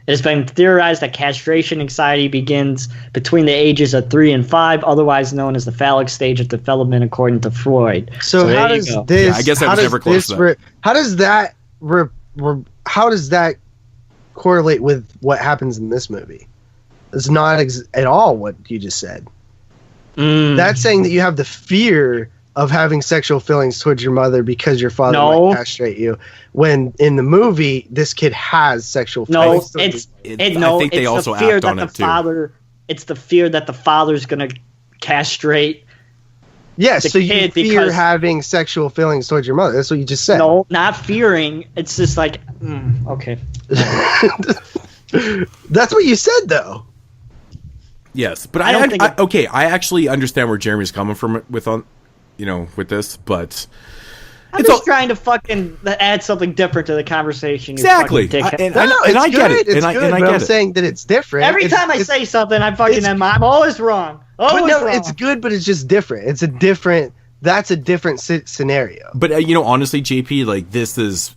It has been theorized that castration anxiety begins between the ages of 3 and 5, otherwise known as the phallic stage of development, according to Freud. So how does this... Yeah, I guess I was never close to that. How does that... how does that correlate with what happens in this movie? It's not at all what you just said. That's saying that you have the fear of having sexual feelings towards your mother because your father might castrate you. When in the movie, this kid has sexual feelings. I think they also act on it too. It's the fear that the father's going to castrate. Yes, so you fear having sexual feelings towards your mother. That's what you just said. No, not fearing. It's just like, okay. That's what you said, though. Yes, but I actually understand where Jeremy's coming from with this, but I'm just trying to fucking add something different to the conversation. Exactly. I get it. I'm saying that it's different. Every time I say something, I'm always wrong. It's good, but it's just different. That's a different scenario. But honestly, JP, like this is,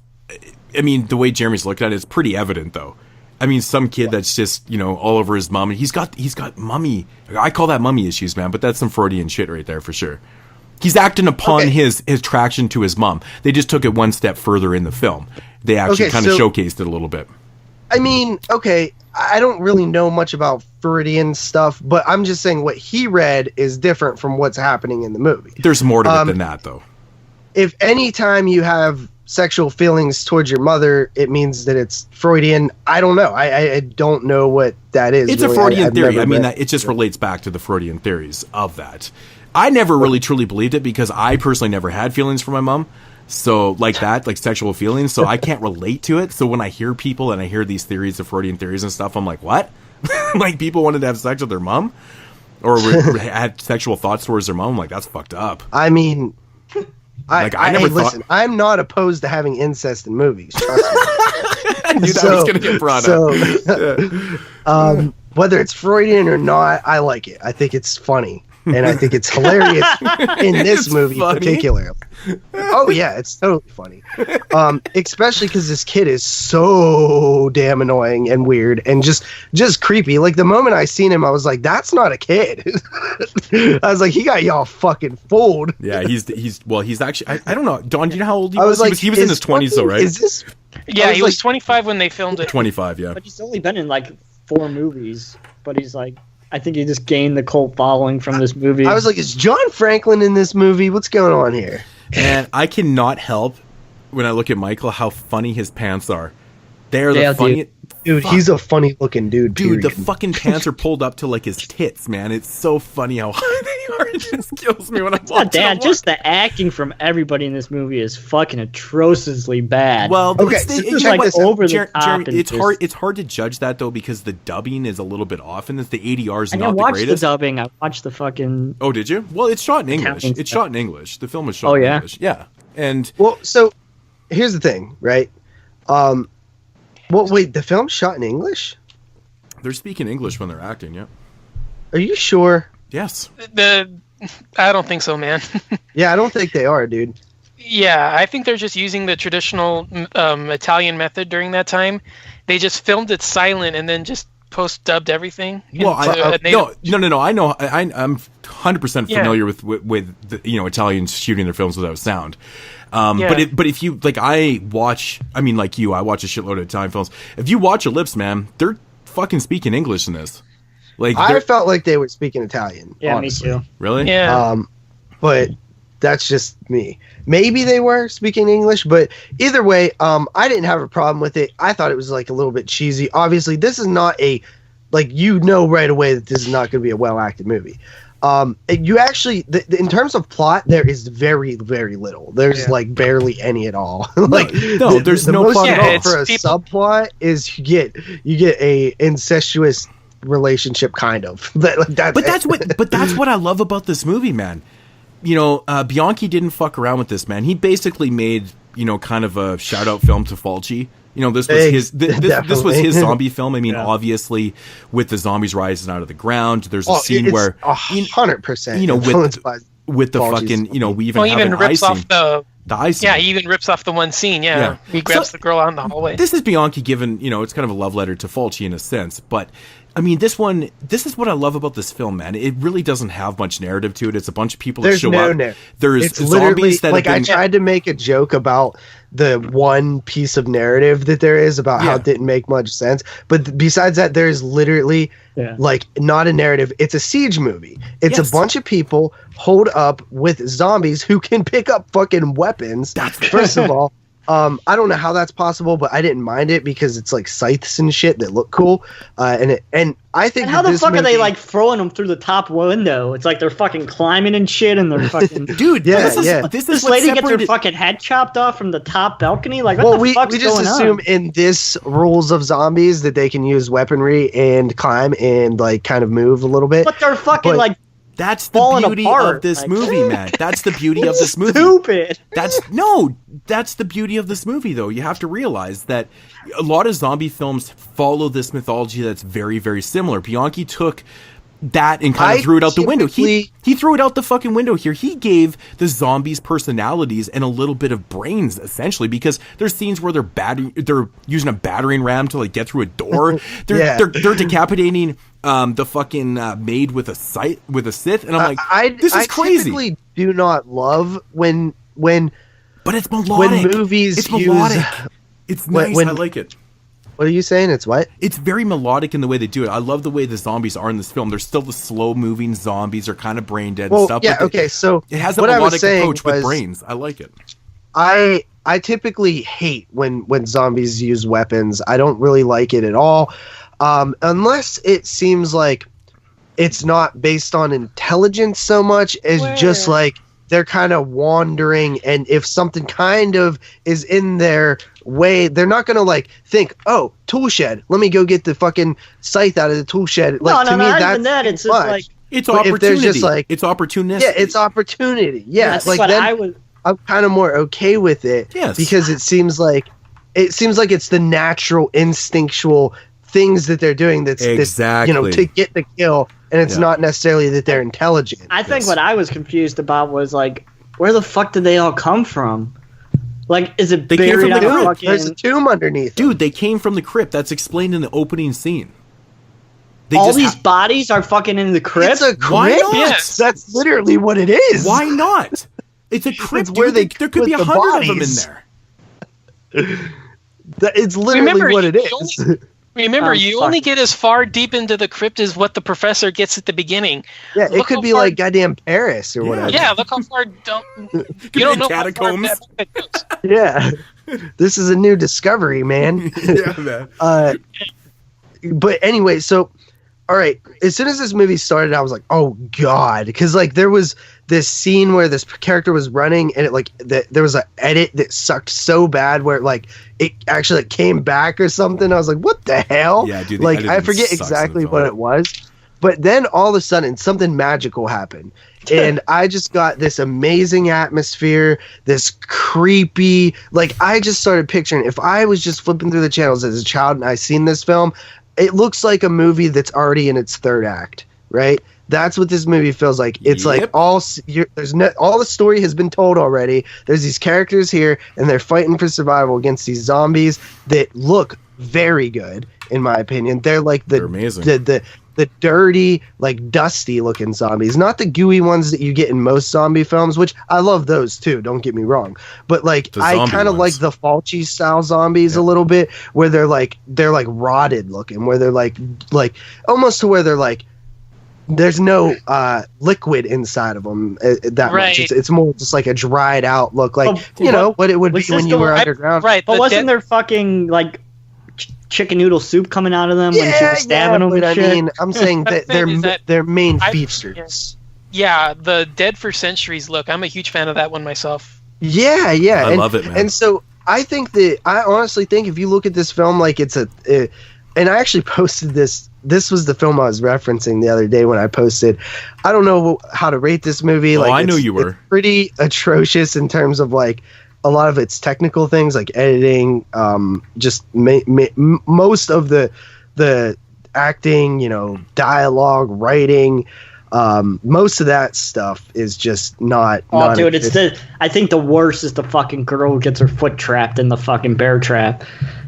I mean, the way Jeremy's looking at it, it's pretty evident though. I mean, some kid that's just, all over his mom. He's got mummy. I call that mummy issues, man, but that's some Freudian shit right there for sure. He's acting upon his attraction to his mom. They just took it one step further in the film. They actually kind of showcased it a little bit. I mean, I don't really know much about Freudian stuff, but I'm just saying what he read is different from what's happening in the movie. There's more to it than that, though. If any time you have sexual feelings towards your mother, it means that it's Freudian. I don't know. I don't know what that is. It's really a Freudian theory. I mean, it just relates back to the Freudian theories of that. I never really truly believed it because I personally never had feelings for my mom. So like sexual feelings. So I can't relate to it. So when I hear people and I hear these theories, the Freudian theories and stuff, I'm like, what? Like people wanted to have sex with their mom or had sexual thoughts towards their mom. I'm like, that's fucked up. I mean, listen, I'm not opposed to having incest in movies. Trust me. I knew that was going to get brought up. Whether it's Freudian or not, I like it. I think it's funny. And I think it's hilarious in this movie particularly. Oh yeah, it's totally funny. Especially because this kid is so damn annoying and weird and just creepy. Like the moment I seen him, I was like, "That's not a kid." I was like, "He got y'all fucking fooled." Yeah, he's actually. I don't know, Don. Do you know how old he was? He was in his 20s, though, right? Is this? Yeah, he was 25 when they filmed it. 25, yeah. But he's only been in like 4 movies. But he's like. I think he just gained the cult following from this movie. I was like, is John Franklin in this movie? What's going on here? And I cannot help when I look at Michael how funny his pants are. They're the funny. Dude, he's a funny looking dude. Dude, the fucking pants are pulled up to like his tits, man. It's so funny how high they are. It just kills me when I'm watching. Dad, just the acting from everybody in this movie is fucking atrociously bad. Well, it's like over the top. It's hard to judge that though because the dubbing is a little bit off, and the ADR is not the greatest. I watched the dubbing. I watched the fucking. Oh, did you? Well, it's shot in English. It's shot in English. The film was shot in English. Yeah, and so here's the thing, right? Well, wait, the film's shot in English? They're speaking English when they're acting, yeah. Are you sure? Yes. I don't think so, man. Yeah, I don't think they are, dude. Yeah, I think they're just using the traditional Italian method during that time. They just filmed it silent and then just post-dubbed everything. Well, no. I know. I'm 100% familiar with the, Italians shooting their films without sound. But if you I watch a shitload of Italian films. If you watch Ellipse, man, they're fucking speaking English in this. Like I felt like they were speaking Italian. Yeah, honestly. me too. Really? Yeah. But that's just me. Maybe they were speaking English, but either way, I didn't have a problem with it. I thought it was like a little bit cheesy. Obviously, this is not right away that this is not going to be a well acted movie. You actually, in terms of plot, there is very, very little. There's barely any at all. There's no plot at all. For a subplot is you get a incestuous relationship kind of. But that's what I love about this movie, man. Bianchi didn't fuck around with this, man. He basically made kind of a shout out film to Fulci. This was this was his zombie film. I mean, obviously, with the zombies rising out of the ground, there's a scene where 100%, with the fucking, we even rips off the ice. Yeah, he even rips off the one scene. Yeah. He grabs the girl out in the hallway. This is Bianchi given, it's kind of a love letter to Fulci in a sense, but. I mean, this is what I love about this film, man. It really doesn't have much narrative to it. It's a bunch of people that show up. There's zombies that I tried to make a joke about the one piece of narrative that there is about how it didn't make much sense. But besides that, there's literally not a narrative. It's a siege movie. It's a bunch of people holed up with zombies who can pick up fucking weapons. First of all. I don't know how that's possible, but I didn't mind it because it's like scythes and shit that look cool. And I think. And how the fuck are they throwing them through the top window? It's like they're fucking climbing and shit, and they're fucking. Dude, this lady gets her fucking head chopped off from the top balcony. Like, what the fuck's we just going assume on? in this rules of zombies that they can use weaponry and climb and kind of move a little bit. But they're fucking That's the beauty apart. of this movie, man. That's the beauty of this movie. Stupid. That's the beauty of this movie, though. You have to realize that a lot of zombie films follow this mythology that's very, very similar. Bianchi took that and kind of threw it out the window. He threw it out the fucking window here. He gave the zombies personalities and a little bit of brains, essentially, because there's scenes where they're using a battering ram to like get through a door. They're decapitating the fucking maid with a Sith, and I'm like, this is crazy. I typically do not love when but it's melodic. When movies it's melodic. It's nice. I like it. What are you saying? It's what? It's very melodic in the way they do it. I love the way the zombies are in this film. They're still the slow-moving zombies. They're kind of brain-dead and stuff. Yeah, okay, so it has a melodic approach with brains. I like it. I typically hate when zombies use weapons. I don't really like it at all. Unless it seems like it's not based on intelligence so much as just like they're kind of wandering, and if something kind of is in their way, they're not gonna like think, oh, tool shed, let me go get the fucking scythe out of the tool shed. Like, to me, that's it's just like it's opportunity. Just like it's opportunistic. Yeah, it's opportunity. Yeah, that's like then I'm kind of more okay with it. Yes, because it seems like it's the natural, instinctual things that they're doing. That's exactly to get the kill. And it's not necessarily that they're intelligent. I think what I was confused about was like, where the fuck did they all come from? Like, is it they buried came from the fucking... There's a tomb underneath. Dude, they came from the crypt. That's explained in the opening scene. All these bodies are fucking in the crypt? It's a crypt? Why not? Yes. That's literally what it is. Why not? It's a crypt. It's where there could be 100 of them in there. It's literally what it is. Remember, you only get as far deep into the crypt as what the professor gets at the beginning. Yeah, it could be like goddamn Paris or whatever. Yeah, look how far you don't know catacombs. Yeah, this is a new discovery, man. Yeah, man. But anyway, so all right, as soon as this movie started, I was like, oh god, because like there was this scene where this character was running, and it like there was an edit that sucked so bad where like it actually like came back or something. I was like, what the hell? Yeah, dude. Like I forget exactly what it was, but then all of a sudden something magical happened, and I just got this amazing atmosphere, this creepy. Like I just started picturing if I was just flipping through the channels as a child and I seen this film. It looks like a movie that's already in its third act, right? That's what this movie feels like. It's like all the story has been told already. There's these characters here, and they're fighting for survival against these zombies that look very good, in my opinion. They're like they're amazing. The dirty, like dusty looking zombies, not the gooey ones that you get in most zombie films, which I love those too, don't get me wrong. But like I kind of like the Fulci style zombies a little bit, where they're like rotted looking, where they're like almost to where they're like there's no liquid inside of them that much. It's more just like a dried out look, like what it would be when you were underground. Right, but wasn't there fucking like chicken noodle soup coming out of them when she was stabbing them? But I mean, I'm saying that they're main features. Yeah, the Dead for Centuries look. I'm a huge fan of that one myself. Yeah. I love it, man. And so I honestly think if you look at this film like it's and I actually posted this. This was the film I was referencing the other day when I posted. I don't know how to rate this movie. I knew you were. It's pretty atrocious in terms of like a lot of its technical things, like editing, just most of the acting, dialogue, writing, most of that stuff is just not. Dude, I think the worst is the fucking girl who gets her foot trapped in the fucking bear trap.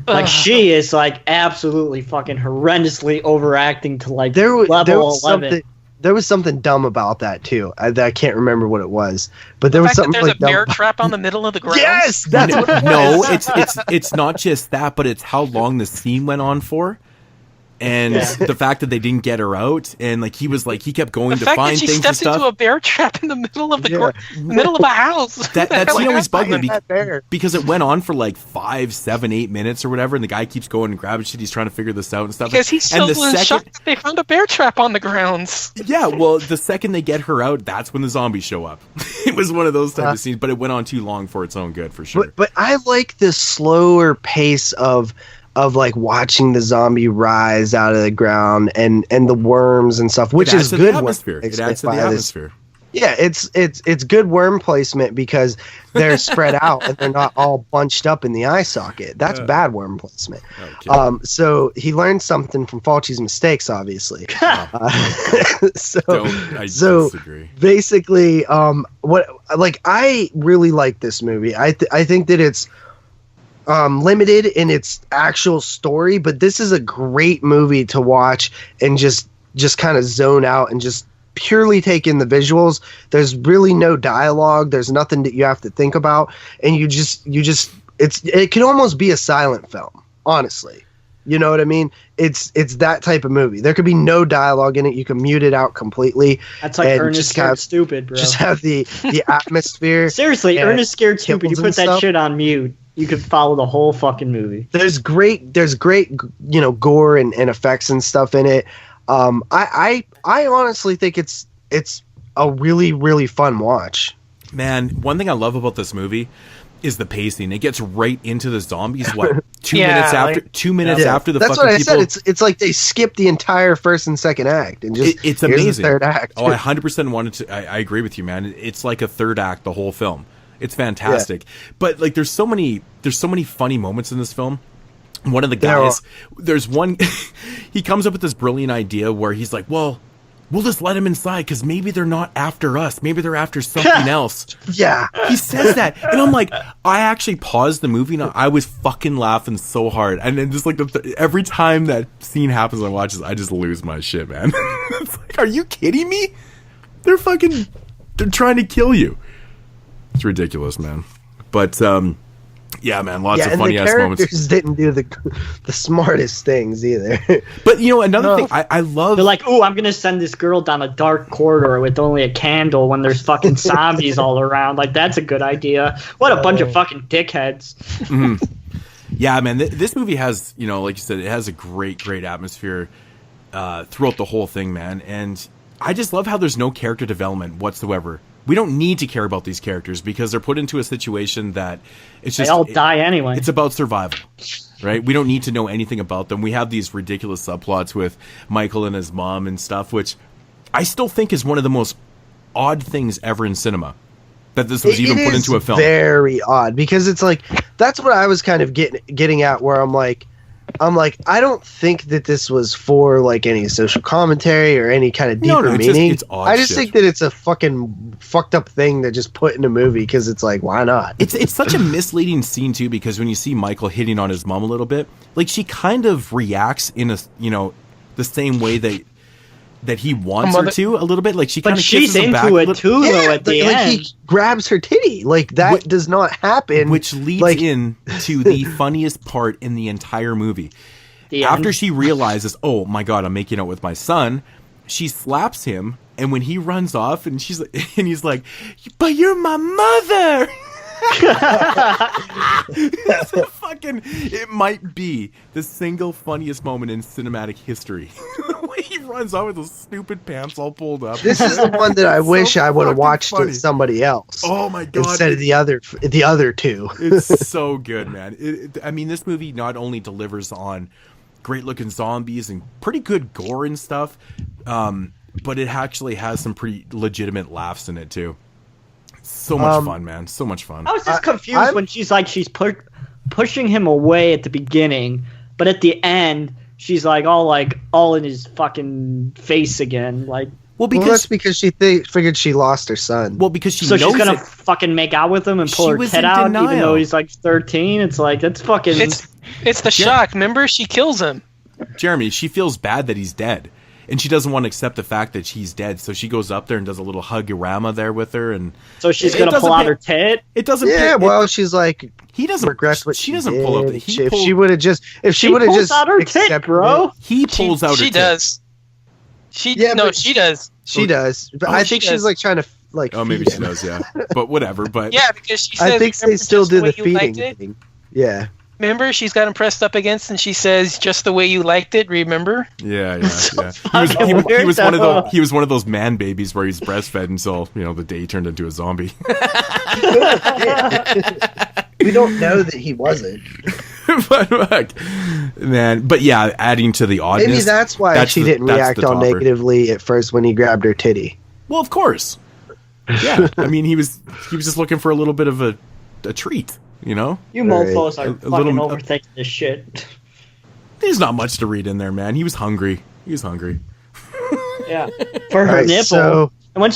Like she is like absolutely fucking horrendously overacting to like level 11. There was something dumb about that too. I can't remember what it was, but there was something. There's a bear trap on the middle of the ground. Yes, that's what it was. No, it's not just that, but it's how long the scene went on for, and the fact that they didn't get her out, and like he kept going to find things and stuff. The fact that she stepped into a bear trap in the middle of the middle of a house. That scene always bugged me because it went on for like 5, 7, 8 minutes or whatever, and the guy keeps going and grabbing shit. He's trying to figure this out and stuff. Because he's still in shock that they found a bear trap on the grounds. Yeah, well, the second they get her out, that's when the zombies show up. It was one of those type of scenes, but it went on too long for its own good, for sure. But I like the slower pace of of like watching the zombie rise out of the ground and the worms and stuff, which is good atmosphere. It adds to the atmosphere. Yeah, it's good worm placement because they're spread out and they're not all bunched up in the eye socket. That's bad worm placement. Okay. So he learned something from Fulci's mistakes, obviously. So basically, I really like this movie. I think that it's limited in its actual story, but this is a great movie to watch and just kind of zone out and just purely take in the visuals. There's really no dialogue. There's nothing that you have to think about, and it can almost be a silent film, honestly. You know what I mean? It's that type of movie. There could be no dialogue in it. You can mute it out completely. That's like Ernest Scared Stupid, bro. Just have the atmosphere. Seriously, Ernest Scared Stupid. You put that shit on mute, you could follow the whole fucking movie. There's great, gore and effects and stuff in it. I honestly think it's a really, really fun watch. Man, one thing I love about this movie is the pacing. It gets right into the zombies. What, 2 minutes after? 2 minutes after the. That's fucking what I people. said. It's like they skipped the entire first and second act and just it's amazing. The third act. Oh, I 100% wanted to. I agree with you, man. It's like a third act the whole film. It's fantastic. Yeah. But like, there's so many funny moments in this film. One of the guys, there's one, he comes up with this brilliant idea where he's like, well, we'll just let them inside because maybe they're not after us. Maybe they're after something else. Yeah. He says that. And I'm like, I actually paused the movie and I was fucking laughing so hard. And then just like every time that scene happens, I watch this, I just lose my shit, man. It's like, are you kidding me? They're trying to kill you. It's ridiculous, man. But, yeah, man, lots of funny ass moments. The characters didn't do the smartest things either. But another thing I love. They're like, "Ooh, I'm gonna send this girl down a dark corridor with only a candle when there's fucking zombies all around." Like, that's a good idea. What a bunch of fucking dickheads. Mm-hmm. Yeah, man, this movie has, like you said, it has a great atmosphere throughout the whole thing, man. And I just love how there's no character development whatsoever. We don't need to care about these characters because they're put into a situation that it's just... They all die anyway. It's about survival, right? We don't need to know anything about them. We have these ridiculous subplots with Michael and his mom and stuff, which I still think is one of the most odd things ever in cinema. That this was even put into a film. Very odd because it's like... That's what I was kind of getting at where I'm like, I don't think that this was for like any social commentary or any kind of deeper meaning. It's odd I just think that it's a fucking fucked up thing to just put in a movie because it's like, why not? It's such a misleading scene too because when you see Michael hitting on his mom a little bit, like she kind of reacts in the same way that he wants her to a little bit. Like she kind of kisses him back. But she's into it too, though. At the end, he grabs her titty. Like that does not happen. Which leads in to the funniest part in the entire movie. After she realizes, oh my god, I'm making out with my son, she slaps him, and when he runs off, and he's like, "But you're my mother." It might be the single funniest moment in cinematic history. The way he runs off with those stupid pants all pulled up. This is the one that I wish I would have watched with somebody else. Oh my god! Instead of the other two. It's so good, man. This movie not only delivers on great looking zombies and pretty good gore and stuff, but it actually has some pretty legitimate laughs in it too. So much fun, man. So much fun. I was just confused when she's pushing him away at the beginning, but at the end she's all in his fucking face again. That's because she figured she lost her son. Well, because she's gonna fucking make out with him and pull her head out, even though he's like 13. It's like that's fucking. It's the shock. Remember, she kills him. Jeremy, she feels bad that he's dead. And she doesn't want to accept the fact that he's dead, so she goes up there and does a little hug-orama there with her, and so she's gonna pull out her tit. It doesn't. Yeah, she's like he doesn't regret what she doesn't pull out. If she would have just out her tit, bro. He pulls out her tit. She does. She does. She does. But I think she's like trying to Oh, maybe she does. Yeah, but whatever. But yeah, because she says. I think they still do the feeding thing. Yeah. Remember, she's got him pressed up against, and she says, "Just the way you liked it." Remember? Yeah. He was one of those man babies where he's breastfed until the day he turned into a zombie. We don't know that he wasn't. But yeah, adding to the oddness. Maybe that's why she didn't react all negatively at first when he grabbed her titty. Well, of course. Yeah, I mean, he was just looking for a little bit of a treat, you know. You mofos are fucking overthinking this shit. There's not much to read in there, man. He was hungry. Yeah, for her nipple. So, and when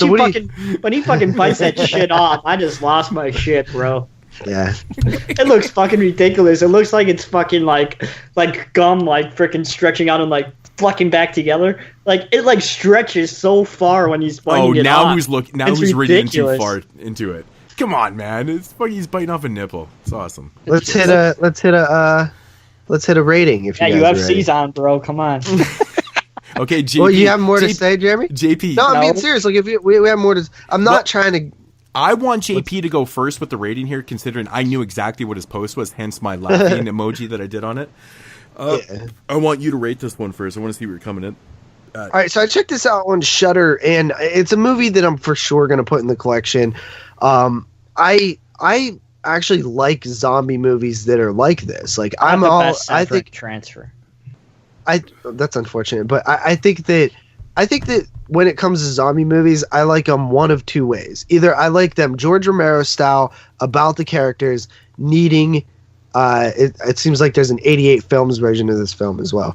when he fucking bites that shit off, I just lost my shit, bro. Yeah, it looks fucking ridiculous. It looks like it's fucking like gum, like freaking stretching out and like fucking back together. Like it like stretches so far when he's biting it off. Who's reading too far into it? Come on, man! He's biting off a nipple. It's awesome. Let's hit a rating if you guys UFC's on, bro. Come on. Okay, JP. Well, you have more to say, Jeremy? JP. No, I'm being serious. Like, if we have more to... I'm not trying to... I want JP to go first with the rating here, considering I knew exactly what his post was, hence my laughing emoji that I did on it. I want you to rate this one first. I want to see where you're coming in. All right, so I checked this out on Shudder, and it's a movie that I'm for sure going to put in the collection. I actually like zombie movies that are like this. Like, I think transfer. That's unfortunate, but I think that when it comes to zombie movies, I like them one of two ways. Either I like them George Romero style, about the characters needing. It seems like there's an 88 films version of this film as well.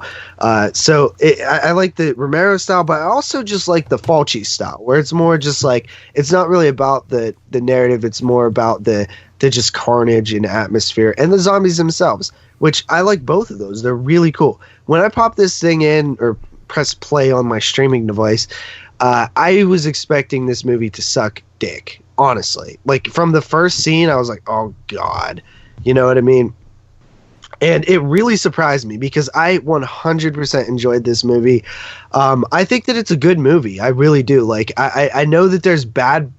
So I like the Romero style, but I also just like the Fulci style, where it's more just like it's not really about the narrative. It's more about the just carnage and atmosphere and the zombies themselves, which I like both of those. They're really cool. When I pop this thing in or press play on my streaming device, I was expecting this movie to suck dick, honestly. Like, from the first scene, I was like, oh, God. You know what I mean? And it really surprised me because I 100% enjoyed this movie. I think that it's a good movie. I really do. Like, I know that there's bad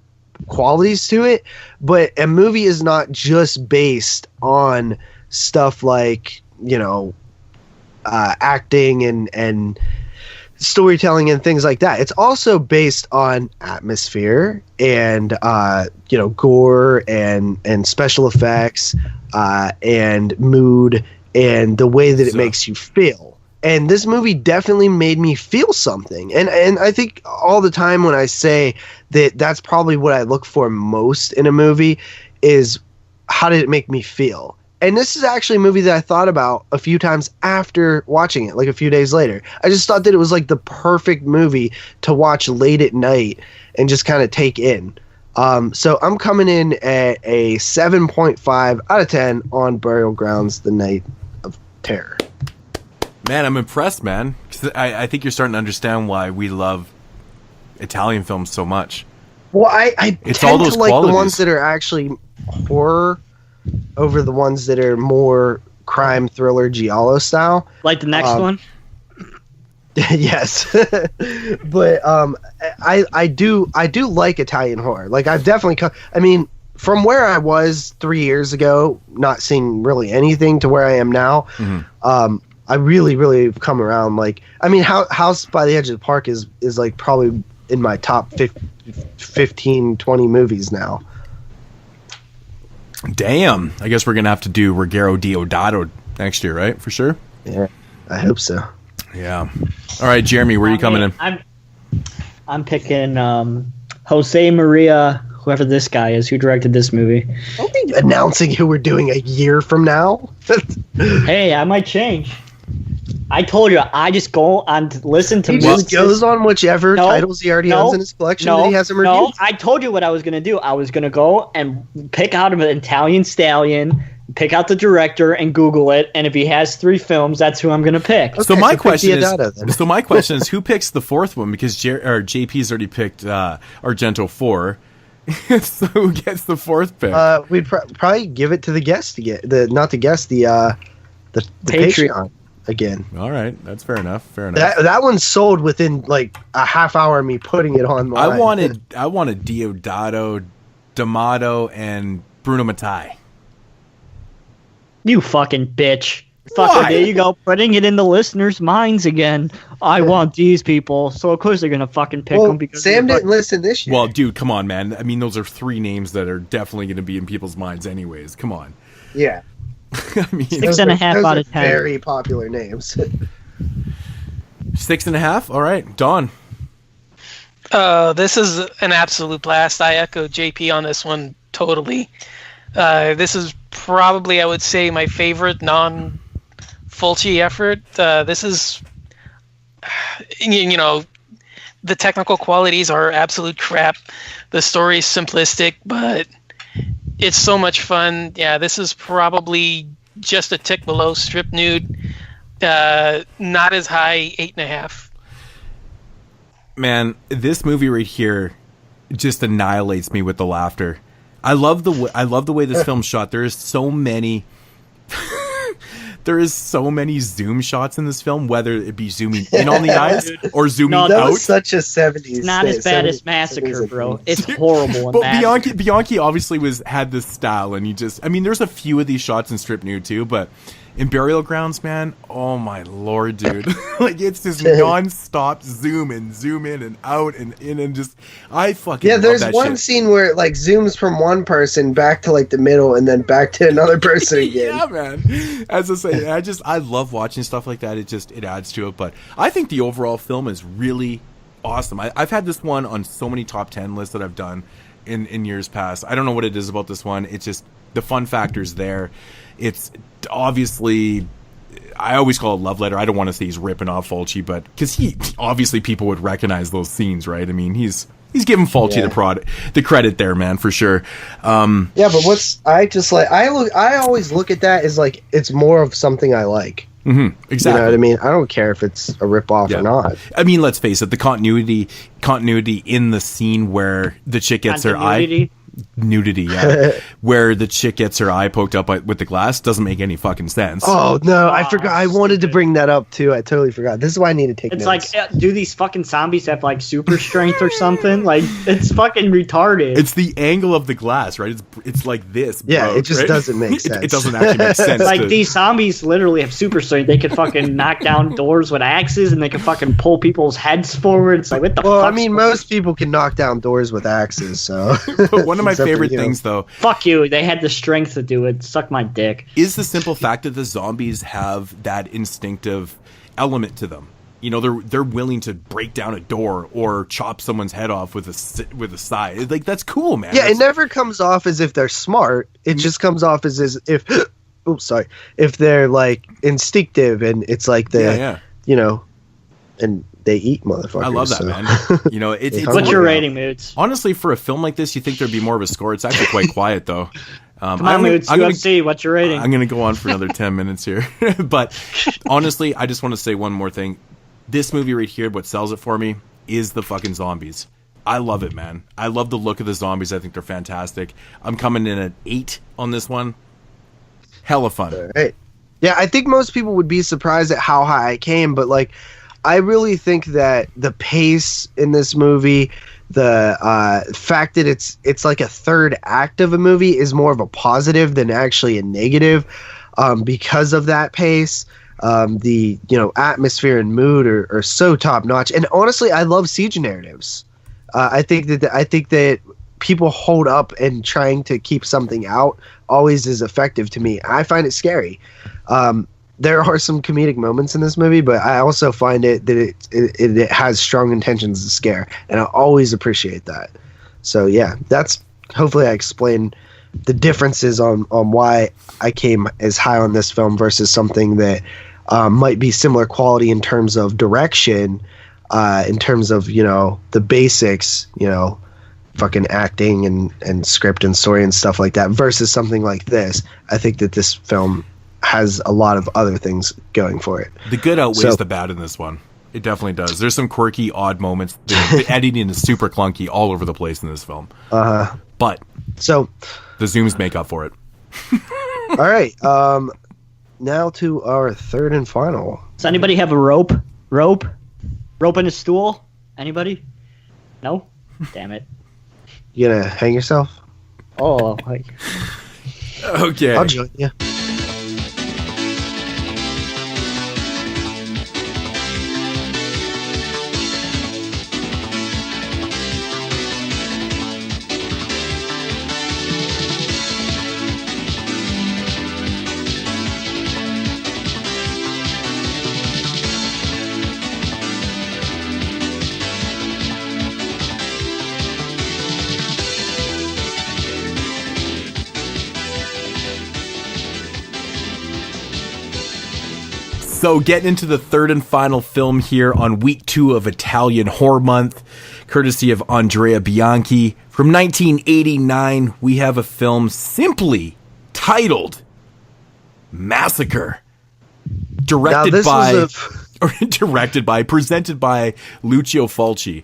qualities to it, but a movie is not just based on stuff like, you know, acting and storytelling and things like that. It's also based on atmosphere and gore and special effects and mood and the way that it makes you feel. And this movie definitely made me feel something. And I think all the time when I say that that's probably what I look for most in a movie is how did it make me feel? And this is actually a movie that I thought about a few times after watching it, like a few days later. I just thought that it was like the perfect movie to watch late at night and just kind of take in. So I'm coming in at a 7.5 out of 10 on Burial Grounds: The Night of Terror. Man, I'm impressed, man. 'Cause I think you're starting to understand why we love Italian films so much. Well, I it's tend all those to like qualities. the ones that are actually horror over the ones that are more crime thriller giallo style. Like the next one? Yes. But I do like Italian horror. Like, I've definitely from where I was 3 years ago, not seeing really anything, to where I am now, I really, really have come around. Like, I mean, House by the Edge of the Park is like probably in my top 15, 20 movies now. Damn. I guess we're going to have to do Ruggero Deodato next year, right? For sure? Yeah, I hope so. Yeah. All right, Jeremy, where are you coming in? I'm picking Jose Maria, whoever this guy is, who directed this movie. Don't be announcing who we're doing a year from now. Hey, I might change. I told you, I just go on to listen to. He just goes on whichever titles he already owns in his collection that he hasn't reviewed. No, I told you what I was going to do. I was going to go and pick out an Italian stallion, pick out the director, and Google it. And if he has 3 films, that's who I'm going to pick. Okay, so my question is, who picks the 4th one? Because JP's already picked Argento 4. So who gets the 4th pick? We'd probably give it to the guest to get the Patreon. Again. All right, that's fair enough. That one sold within like a half hour of me putting it on. I wanted Deodato, D'Amato, and Bruno Mattei. You fucking bitch! Fucking there you go, putting it in the listeners' minds again. I want these people, so of course they're gonna fucking pick them because Sam didn't listen this year. Well, dude, come on, man. I mean, those are 3 names that are definitely gonna be in people's minds, anyways. Come on. Yeah. I mean, 6.5 out of 10. Very popular names. 6.5. All right, Dawn. This is an absolute blast. I echo JP on this one totally. This is probably, I would say, my favorite non-Fulci effort. This is, the technical qualities are absolute crap. The story is simplistic, but it's so much fun. Yeah, this is probably just a tick below Strip Nude. Not as high, 8.5. Man, this movie right here just annihilates me with the laughter. I love the way this film's shot. There is so many zoom shots in this film, whether it be zooming in on the eyes or zooming out. That was such a 70s. It's not as bad as Massacre, bro. It's horrible. But Bianchi obviously had this style, and there's a few of these shots in Strip Nude too, but in Burial Grounds, man, oh my lord, dude. Like, it's just non-stop zoom in and out and in, and just, I fucking love there's that one shit. scene where it like zooms from one person back to like the middle and then back to another person again. Yeah, man. As I say, I love watching stuff like that. It adds to it, but I think the overall film is really awesome. I've had this one on so many top 10 lists that I've done in years past. I don't know what it is about this one. It's just, the fun factor's there. It's obviously, I always call it love letter. I don't want to say he's ripping off Fulci, but because obviously people would recognize those scenes, right? I mean, he's giving Fulci the credit there, man, for sure. But I always look at that as like it's more of something I like. Mm-hmm, exactly. You know what I mean? I don't care if it's a ripoff or not. I mean, let's face it, the continuity in the scene where the chick gets her eye. Nudity, yeah. Where the chick gets her eye poked up with the glass doesn't make any fucking sense. Oh, no, I forgot. I wanted to bring that up, too. I totally forgot. This is why I need to take notes. It's like, do these fucking zombies have, like, super strength or something? Like, it's fucking retarded. It's the angle of the glass, right? It's like this, bro, yeah, it just doesn't make sense. It doesn't actually make sense. Like, these zombies literally have super strength. They can fucking knock down doors with axes, and they can fucking pull people's heads forward. It's like, what the fuck? Well, I mean, most people can knock down doors with axes, so... But one of my favorite things, though... Fuck you, they had the strength to do it. Suck my dick. Is the simple fact that the zombies have that instinctive element to them. You know, they're willing to break down a door or chop someone's head off with a scythe. Like, that's cool, man. Yeah, it never comes off as if they're smart. It just comes off as if... if they're, like, instinctive, and it's like you know, and they eat motherfuckers. I love that, man. You know, it's what's your rating, Moodz? Honestly, for a film like this, you think there'd be more of a score. It's actually quite quiet, though. Come on, Moodz, UFC, what's your rating? I'm going to go on for another 10 minutes here. But honestly, I just want to say one more thing. This movie right here, what sells it for me is the fucking zombies. I love it, man. I love the look of the zombies. I think they're fantastic. I'm coming in at 8 on this one. Hella fun. All right. Yeah, I think most people would be surprised at how high I came, but like, I really think that the pace in this movie, the fact that it's like a third act of a movie is more of a positive than actually a negative, because of that pace. The atmosphere and mood are so top notch, and honestly, I love siege narratives. I think that people hold up and trying to keep something out always is effective to me. I find it scary. There are some comedic moments in this movie, but I also find that it has strong intentions to scare, and I always appreciate that. So yeah, that's hopefully I explained the differences on why I came as high on this film versus something that might be similar quality in terms of direction, in terms of the basics, fucking acting and script and story and stuff like that, versus something like this. I think that this film has a lot of other things going for it. The good outweighs the bad in this one. It definitely does. There's some quirky, odd moments. The editing is super clunky all over the place in this film. But so the zooms make up for it. All right. Now to our third and final. Does anybody have a rope? Rope and a stool? Anybody? No? Damn it. You gonna hang yourself? Oh. Okay. I'll join you. So getting into the third and final film here on week 2 of Italian Horror Month, courtesy of Andrea Bianchi. From 1989, we have a film simply titled Massacre. Presented by Lucio Fulci,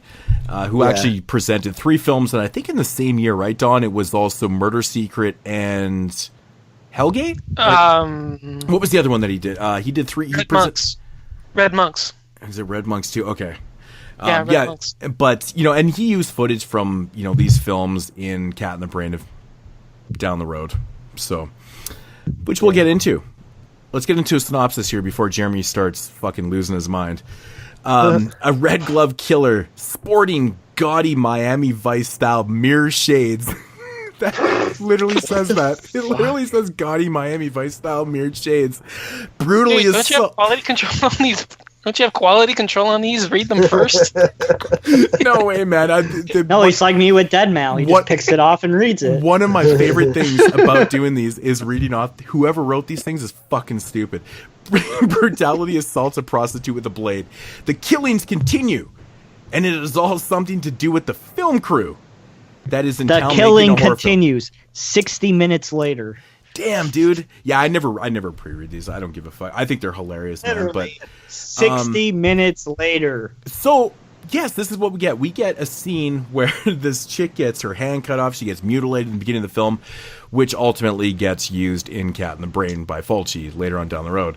who actually presented 3 films, and I think in the same year, right, Don? It was also Murder Secret and Hellgate? What was the other one that he did? He did 3... Red Monks. Is it Red Monks too? Okay. Red Monks. But, and he used footage from, these films in Cat in the Brain of down the road. So, which we'll get into. Let's get into a synopsis here before Jeremy starts fucking losing his mind. A red glove killer sporting gaudy Miami Vice style mirror shades. That literally says that. It literally says gaudy Miami Vice style mirrored shades. Brutally don't you have quality control on these? Don't you have quality control on these? Read them first. No way, man. He's like me with Deadmau5. He just picks it off and reads it. One of my favorite things about doing these is reading off. Whoever wrote these things is fucking stupid. Brutality assaults a prostitute with a blade. The killings continue, and it is all something to do with the film crew that is in town. The killing continues 60 minutes later. Damn, dude. Yeah, I never pre-read these. I don't give a fuck. I think they're hilarious, man. But 60 minutes later. So, yes, this is what we get. We get a scene where this chick gets her hand cut off. She gets mutilated in the beginning of the film, which ultimately gets used in Cat in the Brain by Fulci later on down the road.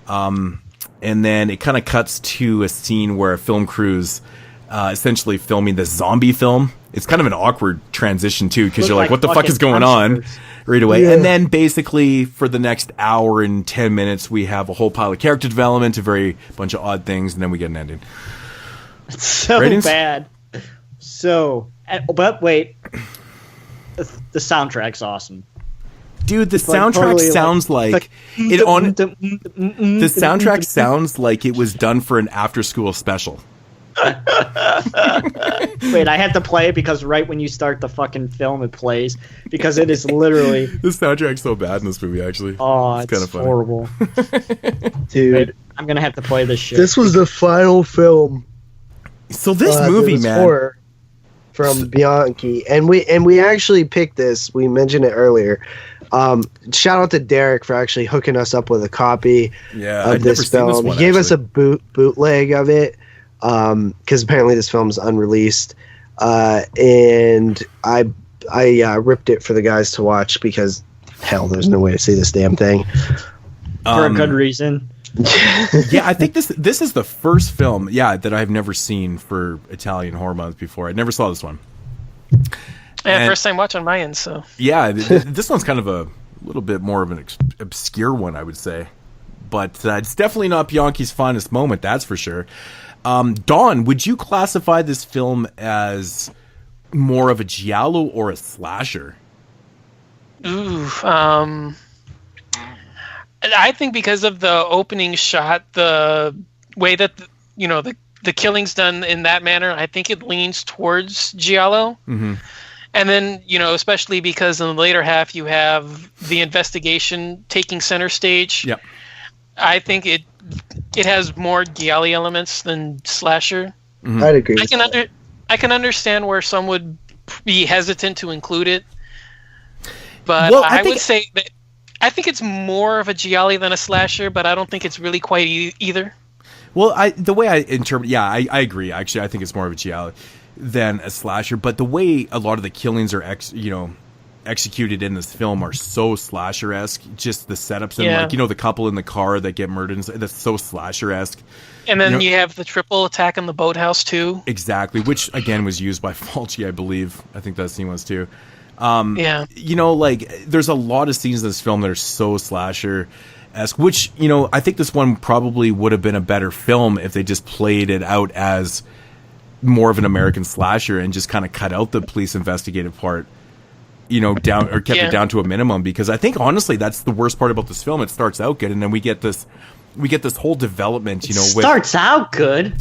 And then it kind of cuts to a scene where a film crew's essentially filming this zombie film. It's kind of an awkward transition, too, because you're like, what the fuck is going on? Right away. Yeah. And then basically for the next hour and 10 minutes, we have a whole pile of character development, a bunch of odd things, and then we get an ending. It's so Ratings? Bad. But wait. The soundtrack's awesome. Dude, the soundtrack sounds like it on the soundtrack sounds like it was done for an after-school special. Wait, I had to play it because right when you start the fucking film, it plays because it is literally the soundtrack's so bad in this movie. Actually, it's kind of horrible. Dude, wait, I'm gonna have to play this shit. This was the final film. So this movie, man, from Bianchi, and we actually picked this. We mentioned it earlier. Shout out to Derek for actually hooking us up with a copy of this film. He gave us a bootleg of it. Because apparently this film's unreleased, and I ripped it for the guys to watch because hell, there's no way to see this damn thing for a good reason. Yeah, I think this is the first film, that I've never seen for Italian Horror Month before. I never saw this one. Yeah, first time watch on my end. So yeah, this one's kind of a little bit more of an obscure one, I would say, but it's definitely not Bianchi's finest moment. That's for sure. Dawn, would you classify this film as more of a giallo or a slasher? Ooh, I think because of the opening shot, the way that the killing's done in that manner, I think it leans towards giallo. Mm-hmm. And then, especially because in the later half you have the investigation taking center stage. Yep. I think it has more giallo elements than slasher. Mm-hmm. I'd agree. I can understand where some would be hesitant to include it, but I would say that I think it's more of a giallo than a slasher, but I don't think it's really quite either. Well, the way I interpret, I agree. Actually, I think it's more of a giallo than a slasher. But the way a lot of the killings are executed in this film are so slasher-esque. Just the setups and the couple in the car that get murdered, that's so slasher-esque. And then you have the triple attack on the boathouse too. Exactly, which again was used by Fulci, I believe. I think that scene was too. There's a lot of scenes in this film that are so slasher-esque, which, I think this one probably would have been a better film if they just played it out as more of an American slasher and just kind of cut out the police investigative part. Down or kept it down to a minimum, because I think honestly that's the worst part about this film. It starts out good, and then we get this whole development. Starts out good.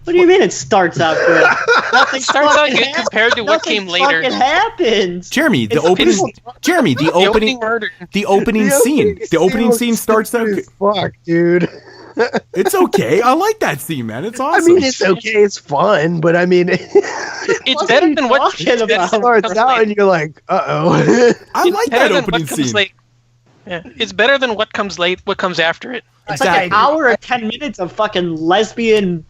What do you mean it starts out good? Nothing starts out good compared to what came later. Nothing happens. Jeremy, the opening scene starts out good. Fuck, dude. It's okay. I like that scene, man. It's awesome. I mean, it's okay. It's fun, but I mean, it's better than what it starts out, and you're like, "Uh-oh." I like that opening scene. Yeah, it's better than what comes late. What comes after it? It's like an hour or 10 minutes of fucking lesbian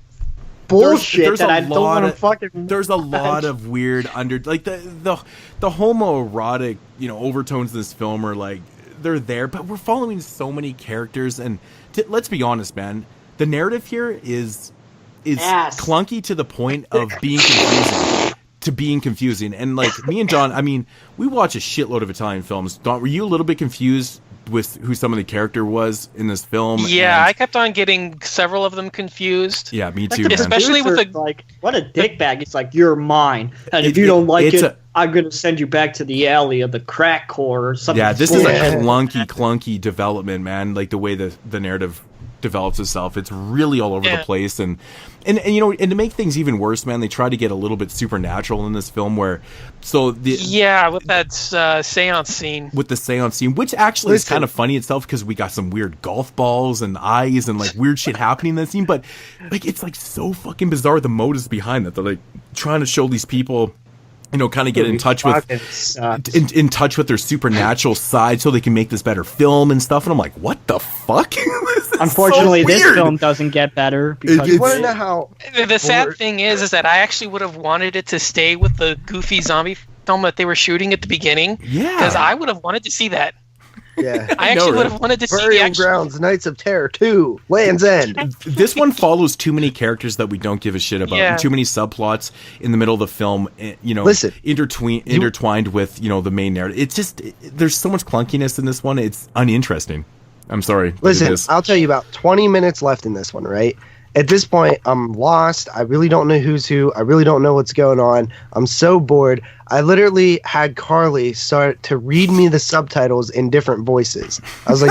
bullshit that I don't want to fucking. There's a lot of weird like the homoerotic overtones in this film are like they're there, but we're following so many characters, and let's be honest, man, the narrative here is clunky to the point of being confusing. And like me and John, I mean, we watch a shitload of Italian films. Don, were you a little bit confused with who some of the character was in this film? Yeah, I kept on getting several of them confused. Yeah, me too. Like especially with the like, what a dickbag! It's like, you're mine, and if you don't like it, I'm gonna send you back to the alley of the crack core or something. Yeah, this is a clunky development, man. Like the way the narrative develops itself, it's really all over the place, and to make things even worse, man, they try to get a little bit supernatural in this film with that seance scene, which actually is kind of funny itself, because we got some weird golf balls and eyes and like weird shit happening in that scene, but like it's like so fucking bizarre the motives behind that. They're like trying to show these people kind of get in touch with in touch with their supernatural side so they can make this better film and stuff. And I'm like, what the fuck? Unfortunately, this film doesn't get better. Because you want to know how the sad thing is that I actually would have wanted it to stay with the goofy zombie film that they were shooting at the beginning. Yeah, because I would have wanted to see that. Yeah, I actually would have wanted to see Burial Grounds, Knights of Terror 2, Land's End. This one follows too many characters that we don't give a shit about, and too many subplots in the middle of the film. Intertwined with the main narrative. It's just there's so much clunkiness in this one. It's uninteresting. I'm sorry. Listen, I'll tell you, about 20 minutes left in this one, right? At this point, I'm lost. I really don't know who's who. I really don't know what's going on. I'm so bored. I literally had Carly start to read me the subtitles in different voices. I was like,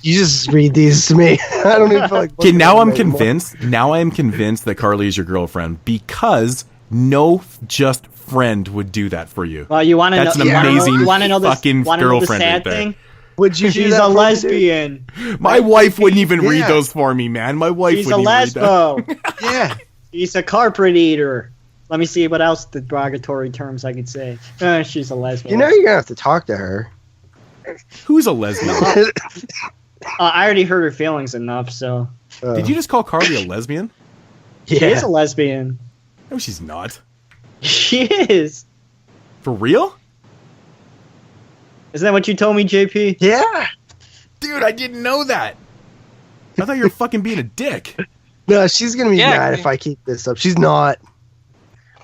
you just read these to me. I don't even feel like... Okay, now I'm convinced. Now I am convinced that Carly is your girlfriend, because no just friend would do that for you. Well, you want to know... That's an amazing fucking girlfriend right there. Would you She's a lesbian. My wife wouldn't even read those for me, man. My wife wouldn't even read that. She's a lesbo. Yeah. She's a carpet eater. Let me see what else the derogatory terms I could say. She's a lesbian. You're going to have to talk to her. Who's a lesbian? I already hurt her feelings enough, so... Did you just call Carly a lesbian? Yeah. She is a lesbian. No, she's not. She is. For real? Isn't that what you told me, JP? Yeah. Dude, I didn't know that. I thought you were fucking being a dick. No, she's going to be mad if I keep this up. She's not.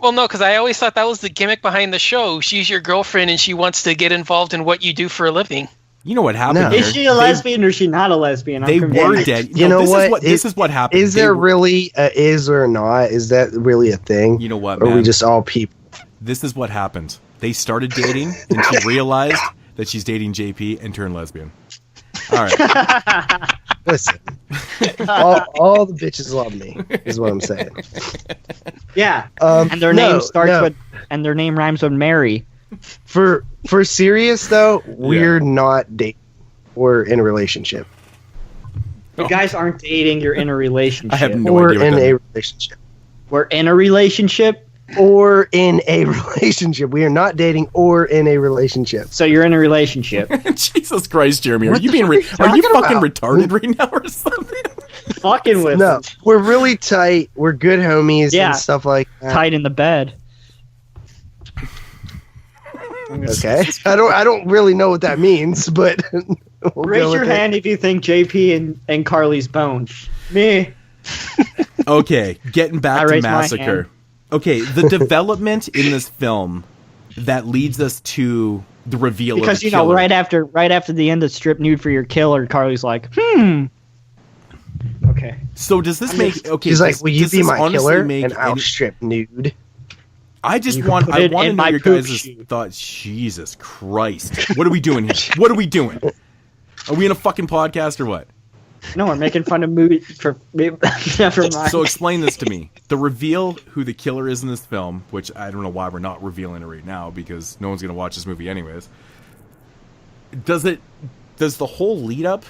Well, no, because I always thought that was the gimmick behind the show. She's your girlfriend and she wants to get involved in what you do for a living. You know what happened? No. Is she a lesbian or is she not a lesbian? They were dead. You know what? This is what happened. Is there really a is or not? Is that really a thing? You know what, man? Or are we just all people? This is what happened. They started dating and she realized that she's dating JP and turned lesbian. All right. Listen, all the bitches love me, is what I'm saying. Yeah, and their name starts with, and their name rhymes with Mary. For serious though, we're not dating. We're in a relationship. You guys aren't dating. You're in a relationship. I have no idea. We're in a relationship. We're in a relationship. Or in a relationship. We are not dating or in a relationship. So you're in a relationship. Jesus Christ, Jeremy. Are you fucking retarded right now or something? Fucking with No, we're really tight. We're good homies and stuff like that. Tight in the bed. Okay. I don't really know what that means, but raise your hand if you think JP and Carly's bone. Me. Okay, getting back to Massacre. Okay, the development in this film that leads us to the reveal because of the killer. Right after the end of Strip Nude for Your Killer, Carly's like, Okay. So does this make She's like, will you be my killer? And I'll strip nude. I want to know your guys' thoughts. Jesus Christ. What are we doing here? What are we doing? Are we in a fucking podcast or what? No, we're making fun of movies for... Never mind. So explain this to me. The reveal who the killer is in this film, which I don't know why we're not revealing it right now, because no one's going to watch this movie anyways. Does the whole lead up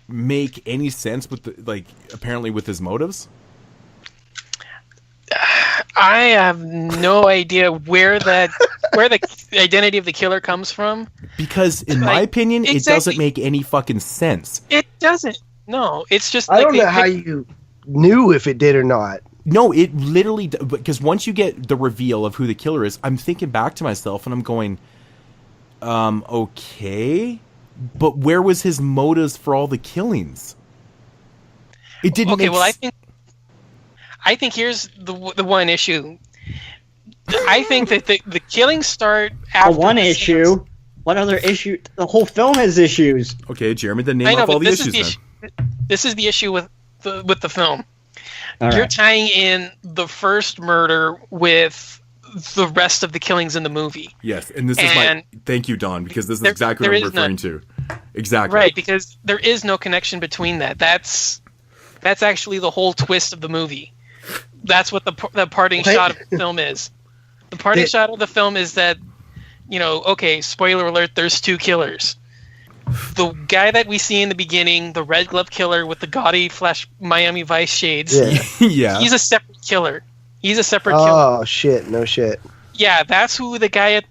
make any sense with apparently with his motives? I have no idea where the identity of the killer comes from. Because in my opinion, it doesn't make any fucking sense. It doesn't. No, it's just. I don't know how you knew if it did or not. No, it literally, because once you get the reveal of who the killer is, I'm thinking back to myself and I'm going, okay, but where was his motives for all the killings? It didn't. Okay, well, I think here's the one issue. I think that the killings start after one issue. What other issue? The whole film has issues. Okay, Jeremy, then name off all the issues then. This is the issue with the film. All You're right. tying in the first murder with the rest of the killings in the movie. Yes, and this is thank you, Don, because this is exactly what I'm referring to. Exactly. Right, because there is no connection between that. That's actually the whole twist of the movie. That's what the parting shot of the film is. The parting shot of the film is that, okay, spoiler alert, there's two killers. The guy that we see in the beginning, the red glove killer with the gaudy Flash Miami Vice shades, yeah. He's a separate killer. Killer. Oh, shit, no shit. Yeah, that's who the guy at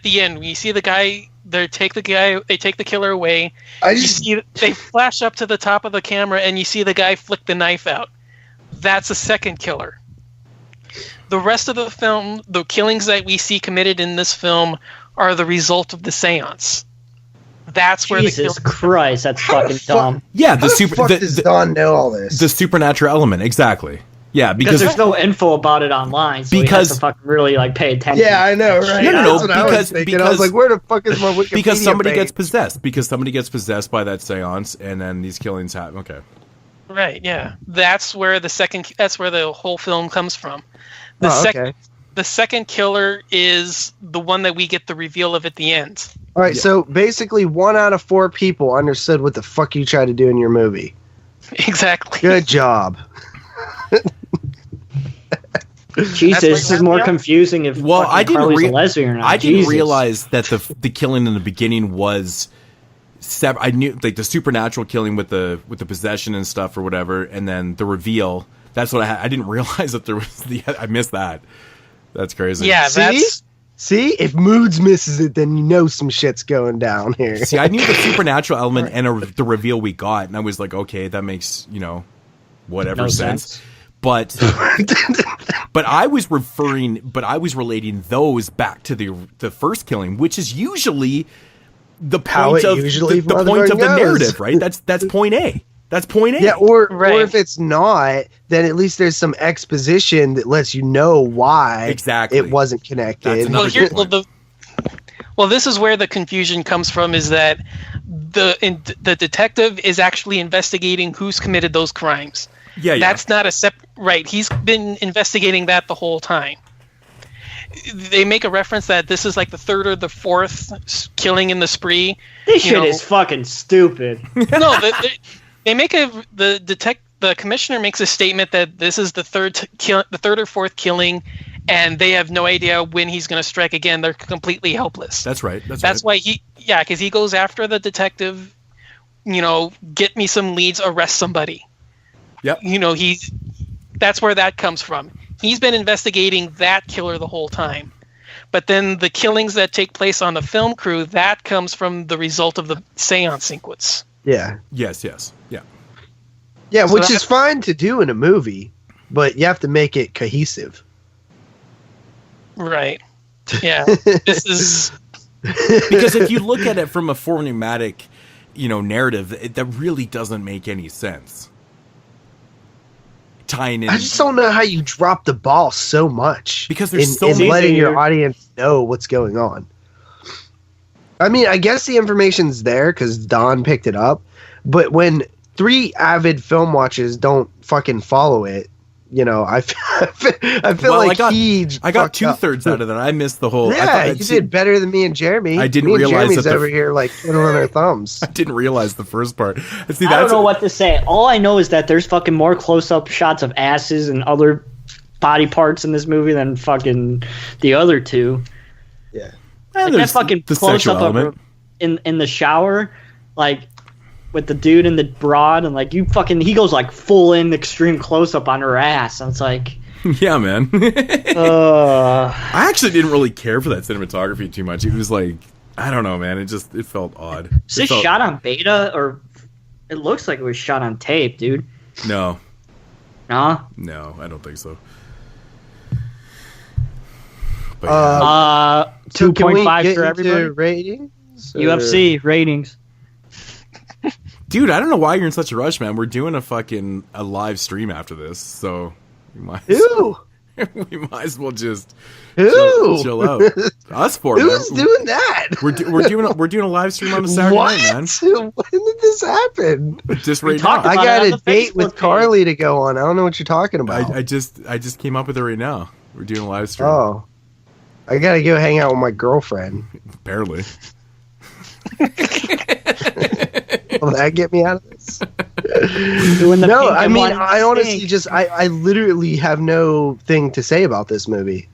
the end. When you see the guy, they take the killer away. They flash up to the top of the camera and you see the guy flick the knife out. That's a second killer. The rest of the film, the killings that we see committed in this film are the result of the seance. That's where Jesus Christ, that's fucking dumb. Yeah, does Don know all this? The supernatural element, exactly. Yeah, because there's no info about it online, so he has to fucking really pay attention. Yeah, I know, right? No, because I was like, where the fuck is my Wikipedia because somebody page? gets possessed. Because somebody gets possessed by that seance, and then these killings happen. Okay. Right. Yeah, that's where the whole film comes from. The second killer is the one that we get the reveal of at the end. All right, so basically 1 out of 4 people understood what the fuck you tried to do in your movie. Exactly. Good job. Jesus, this is more confusing if Carly's a lesbian or not. I didn't realize that the killing in the beginning was I knew the supernatural killing with the possession and stuff or whatever, and then the reveal. That's what I didn't realize that there was I missed that. That's crazy. Yeah, See, if Moodz misses it, then you know some shit's going down here. See, I knew the supernatural element and the reveal we got, and I was like, okay, that makes whatever sense. But I was relating those back to the first killing, which is usually the point of the narrative, right? That's point A. That's point A. Yeah, or if it's not, then at least there's some exposition that lets you know why it wasn't connected. Well, this is where the confusion comes from, is that the detective is actually investigating who's committed those crimes. Yeah. That's not a separate... Right, he's been investigating that the whole time. They make a reference that this is like the third or the fourth killing in the spree. This shit is fucking stupid. No, the commissioner makes a statement that this is the third or fourth killing, and they have no idea when he's going to strike again. They're completely helpless. That's right. That's why because he goes after the detective. Get me some leads, arrest somebody. Yep. That's where that comes from. He's been investigating that killer the whole time. But then the killings that take place on the film crew, that comes from the result of the seance sequence. Yeah. Yes. Yeah. Yeah, which is fine to do in a movie, but you have to make it cohesive. Right. Yeah. This is... Because if you look at it from a formulaic, narrative, that really doesn't make any sense. Tying in, I just don't know how you drop the ball so much because there's in letting your audience know what's going on. I mean, I guess the information's there because Don picked it up, but when 3 avid film watchers don't fucking follow it, I feel like I got 2/3 out of that. I missed the whole. Yeah, you did better than me and Jeremy. I didn't realize Jeremy's over here like twiddling our thumbs. I didn't realize the first part. I don't know what to say. All I know is that there's fucking more close-up shots of asses and other body parts in this movie than fucking the other two. Yeah, like that fucking close-up in the shower, like with the dude and the broad, and like he goes like full in extreme close up on her ass. And it's like, yeah, man. I actually didn't really care for that cinematography too much. It was like, I don't know, man. It felt odd. Is this shot on beta, or it looks like it was shot on tape, dude? No. Nah? No, I don't think so. But, yeah. 2.5 for everybody. Ratings? UFC ratings. Dude, I don't know why you're in such a rush, man. We're doing a live stream after this, so we might as well just chill out. Us four. Who's doing that? We're doing a live stream on a Saturday night, man. When did this happen? Just right now. I got a date with Carly to go on. I don't know what you're talking about. I just came up with it right now. We're doing a live stream. Oh, I gotta go hang out with my girlfriend. Barely. Will that get me out of this? No, I mean, I honestly just, I literally have no thing to say about this movie.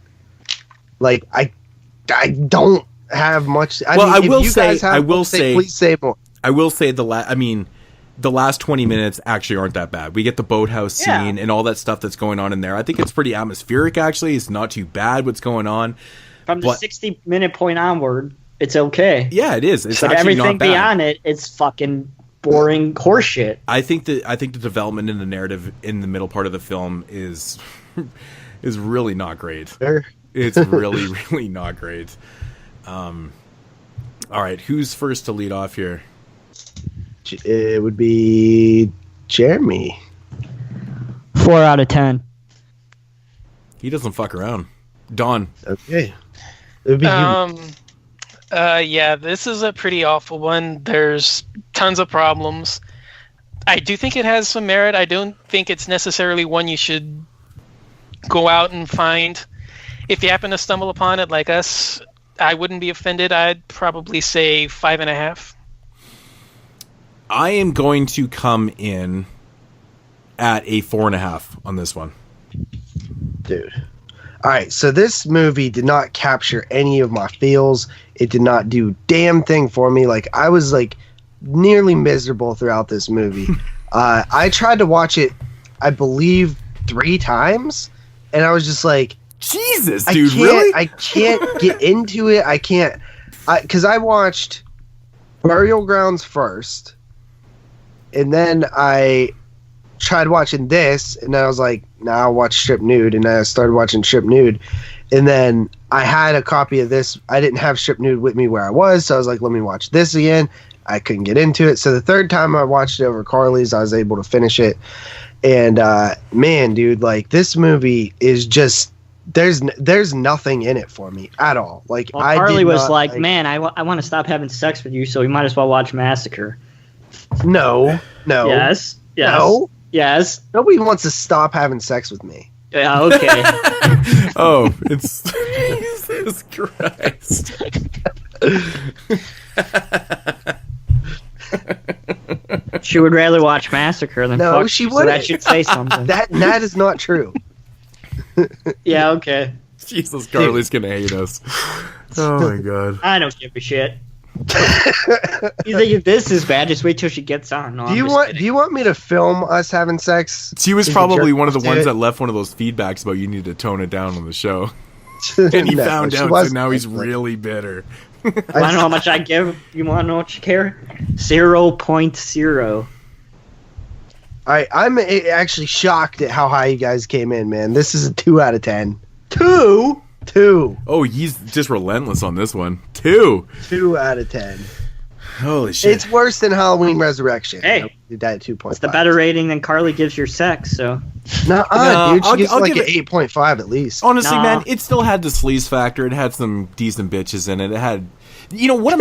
Like, I don't have much. I will say, please say more. I will say the last 20 minutes actually aren't that bad. We get the boathouse scene and all that stuff that's going on in there. I think it's pretty atmospheric, actually. It's not too bad what's going on. From the 60-minute point onward, it's okay. Yeah, it is. It's but actually everything not bad. beyond it, it's fucking boring horseshit. I think the development in the narrative in the middle part of the film is really not great. Fair. It's really, really not great. All right, who's first to lead off here? It would be Jeremy. 4 out of 10. He doesn't fuck around. Don. Okay. It would be yeah, this is a pretty awful one. There's tons of problems. I do think it has some merit. I don't think it's necessarily one you should go out and find. If you happen to stumble upon it like us, I wouldn't be offended. I'd probably say 5.5. I am going to come in at a 4.5 on this one. Dude. All right, so this movie did not capture any of my feels. It did not do a damn thing for me. Like, I was like nearly miserable throughout this movie. I tried to watch it, I believe, 3 times, and I was just like, Jesus, dude, really? I can't get into it. I can't, because I watched Burial Grounds first, and then I tried watching this, and then I was like, nah, I'll watch Strip Nude, and I started watching Strip Nude, and then I had a copy of this. I didn't have Strip Nude with me where I was, so I was like, let me watch this again. I couldn't get into it, so the third time I watched it over Carly's, I was able to finish it, and man, dude, like, this movie is just, there's nothing in it for me at all. Like, well, Carly was like, man, I want to stop having sex with you, so we might as well watch Massacre. No. Yes. No. Yes. Nobody wants to stop having sex with me. Yeah, okay. Oh, it's Jesus Christ. She would rather watch Massacre than fuck. No, she wouldn't. So that should say something. That is not true. Yeah, okay. Jesus, Carly's gonna hate us. Oh my god. I don't give a shit. You think if this is bad, just wait till she gets on. No, do you want me to film us having sex? She was probably one of the ones that left one of those feedbacks about you need to tone it down on the show. And he found out, so now he's really bitter. I don't know how much I give. You want to know what you care? 0.0. I'm actually shocked at how high you guys came in, man. This is a 2 out of 10. 2? 2. Oh, he's just relentless on this one. 2 out of 10. Holy shit. It's worse than Halloween Resurrection. Hey, did that at 2.5. It's the better rating than Carly gives your sex, so. No, dude, she gives like an 8.5 at least. Honestly, man, it still had the sleaze factor. It had some decent bitches in it. It had, one of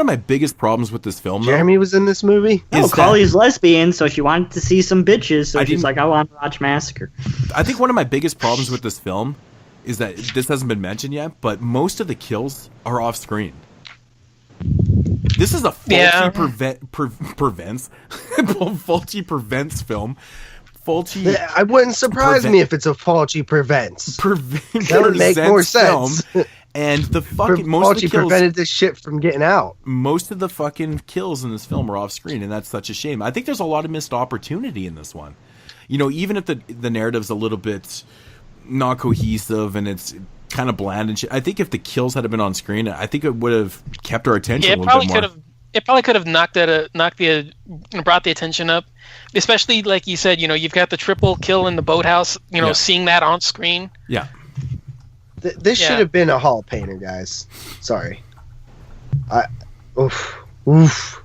my biggest problems with this film. Jeremy was in this movie. Carly's lesbian, so she wanted to see some bitches. So she's like, I want to watch Massacre. I think one of my biggest problems with this film is that this hasn't been mentioned yet, but most of the kills are off screen. This is a faulty prevents film. Faulty. I wouldn't surprise me if it's a faulty prevents. That would make more sense. And the fucking most of the kills prevented this shit from getting out. Most of the fucking kills in this film are off screen, and that's such a shame. I think there's a lot of missed opportunity in this one. You know, even if the narrative's a little bit not cohesive and it's kind of bland and shit, I think if the kills had been on screen, I think it would have kept our attention a little bit more. It probably could have brought the attention up, especially like you said. You know, you've got the triple kill in the boathouse. You know, seeing that on screen. Yeah. This should have been a hall painter, guys. Sorry. Oof.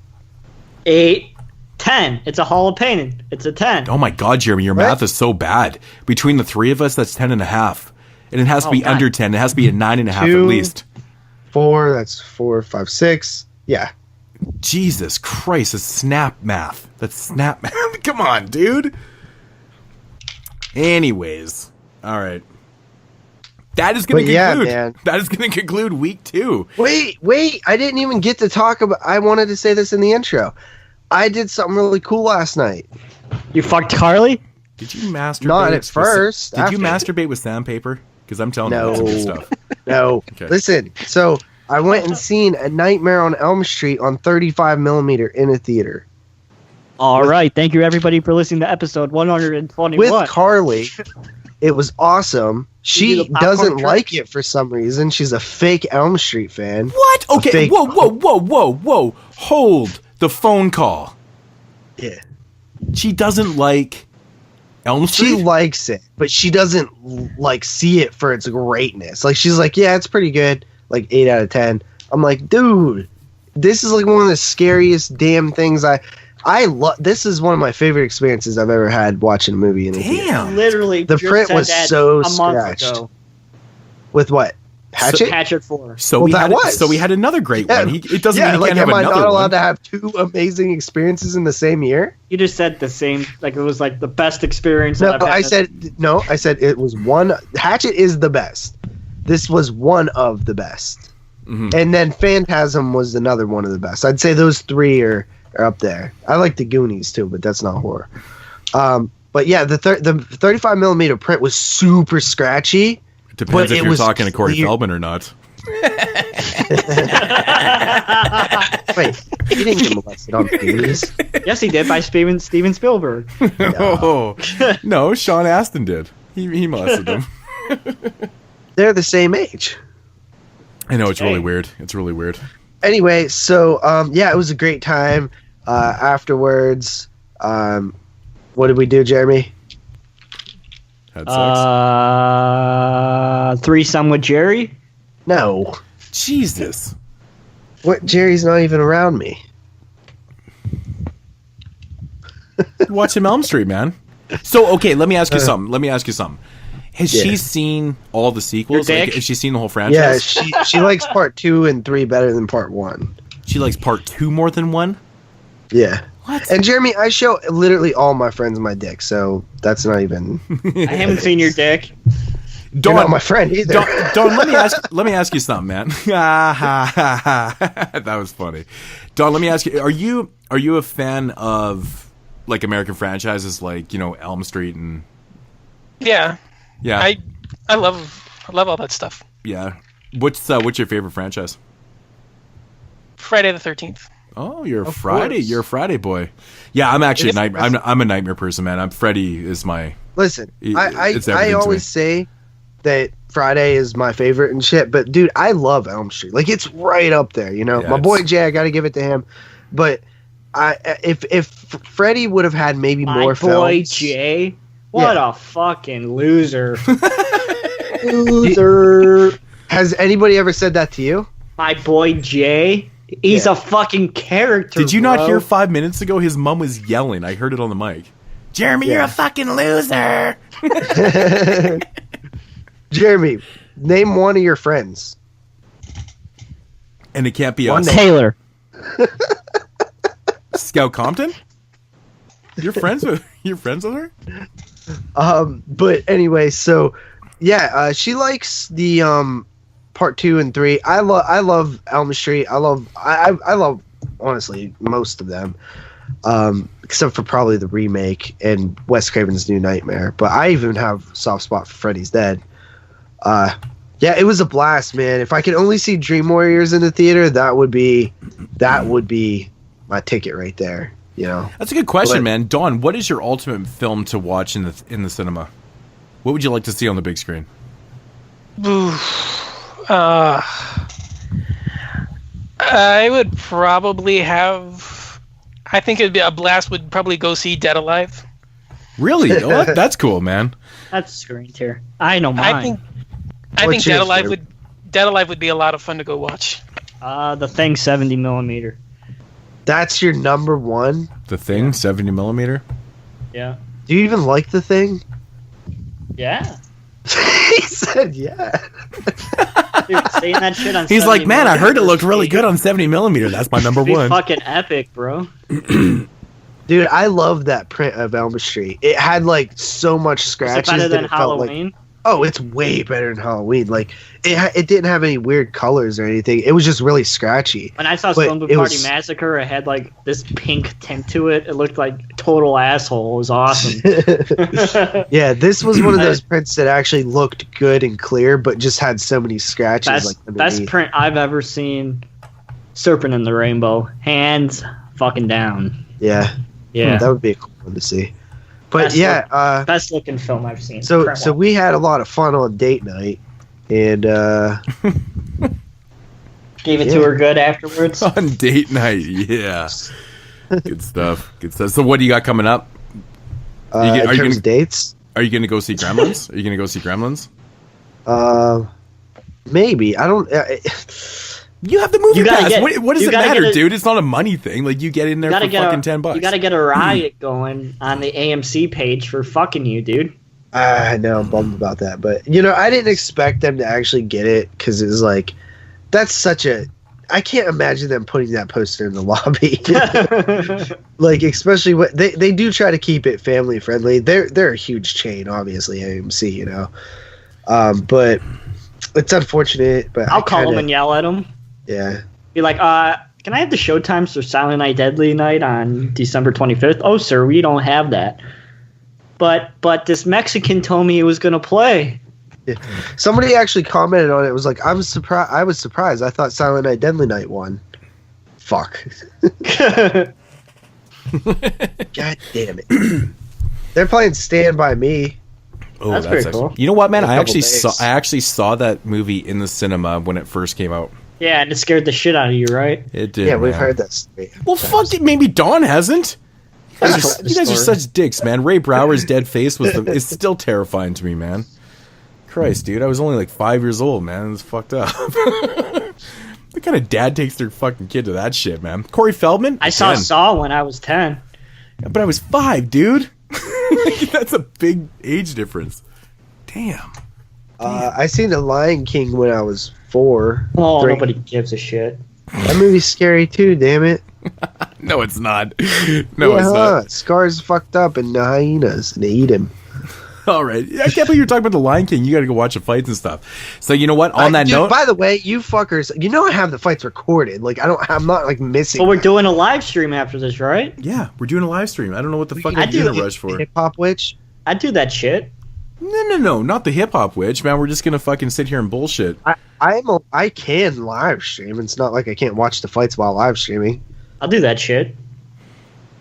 8, 10. It's a hall of painting. It's a 10. Oh my God, Jeremy, your math is so bad. Between the three of us, that's 10.5. And it has to be under 10. It has to be a 9.5 at least. 4, that's 4, 5, 6. Yeah. Jesus Christ, it's snap math. That's snap math. Come on, dude. Anyways. All right. That is going to conclude. Man. That is going to conclude week 2. Wait! I didn't even get to talk about. I wanted to say this in the intro. I did something really cool last night. You fucked Carly? Did you masturbate? Not at first. Did you masturbate with sandpaper? Because I'm telling you, that's some good stuff. No. Okay. Listen. So I went and seen A Nightmare on Elm Street on 35mm in a theater. All right. Thank you, everybody, for listening to episode 121. With Carly. It was awesome. She doesn't like it for some reason. She's a fake Elm Street fan. What? Okay. Whoa. Hold the phone call. Yeah. She doesn't like Elm Street? She likes it, but she doesn't like see it for its greatness. Like, she's like, yeah, it's pretty good. Like 8 out of 10. I'm like, dude, this is like one of the scariest damn things I love. This is one of my favorite experiences I've ever had watching a movie in a theater. Literally, the print was so scratched. With what? Hatchet? Hatchet 4. So we had another great one. It doesn't mean he can't have another one. Am I not allowed to have 2 amazing experiences in the same year? You just said the same, like it was like the best experience. I said it was one. Hatchet is the best. This was one of the best. Mm-hmm. And then Phantasm was another one of the best. I'd say those 3 are up there. I like the Goonies too, but that's not horror. But yeah, the 35mm print was super scratchy. It depends if you're talking to Corey Feldman or not. Wait, he didn't get molested on Goonies. Yes, he did by Steven Spielberg. No, Sean Astin did. He molested him. They're the same age. I know, it's really weird. It's really weird. Anyway, so it was a great time. Afterwards, what did we do, Jeremy? Had sex. Threesome with Jerry? No. Jesus. What? Jerry's not even around me. Watch him Elm Street, man. So, okay, let me ask you something. Has she seen all the sequels? Like, has she seen the whole franchise? Yeah, she likes part 2 and 3 better than part 1. She likes part 2 more than 1? Yeah. What? And Jeremy, I show literally all my friends my dick, so that's not even. I haven't seen your dick. You're not my friend either. Don, let me ask you something, man. That was funny. Don, let me ask you: Are you a fan of like American franchises, like Elm Street and? Yeah. Yeah. I love all that stuff. Yeah. What's your favorite franchise? Friday the 13th. Oh, you're a Friday boy. Yeah, I'm actually I'm a nightmare person, man. Freddy is my. Listen, I always say that Friday is my favorite and shit, but dude, I love Elm Street. Like, it's right up there, my boy Jay, I got to give it to him. But if Freddy would have had maybe more films. My boy Jay. What a fucking loser. Loser. Has anybody ever said that to you? My boy Jay? He's a fucking character. Did you not hear 5 minutes ago his mom was yelling? I heard it on the mic. Jeremy, you're a fucking loser. Jeremy, name one of your friends. And it can't be us. Taylor. Scout Compton? You're friends with her? But anyway, so she likes the part 2 and 3. I love Elm Street. I love honestly most of them, except for probably the remake and Wes Craven's New Nightmare. But I even have a soft spot for Freddy's Dead. Yeah, it was a blast, man. If I could only see Dream Warriors in the theater, that would be my ticket right there. You know, that's a good question, man. Dawn, what is your ultimate film to watch in the cinema? What would you like to see on the big screen? I would probably have. I think it'd be a blast. Would probably go see Dead Alive. Really? Oh, that's cool, man. That's screen tier. I know mine. I think Dead Alive would be a lot of fun to go watch. The Thing 70mm. That's your number one? The Thing 70mm? Yeah. Do you even like The Thing? Yeah. He said yeah. Dude, saying that shit on He's like, man, I heard it looked really good on 70mm. That's my number one. Fucking epic, bro. Dude, I love that print of Elm Street. It had like so much scratches. Is it better than that it felt Halloween? like, oh, it's way better than Halloween. Like it didn't have any weird colors or anything. It was just really scratchy. When I saw Stone Party Massacre, it had like this pink tint to it. It looked like total asshole. It was awesome. Yeah, this was one of those prints that actually looked good and clear, but just had so many scratches. Best print I've ever seen. Serpent in the Rainbow, hands fucking down. Yeah. Yeah, that would be a cool one to see. But best looking film I've seen. So we had a lot of fun on date night, and gave it to her good afterwards. On date night, yeah. Good stuff. Good stuff. So what do you got coming up? In terms of dates? Are you going to go see Gremlins? Are you going to go see Gremlins? Maybe. I don't. You have the movie pass. What does it matter, dude? It's not a money thing. Like, you get in there for fucking $10. You gotta get a riot going on the AMC page for fucking you, dude. I know, I'm bummed about that. But, you know, I didn't expect them to actually get it because it was like, that's such a... I can't imagine them putting that poster in the lobby. Like, especially what they do try to keep it family friendly. They're a huge chain, obviously, AMC, you know. But it's unfortunate. But I'll call them and yell at them. Yeah. Be like, can I have the showtimes for Silent Night Deadly Night on December 25th? Oh, sir, we don't have that. But this Mexican told me he was going to play. Yeah. Somebody actually commented on it. It was like, I was surprised. I thought Silent Night Deadly Night won. Fuck. God damn it. They're playing Stand By Me. Oh, that's pretty cool. You know what, man? I actually saw that movie in the cinema when it first came out. Yeah, and it scared the shit out of you, right? It did. Yeah, we've heard that story. Well, fuck it. Maybe Dawn hasn't. You guys are such dicks, man. Ray Brower's dead face is still terrifying to me, man. Christ, dude. I was only like 5 years old, man. It's fucked up. What kind of dad takes their fucking kid to that shit, man? Corey Feldman? I saw Saw when I was 10. Yeah, but I was 5, dude. That's a big age difference. Damn. I seen The Lion King when I was 4. Oh, nobody gives a shit. That movie's scary too, damn it. No, it's not. No, it's not. Scar's fucked up and the hyenas, and they eat him. All right. I can't believe you're talking about The Lion King. You got to go watch the fights and stuff. So, you know what? On that note... By the way, you fuckers, you know I have the fights recorded. Like, I'm not, like, missing... But we're doing a live stream after this, right? Yeah, we're doing a live stream. I don't know what the fuck I'm doing a rush for. Hip-Hop Witch? I'd do that shit. No, not the hip-hop witch, man. We're just going to fucking sit here and bullshit. I can live stream. It's not like I can't watch the fights while live streaming. I'll do that shit.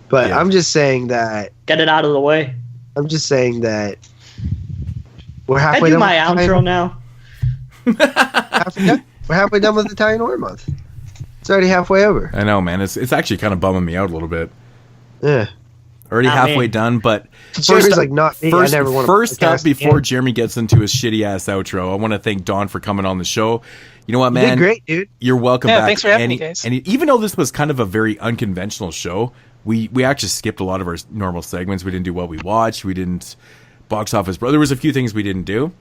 But yeah. I'm just saying that... Get it out of the way. I'm just saying that... We're halfway done. I do my outro now. We're halfway done with Italian Horror Month. It's already halfway over. I know, man. It's actually kind of bumming me out a little bit. Yeah. Already halfway done, but Jeremy's like, not me. First, I never want to first up, before Jeremy gets into his shitty ass outro, I want to thank Dawn for coming on the show. You know what, man? You did great, dude. You're welcome back. Thanks for having me, guys. And even though this was kind of a very unconventional show, we actually skipped a lot of our normal segments. We didn't do what we watched. We didn't box office. There was a few things we didn't do.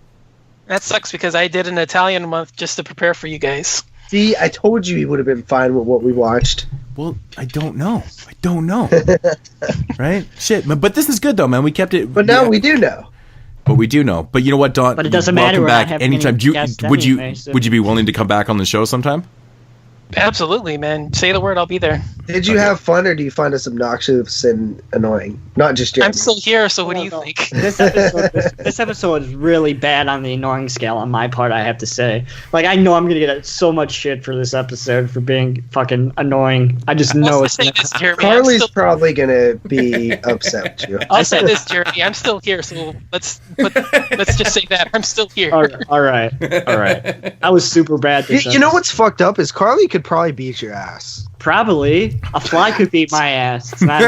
That sucks because I did an Italian month just to prepare for you guys. See, I told you he would have been fine with what we watched. Well, I don't know. Right? Shit. But this is good, though, man. We kept it. But now we do know. But we do know. But you know what, Dawn? But it doesn't matter. Welcome back anytime. Would you be willing to come back on the show sometime? Absolutely, man. Say the word, I'll be there. Did you have fun, or do you find us obnoxious and annoying? Not just Jeremy. I'm still here, so what do you think? This episode is really bad on the annoying scale on my part, I have to say. Like, I know I'm going to get so much shit for this episode for being fucking annoying. I just know it's going to... Carly's probably going to be upset with you. I'll say this, Jeremy. I'm still here, so let's just say that. I'm still here. All right. I was super bad. You know what's fucked up is Carly could probably beat your ass. Probably. A fly could beat my ass. It's not...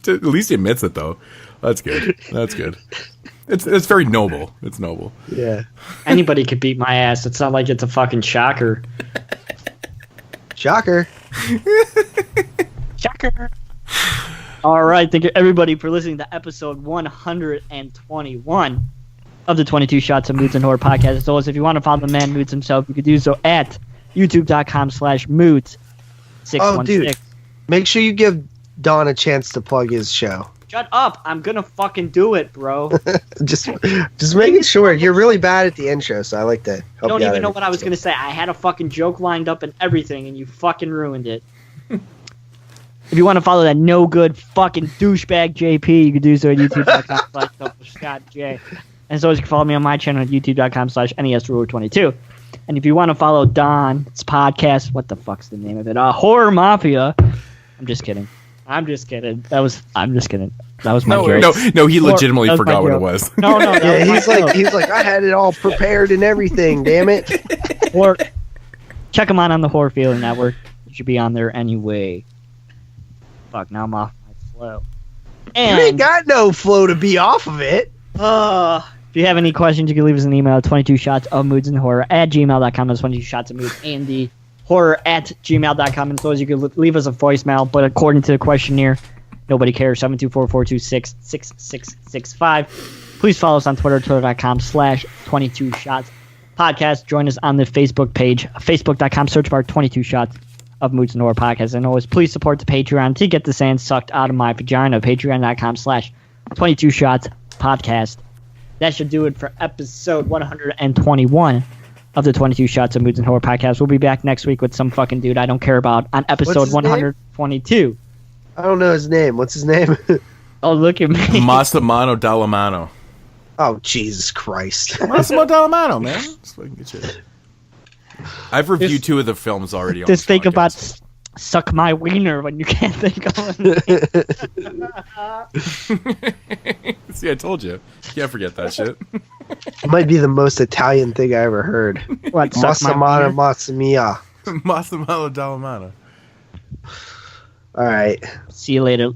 At least he admits it, though. That's good. It's very noble. It's noble. Yeah. Anybody could beat my ass. It's not like it's a fucking shocker. Shocker. All right. Thank you, everybody, for listening to episode 121 of the 22 Shots of Moodz and Horror Podcast. As always, if you want to follow the man Moodz himself, you can do so at youtube.com/Moodz616. Oh, dude. Make sure you give Don a chance to plug his show. Shut up. I'm going to fucking do it, bro. just making sure. You're really bad at the intro, so I like to help you out. You don't even know what I was going to say. I had a fucking joke lined up and everything, and you fucking ruined it. If you want to follow that no good fucking douchebag JP, you can do so at youtube.com/ScottJ. And as always, you can follow me on my channel at youtube.com/NESRuler22. And if you want to follow Don's podcast, what the fuck's the name of it? Horror Mafia. I'm just kidding. I'm just kidding. That was my joke. No, he legitimately forgot what it was. No. Yeah, he's like, I had it all prepared and everything, damn it. Or check him out on the Horror Feeling Network. You should be on there anyway. Fuck, now I'm off my flow. And you ain't got no flow to be off of it. If you have any questions, you can leave us an email at 22shotsofmoodsandhorror at gmail.com. That's 22shotsofmoods and the horror at gmail.com. And so as you can leave us a voicemail, but according to the questionnaire, nobody cares. 724-426-6665. Please follow us on Twitter, twitter.com/22shotspodcast. Join us on the Facebook page, facebook.com, search bar 22 Shots of Moodz and Horror Podcast. And always, please support the Patreon to get the sand sucked out of my vagina. Patreon.com/22shotspodcast. That should do it for episode 121 of the 22 Shots of Moodz and Horror Podcast. We'll be back next week with some fucking dude I don't care about on episode 122. Name? I don't know his name. What's his name? Oh, look at me. Massimo Dallamano. Oh, Jesus Christ. Massimo Dallamano, man. That's fucking good shit. I've reviewed 2 of the films already on Just think podcast. about suck my wiener when you can't think of it. See, I told you. You can't forget that shit. It might be the most Italian thing I ever heard. What, Massimano Massimia. Massimo Dallamano. All right. See you later.